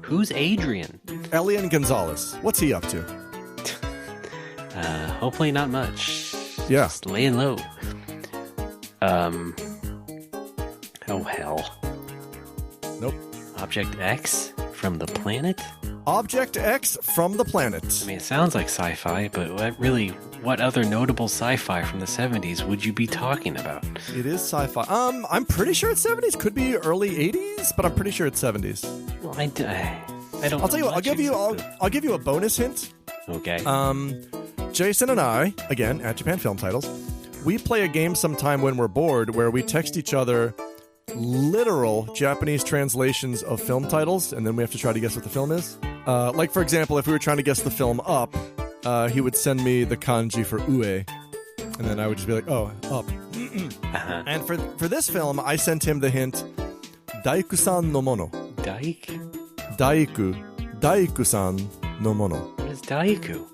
Who's Adrian? Elian Gonzalez. What's he up to? Hopefully not much. Yeah. Just laying low. Oh, hell. Nope. Object X from the planet? Object X from the planet. I mean, it sounds like sci-fi, but what other notable sci-fi from the 70s would you be talking about? It is sci-fi. I'm pretty sure it's 70s. Could be early 80s, but I'm pretty sure it's 70s. Well, I don't. I'll tell you what. I'll give you a bonus hint. Okay. Jason and I, again at Japan Film Titles, we play a game sometime when we're bored where we text each other literal Japanese translations of film titles, and then we have to try to guess what the film is. Like, for example, if we were trying to guess the film Up, he would send me the kanji for ue, and then I would just be like, oh, Up. And for this film, I sent him the hint, Daiku-san no mono. Daiku-san no mono. What is Daiku?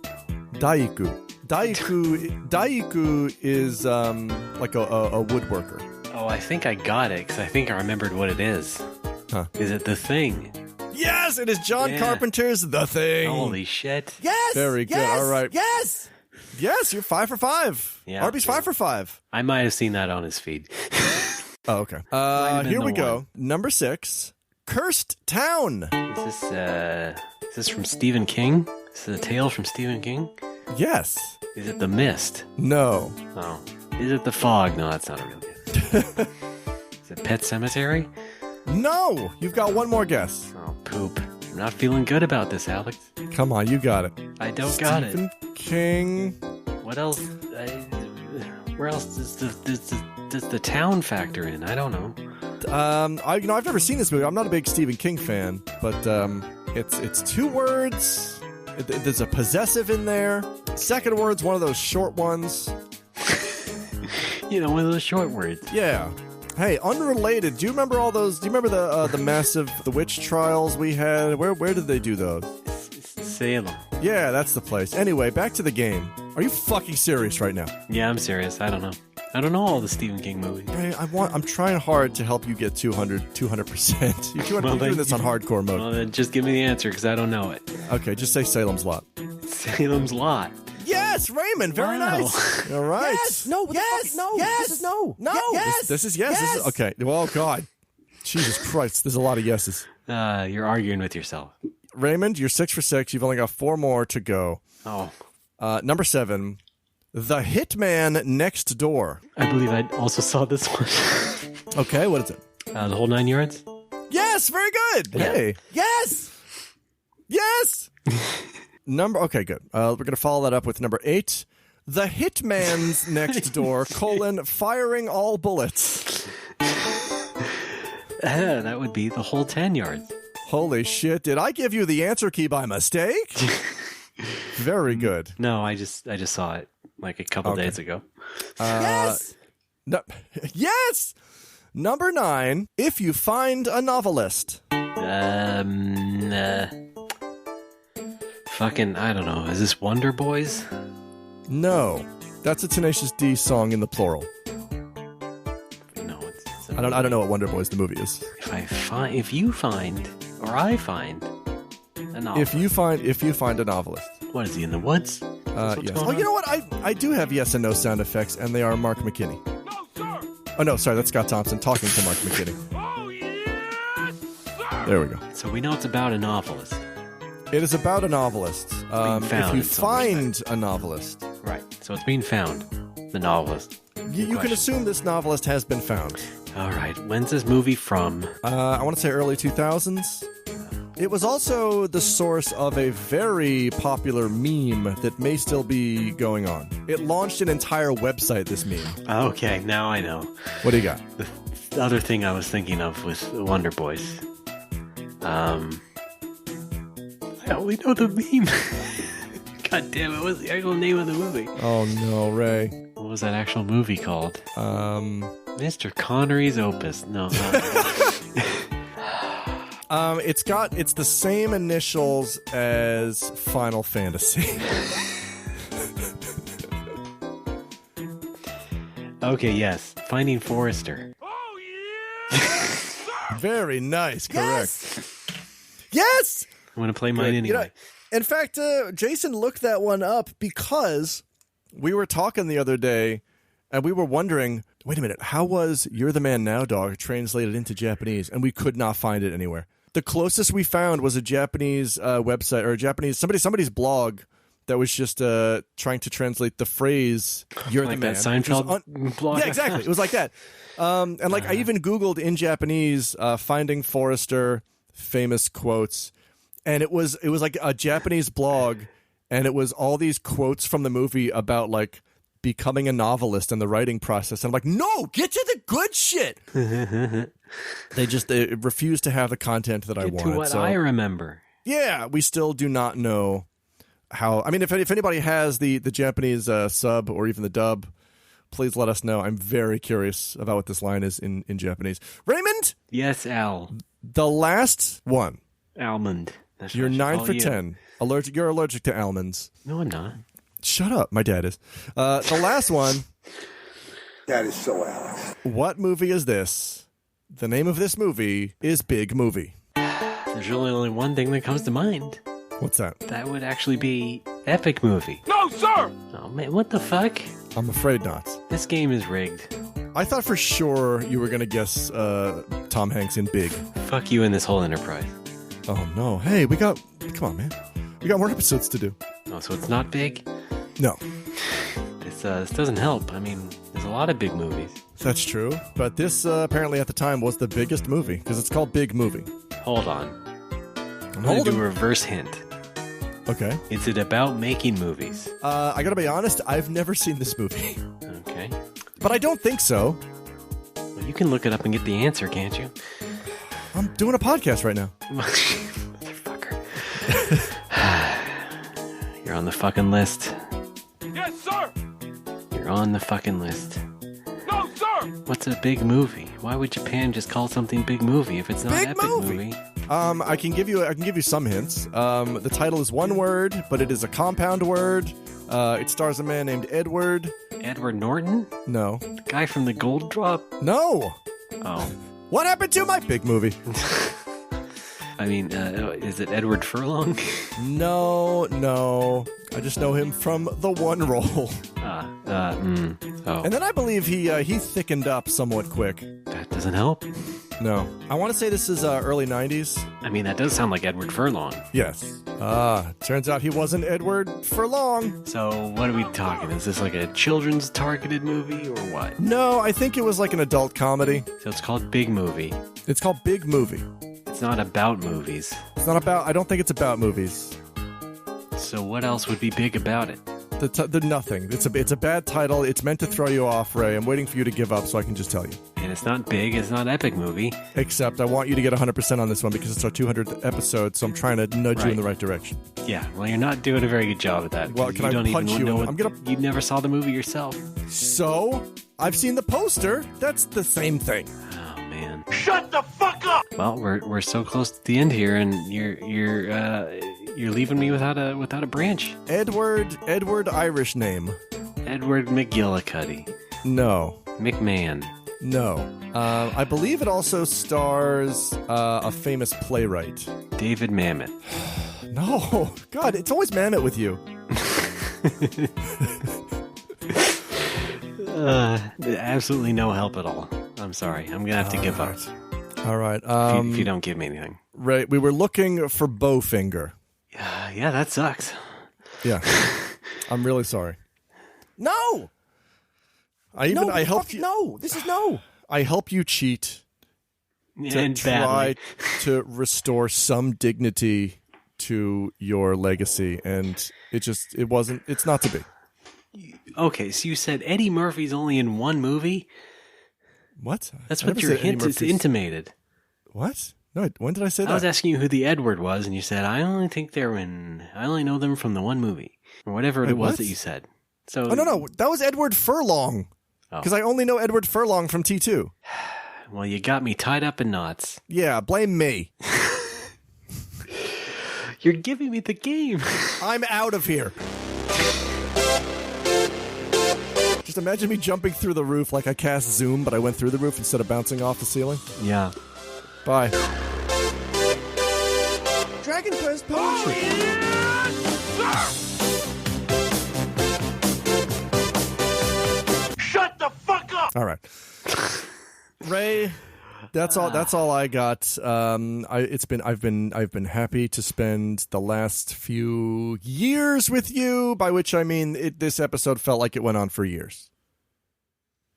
Daiku is like a woodworker. Oh, I think I got it, because I think I remembered what it is. Huh. Is it The Thing? Yes, it is John Carpenter's The Thing. Holy shit. Yes. Very good. Yes, all right. Yes. Yes, you're 5 for 5. Yeah, Arby's 5 for 5. I might have seen that on his feed. Oh, okay. Here we go. Number 6, Cursed Town. Is this from Stephen King? Is it a tale from Stephen King? Yes. Is it The Mist? No. Oh. Is it The Fog? No, that's not a real good. Is it Pet Cemetery? No! You've got one more guess. Oh, poop. I'm not feeling good about this, Alex. Come on, you got it. I don't got it. Stephen King. What else? Where else does the town factor in? I don't know. I've never seen this movie. I'm not a big Stephen King fan, but it's 2 words. There's a possessive in there. Second word's one of those short ones. One of those short words. Yeah. Hey, unrelated. Do you remember all those? Do you remember the massive witch trials we had? Where did they do those? Salem. Yeah, that's the place. Anyway, back to the game. Are you fucking serious right now? Yeah, I'm serious. I don't know. I don't know all the Stephen King movies. Hey, I'm trying hard to help you get 200%. You're doing this on hardcore mode. Well, then just give me the answer because I don't know it. Okay, just say Salem's Lot. Salem's Lot. Yes, Raymond. Very nice. All right. Yes. No. Yes. No. Yes. This is no. No. Yes. This is yes. Yes. This is, okay. Well, God. Jesus Christ. There's a lot of yeses. You're arguing with yourself. Raymond, you're 6 for 6. You've only got 4 more to go. Oh. Number 7. The Hitman Next Door. I believe I also saw this one. Okay, what is it? The Whole 9 Yards? Yes, very good. Yeah. Hey. Yes. Yes. Okay, good. We're going to follow that up with number 8. The Hitman's Next Door, firing all bullets. That would be The Whole 10 Yards. Holy shit, did I give you the answer key by mistake? Very good. No, I just saw it like a couple days ago. Yes! No, yes! Number 9, if you find a novelist. Fucking, I don't know. Is this Wonder Boys? No. That's a Tenacious D song in the plural. No, it's I don't know what Wonder Boys the movie is. If you find a novelist. If you find a novelist. What is he, in the woods? Yes. Oh, you know what? I do have yes and no sound effects, and they are Mark McKinney. No, sir. Oh, no, sorry, that's Scott Thompson talking to Mark McKinney. Oh, yes, sir. There we go. So we know it's about a novelist. It is about a novelist. If you find a novelist. Right, so it's being found, the novelist. You can assume this novelist has been found. All right, when's this movie from? I want to say early 2000s. It was also the source of a very popular meme that may still be going on. It launched an entire website, this meme. Okay, now I know. What do you got? The other thing I was thinking of was Wonder Boys. I only know the meme. God damn it, what's the actual name of the movie? Oh no, Ray. What was that actual movie called? Mr. Connery's Opus. No, It's the same initials as Final Fantasy. Okay, yes. Finding Forrester. Oh, yes. Very nice, correct. Yes! I'm going to play mine anyway. In fact, Jason looked that one up because we were talking the other day and we were wondering, wait a minute, how was You're the Man Now, Dog translated into Japanese? And we could not find it anywhere. The closest we found was a Japanese website or a Japanese somebody's blog that was just trying to translate the phrase "You're like the man." That Seinfeld blog. Yeah, exactly. It was like that. And I even Googled in Japanese "finding Forrester" famous quotes, and it was like a Japanese blog, and it was all these quotes from the movie about like becoming a novelist and the writing process. And I'm like, no, get to the good shit. They refused to have the content that I wanted. To what I remember. Yeah, we still do not know how. I mean, if anybody has the Japanese sub or even the dub, please let us know. I'm very curious about what this line is in Japanese. Raymond? Yes, Al. The last one. Almond. That's You're 9 for 10. You're allergic to almonds. No, I'm not. Shut up. My dad is. The last one. That is so Alex. What movie is this? The name of this movie is Big Movie. There's really only one thing that comes to mind. What's that? That would actually be Epic Movie. No, sir! Oh, man, what the fuck? I'm afraid not. This game is rigged. I thought for sure you were going to guess Tom Hanks in Big. Fuck you and this whole enterprise. Oh, no. Hey, come on, man. We got more episodes to do. Oh, so it's not Big? No. This this doesn't help. I mean, there's a lot of big movies. That's true, but this apparently at the time was the biggest movie because it's called Big Movie. Hold on. I'm going to do a reverse hint. Okay. Is it about making movies? I gotta be honest, I've never seen this movie. Okay. But I don't think so. Well, you can look it up and get the answer, can't you? I'm doing a podcast right now. Motherfucker. You're on the fucking list. Yes, sir. You're on the fucking list. No, sir. What's a big movie? Why would Japan just call something big movie if it's not big epic movie? I can give you some hints. The title is one word, but it is a compound word. It stars a man named Edward. Edward Norton? No. The guy from The Gold Drop? No. Oh. What happened to my big movie? I mean, is it Edward Furlong? No. I just know him from the one role. Oh. And then I believe he thickened up somewhat quick. That doesn't help. No. I want to say this is early 90s. I mean, that does sound like Edward Furlong. Yes. Turns out he wasn't Edward Furlong. So what are we talking? Is this like a children's targeted movie or what? No, I think it was like an adult comedy. So it's called Big Movie. It's called Big Movie. It's not about movies. It's not about... I don't think it's about movies. So what else would be big about it? The nothing. It's a bad title. It's meant to throw you off, Ray. I'm waiting for you to give up so I can just tell you. And it's not big. It's not epic movie. Except I want you to get 100% on this one because it's our 200th episode, so I'm trying to nudge you in the right direction. Yeah, well, you're not doing a very good job at that. Well, can I punch you? You never saw the movie yourself. So? I've seen the poster. That's the same thing. Oh, man. Shut the fuck up! Well, we're so close to the end here, and you're leaving me without a branch. Edward Irish name. Edward McGillicuddy. No. McMahon. No. I believe it also stars a famous playwright. David Mamet. No. God, it's always Mamet with you. Absolutely no help at all. I'm sorry. I'm going to have to give up. All right. If you don't give me anything. Right. We were looking for Bowfinger. Yeah, that sucks. Yeah. I'm really sorry. No! I helped you. No, this is no. I help you cheat to try to restore some dignity to your legacy, and it's not to be. Okay, so you said Eddie Murphy's only in one movie? What? That's what your hint is intimated. What? No, when did I say that? I was asking you who the Edward was, and you said, I only know them from the one movie. Or whatever it was that you said. So, no. That was Edward Furlong. Because I only know Edward Furlong from T2. Well, you got me tied up in knots. Yeah, blame me. You're giving me the game. I'm out of here. Just imagine me jumping through the roof like I cast Zoom, but I went through the roof instead of bouncing off the ceiling. Yeah. Bye. Dragon Quest poetry. Shut the fuck up! All right. Ray, that's all I got. I've been happy to spend the last few years with you, by which I mean this episode felt like it went on for years.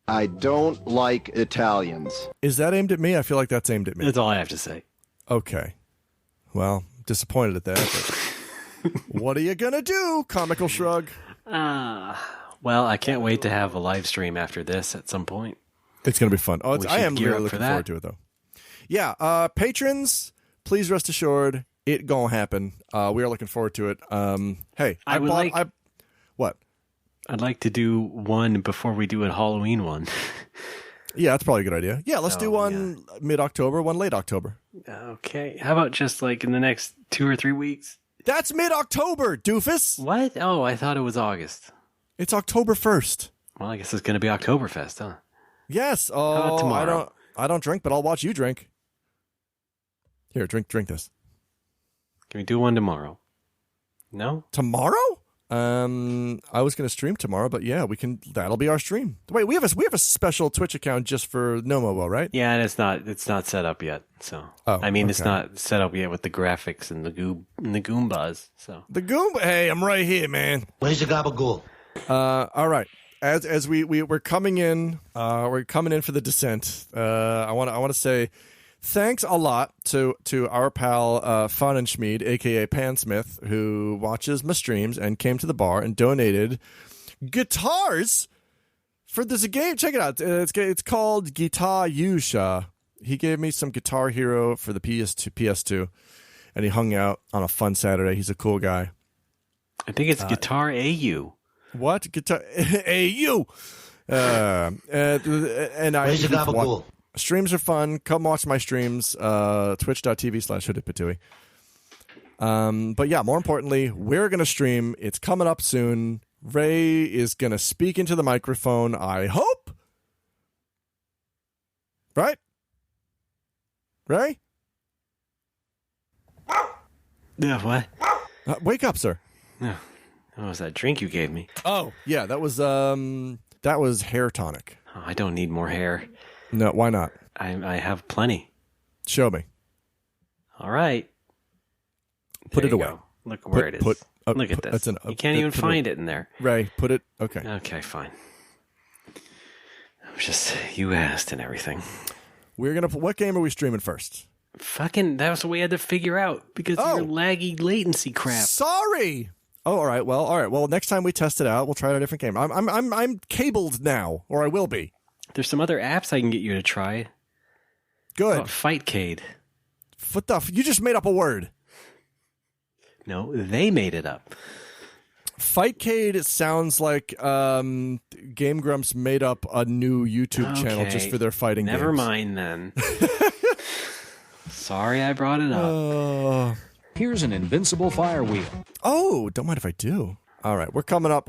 I don't like Italians. Is that aimed at me? I feel like that's aimed at me. That's all I have to say. Okay. Well, disappointed at that. But what are you gonna do? Comical shrug. Well, I can't wait to have a live stream after this at some point. It's gonna be fun. Oh, I am really looking forward to it, though. Yeah, patrons, please rest assured, it gonna happen. We are looking forward to it. Hey, what? I'd like to do one before we do a Halloween one. Yeah, that's probably a good idea. Yeah, let's do one mid-October, one late October. Okay. How about just like in the next 2 or 3 weeks? That's mid-October, doofus. What? Oh, I thought it was August. It's October 1st. Well, I guess it's going to be Oktoberfest, huh? Yes. Oh, how about tomorrow? I don't drink, but I'll watch you drink. Here, drink this. Can we do one tomorrow? No? Tomorrow? I was going to stream tomorrow, but yeah, we can. That'll be our stream. Wait, we have a special Twitch account just for Nomobo, right? Yeah, and it's not set up yet. So it's not set up yet with the graphics and the Goombas. So the Goomba. Hey, I'm right here, man. Where's your gabagool? All right. as we're coming in, for the descent. I want to say thanks a lot to our pal Fun and Schmied, aka Pansmith, who watches my streams and came to the bar and donated guitars for this game. Check it out. It's called Guitar Yusha. He gave me some Guitar Hero for the PS2, and he hung out on a fun Saturday. He's a cool guy. I think it's Guitar AU. What? Guitar AU? And I streams are fun. Come watch my streams. Twitch.tv/hoodedpatooey. But yeah, more importantly, we're going to stream. It's coming up soon. Ray is going to speak into the microphone, I hope. Right? Ray? Yeah, what? Wake up, sir. No. What was that drink you gave me? Oh, yeah, that was hair tonic. Oh, I don't need more hair. No, why not? I have plenty. Show me. All right. Put it away. Go. Look where it is. Look at this. You can't even find it in there. Ray, put it. Okay. Okay, fine. You asked and everything. We're gonna. What game are we streaming first? Fucking. That was what we had to figure out because of your laggy latency crap. Sorry. Oh, all right. Well, next time we test it out, we'll try out a different game. I'm cabled now, or I will be. There's some other apps I can get you to try. Good. Fightcade. What the? You just made up a word. No, they made it up. Fightcade sounds like Game Grumps made up a new YouTube channel just for their fighting games. Never mind then. Sorry I brought it up. Here's an invincible fire wheel. Oh, don't mind if I do. All right, we're coming up.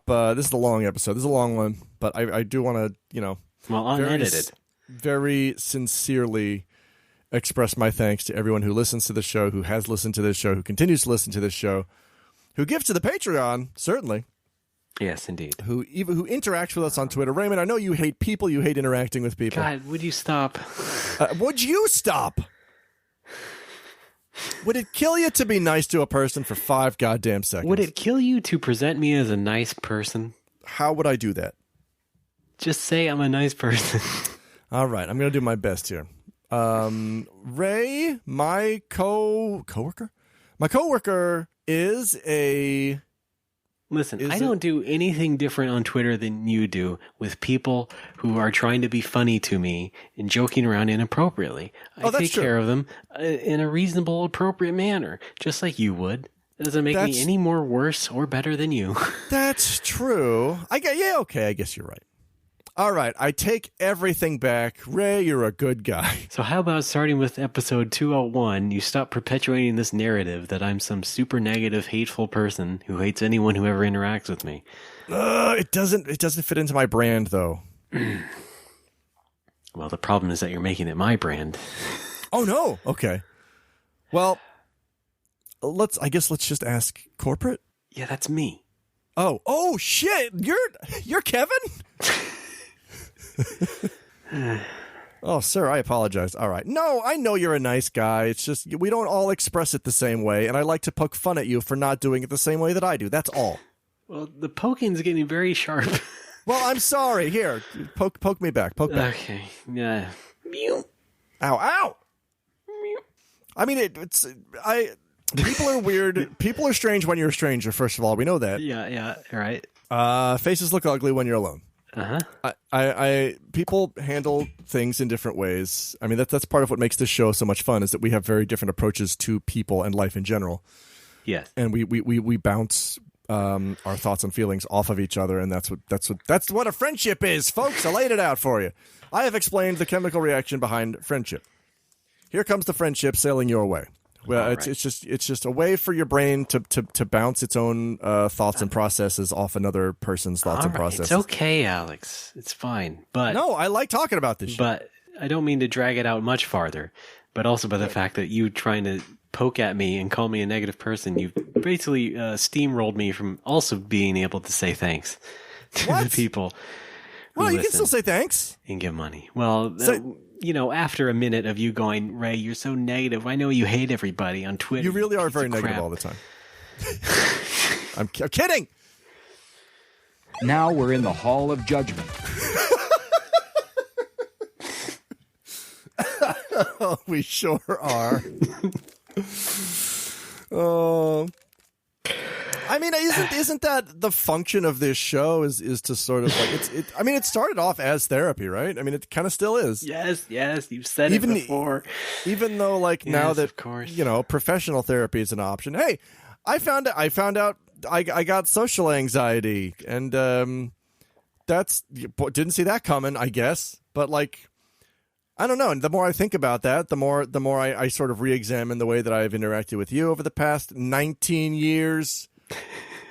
This is a long episode. This is a long one, but I do want to, well, unedited. Very sincerely express my thanks to everyone who listens to the show, who has listened to this show, who continues to listen to this show, who gives to the Patreon, certainly. Yes, indeed. Who interacts with us on Twitter. Raymond, I know you hate people. You hate interacting with people. God, would you stop? Would you stop? Would it kill you to be nice to a person for 5 goddamn seconds? Would it kill you to present me as a nice person? How would I do that? Just say I'm a nice person. All right, I'm going to do my best here. Ray, my coworker? My coworker is a... Listen, I don't do anything different on Twitter than you do with people who are trying to be funny to me and joking around inappropriately. I take care of them in a reasonable, appropriate manner, just like you would. It doesn't make me any more worse or better than you. That's true. I guess you're right. All right, I take everything back. Ray, you're a good guy. So how about starting with episode 201, you stop perpetuating this narrative that I'm some super negative, hateful person who hates anyone who ever interacts with me. It doesn't fit into my brand, though. Well, the problem is that you're making it my brand. Oh, no. Okay. Well, let's just ask corporate. Yeah, that's me. Oh, shit. You're Kevin? Oh, sir, I apologize. All right. No, I know you're a nice guy. It's just we don't all express it the same way, and I like to poke fun at you for not doing it the same way that I do. That's all. Well, the poking's getting very sharp. Well, I'm sorry. Here, poke me back. Poke back. Okay. Yeah. Ow. I mean, people are weird. People are strange when you're a stranger, first of all. We know that. Yeah, right. Faces look ugly when you're alone. Uh-huh. People handle things in different ways. I mean, that's part of what makes this show so much fun is that we have very different approaches to people and life in general. Yes. And we bounce our thoughts and feelings off of each other, and that's what a friendship is, folks. I laid it out for you. I have explained the chemical reaction behind friendship. Here comes the friendship sailing your way. Well, it's just a way for your brain to bounce its own thoughts and processes off another person's thoughts and processes. It's okay, Alex. It's fine. But no, I like talking about this shit. But I don't mean to drag it out much farther. But also by the fact that you trying to poke at me and call me a negative person, you basically steamrolled me from also being able to say thanks to the people. Well, you can still say thanks and give money. Well. After a minute of you going, Ray, you're so negative. I know you hate everybody on Twitter. You really are very negative all the time. I'm kidding. Now we're in the Hall of Judgment. Oh, we sure are. Oh. I mean, isn't that the function of this show? Is to sort of like I mean, it started off as therapy, right? I mean, it kind of still is. Yes, you've said it before. Even though, like, yes, now that of course, professional therapy is an option. Hey, I found out I got social anxiety, and didn't see that coming, I guess. But like, I don't know. And the more I think about that, the more I sort of re-examine the way that I've interacted with you over the past 19 years.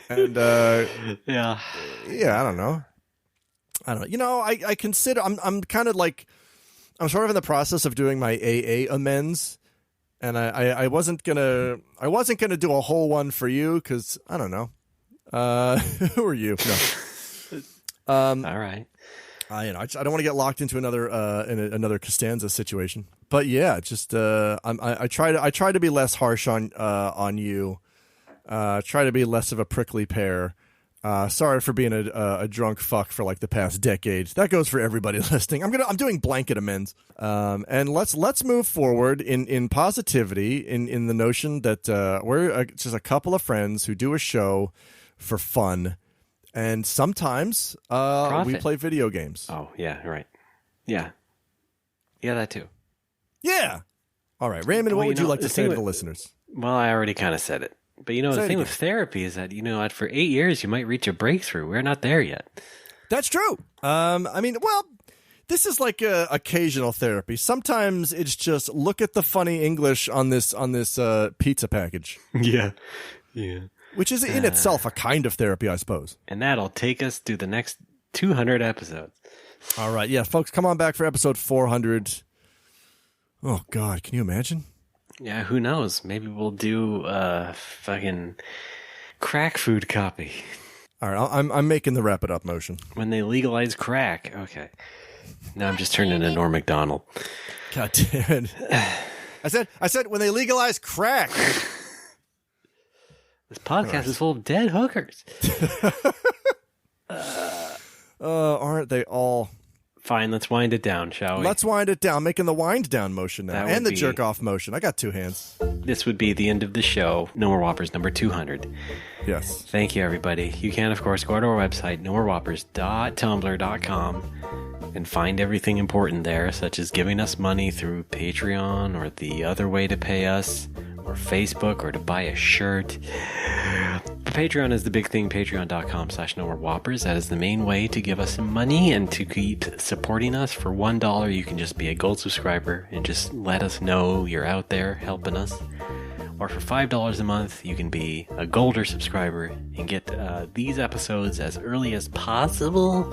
And yeah, I don't know. I consider I'm kind of like, I'm sort of in the process of doing my AA amends, and I wasn't gonna do a whole one for you because I don't know. Who are you? No. All right. I don't want to get locked into another Costanza situation, but yeah, just I try to be less harsh on you. Try to be less of a prickly pear. Sorry for being a drunk fuck for like the past decade. That goes for everybody listening. I'm doing blanket amends. And let's move forward in positivity in the notion that we're just a couple of friends who do a show for fun, and sometimes we play video games. Oh yeah, right. Yeah, that too. Yeah. All right, Raymond, what would you like to say to the listeners? Well, I already kind of said it. But the thing with therapy is that, for 8 years, you might reach a breakthrough. We're not there yet. That's true. I mean, well, this is like occasional therapy. Sometimes it's just look at the funny English on this pizza package. Yeah. Which is in itself a kind of therapy, I suppose. And that'll take us through the next 200 episodes. All right. Yeah, folks, come on back for episode 400. Oh, God. Can you imagine? Yeah, who knows? Maybe we'll do a fucking crack food copy. All right, I'm making the wrap it up motion. When they legalize crack. Okay. Now I'm just turning into Norm Macdonald. God damn it. I said when they legalize crack. This podcast is full of dead hookers. Aren't they all? Fine, let's wind it down, shall we? Let's wind it down, making the wind down motion now, and the jerk off motion. I got two hands. This would be the end of the show. No More Whoppers number 200. Yes. Thank you, everybody. You can, of course, go to our website, nomorewhoppers.tumblr.com, and find everything important there, such as giving us money through Patreon, or the other way to pay us, or Facebook, or to buy a shirt. Patreon is the big thing, patreon.com/nomorewhoppers. That is the main way to give us some money and to keep supporting us. For $1, you can just be a gold subscriber and just let us know you're out there helping us. Or for $5 a month, you can be a golder subscriber and get these episodes as early as possible.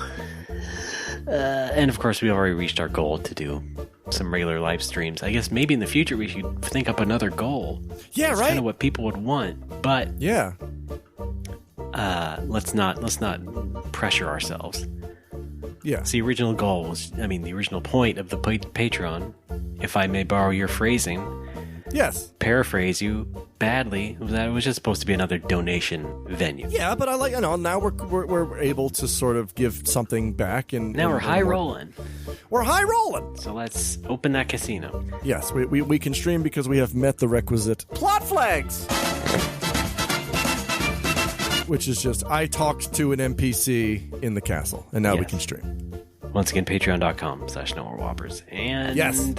And of course, we've already reached our goal to do some regular live streams. I guess maybe in the future we should think up another goal. Yeah, That's right. Kind of what people would want, but yeah. Let's not pressure ourselves. Yeah. So the original goal was, the original point of the Patreon, if I may borrow your phrasing. Yes. Paraphrase you badly, was that it was just supposed to be another donation venue. Yeah, but now we're able to sort of give something back, and now we're high rolling. We're high rolling. So let's open that casino. Yes, we can stream because we have met the requisite plot flags. Which is just, I talked to an NPC in the castle, and now we can stream. Once again, patreon.com/nomorewhoppers. And yes,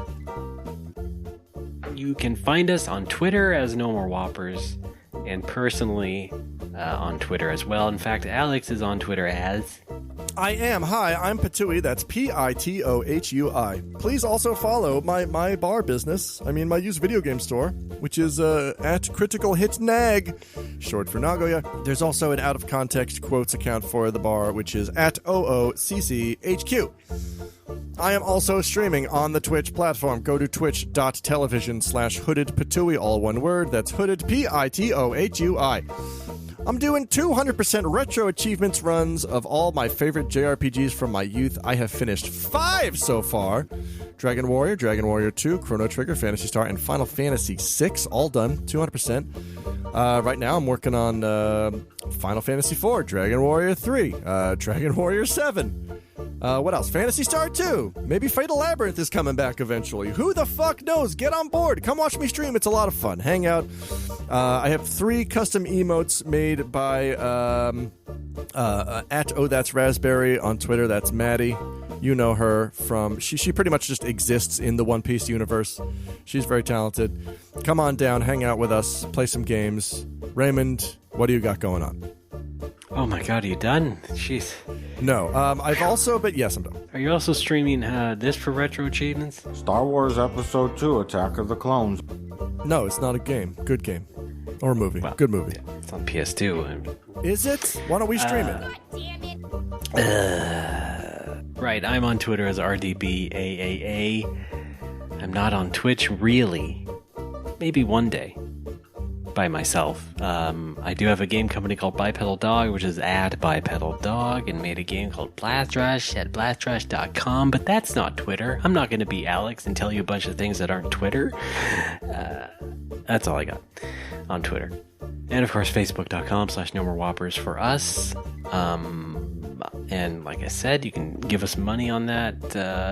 you can find us on Twitter as No More Whoppers, and personally on Twitter as well. In fact, Alex is on Twitter as... I am. Hi, I'm Patui. That's Pitohui. Please also follow my bar business. My used video game store, which is at Critical Hit Nag, short for Nagoya. There's also an out of context quotes account for the bar, which is at OOCCHQ. I am also streaming on the Twitch platform. Go to twitch.tv/hoodedpatui, all one word. That's hooded, Pitohui. I'm doing 200% retro achievements runs of all my favorite JRPGs from my youth. I have finished 5 so far. Dragon Warrior 2, Chrono Trigger, Phantasy Star, and Final Fantasy VI, all done, 200%. Right now, I'm working on Final Fantasy IV, Dragon Warrior 3, Dragon Warrior 7. What else? Phantasy Star 2. Maybe Fatal Labyrinth is coming back eventually. Who the fuck knows? Get on board. Come watch me stream. It's a lot of fun. Hang out. I have 3 custom emotes made by at Oh That's Raspberry on Twitter. That's Maddie. You know her from... She pretty much just exists in the One Piece universe. She's very talented. Come on down. Hang out with us. Play some games. Raymond, what do you got going on? Oh my god, are you done? Jeez. No, I've also, but yes, I'm done. Are you also streaming this for Retro Achievements? Star Wars Episode 2, Attack of the Clones. No, it's not a game. Good game. Or a movie. Well, good movie. It's on PS2. Is it? Why don't we stream it? Right, I'm on Twitter as RDBAAA. I'm not on Twitch, really. Maybe one day. By myself. I do have a game company called Bipedal Dog, which is at Bipedal Dog, and made a game called Blast Rush at blastrush.com, but that's not Twitter. I'm not going to be Alex and tell you a bunch of things that aren't Twitter. That's all I got on Twitter. And of course, facebook.com/NoMoreWhoppers for us. And like I said, you can give us money on that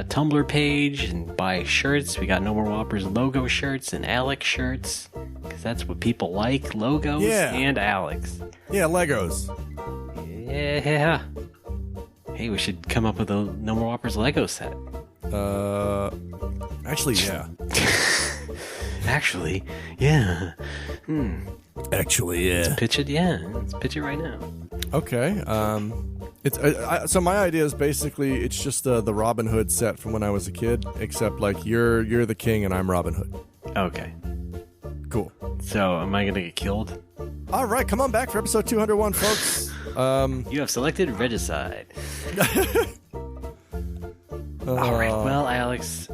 Tumblr page and buy shirts. We got No More Whoppers logo shirts and Alex shirts, because that's what people like, logos and Alex. Yeah, Legos. Yeah. Hey, we should come up with a No More Whoppers Lego set. Actually, yeah. Actually, yeah. Actually, yeah. Let's pitch it, Let's pitch it right now. Okay. So my idea is basically it's just the Robin Hood set from when I was a kid, except like you're the king and I'm Robin Hood. Okay. Cool. So am I gonna get killed? All right, come on back for episode 201, folks. You have selected Regicide. All right. Well, Alex,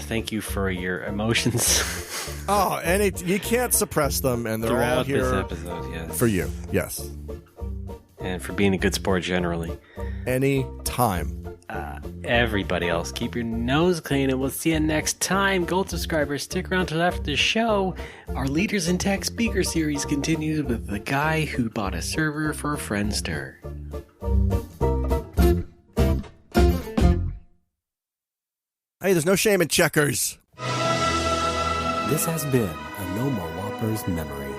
thank you for your emotions. You can't suppress them, and they're all here this episode, yes. For you. Yes. And for being a good sport generally. Any time. Everybody else, keep your nose clean, and we'll see you next time. Gold subscribers, stick around till after the show. Our Leaders in Tech speaker series continues with the guy who bought a server for Friendster. Hey, there's no shame in checkers. This has been a No More Whoppers memory.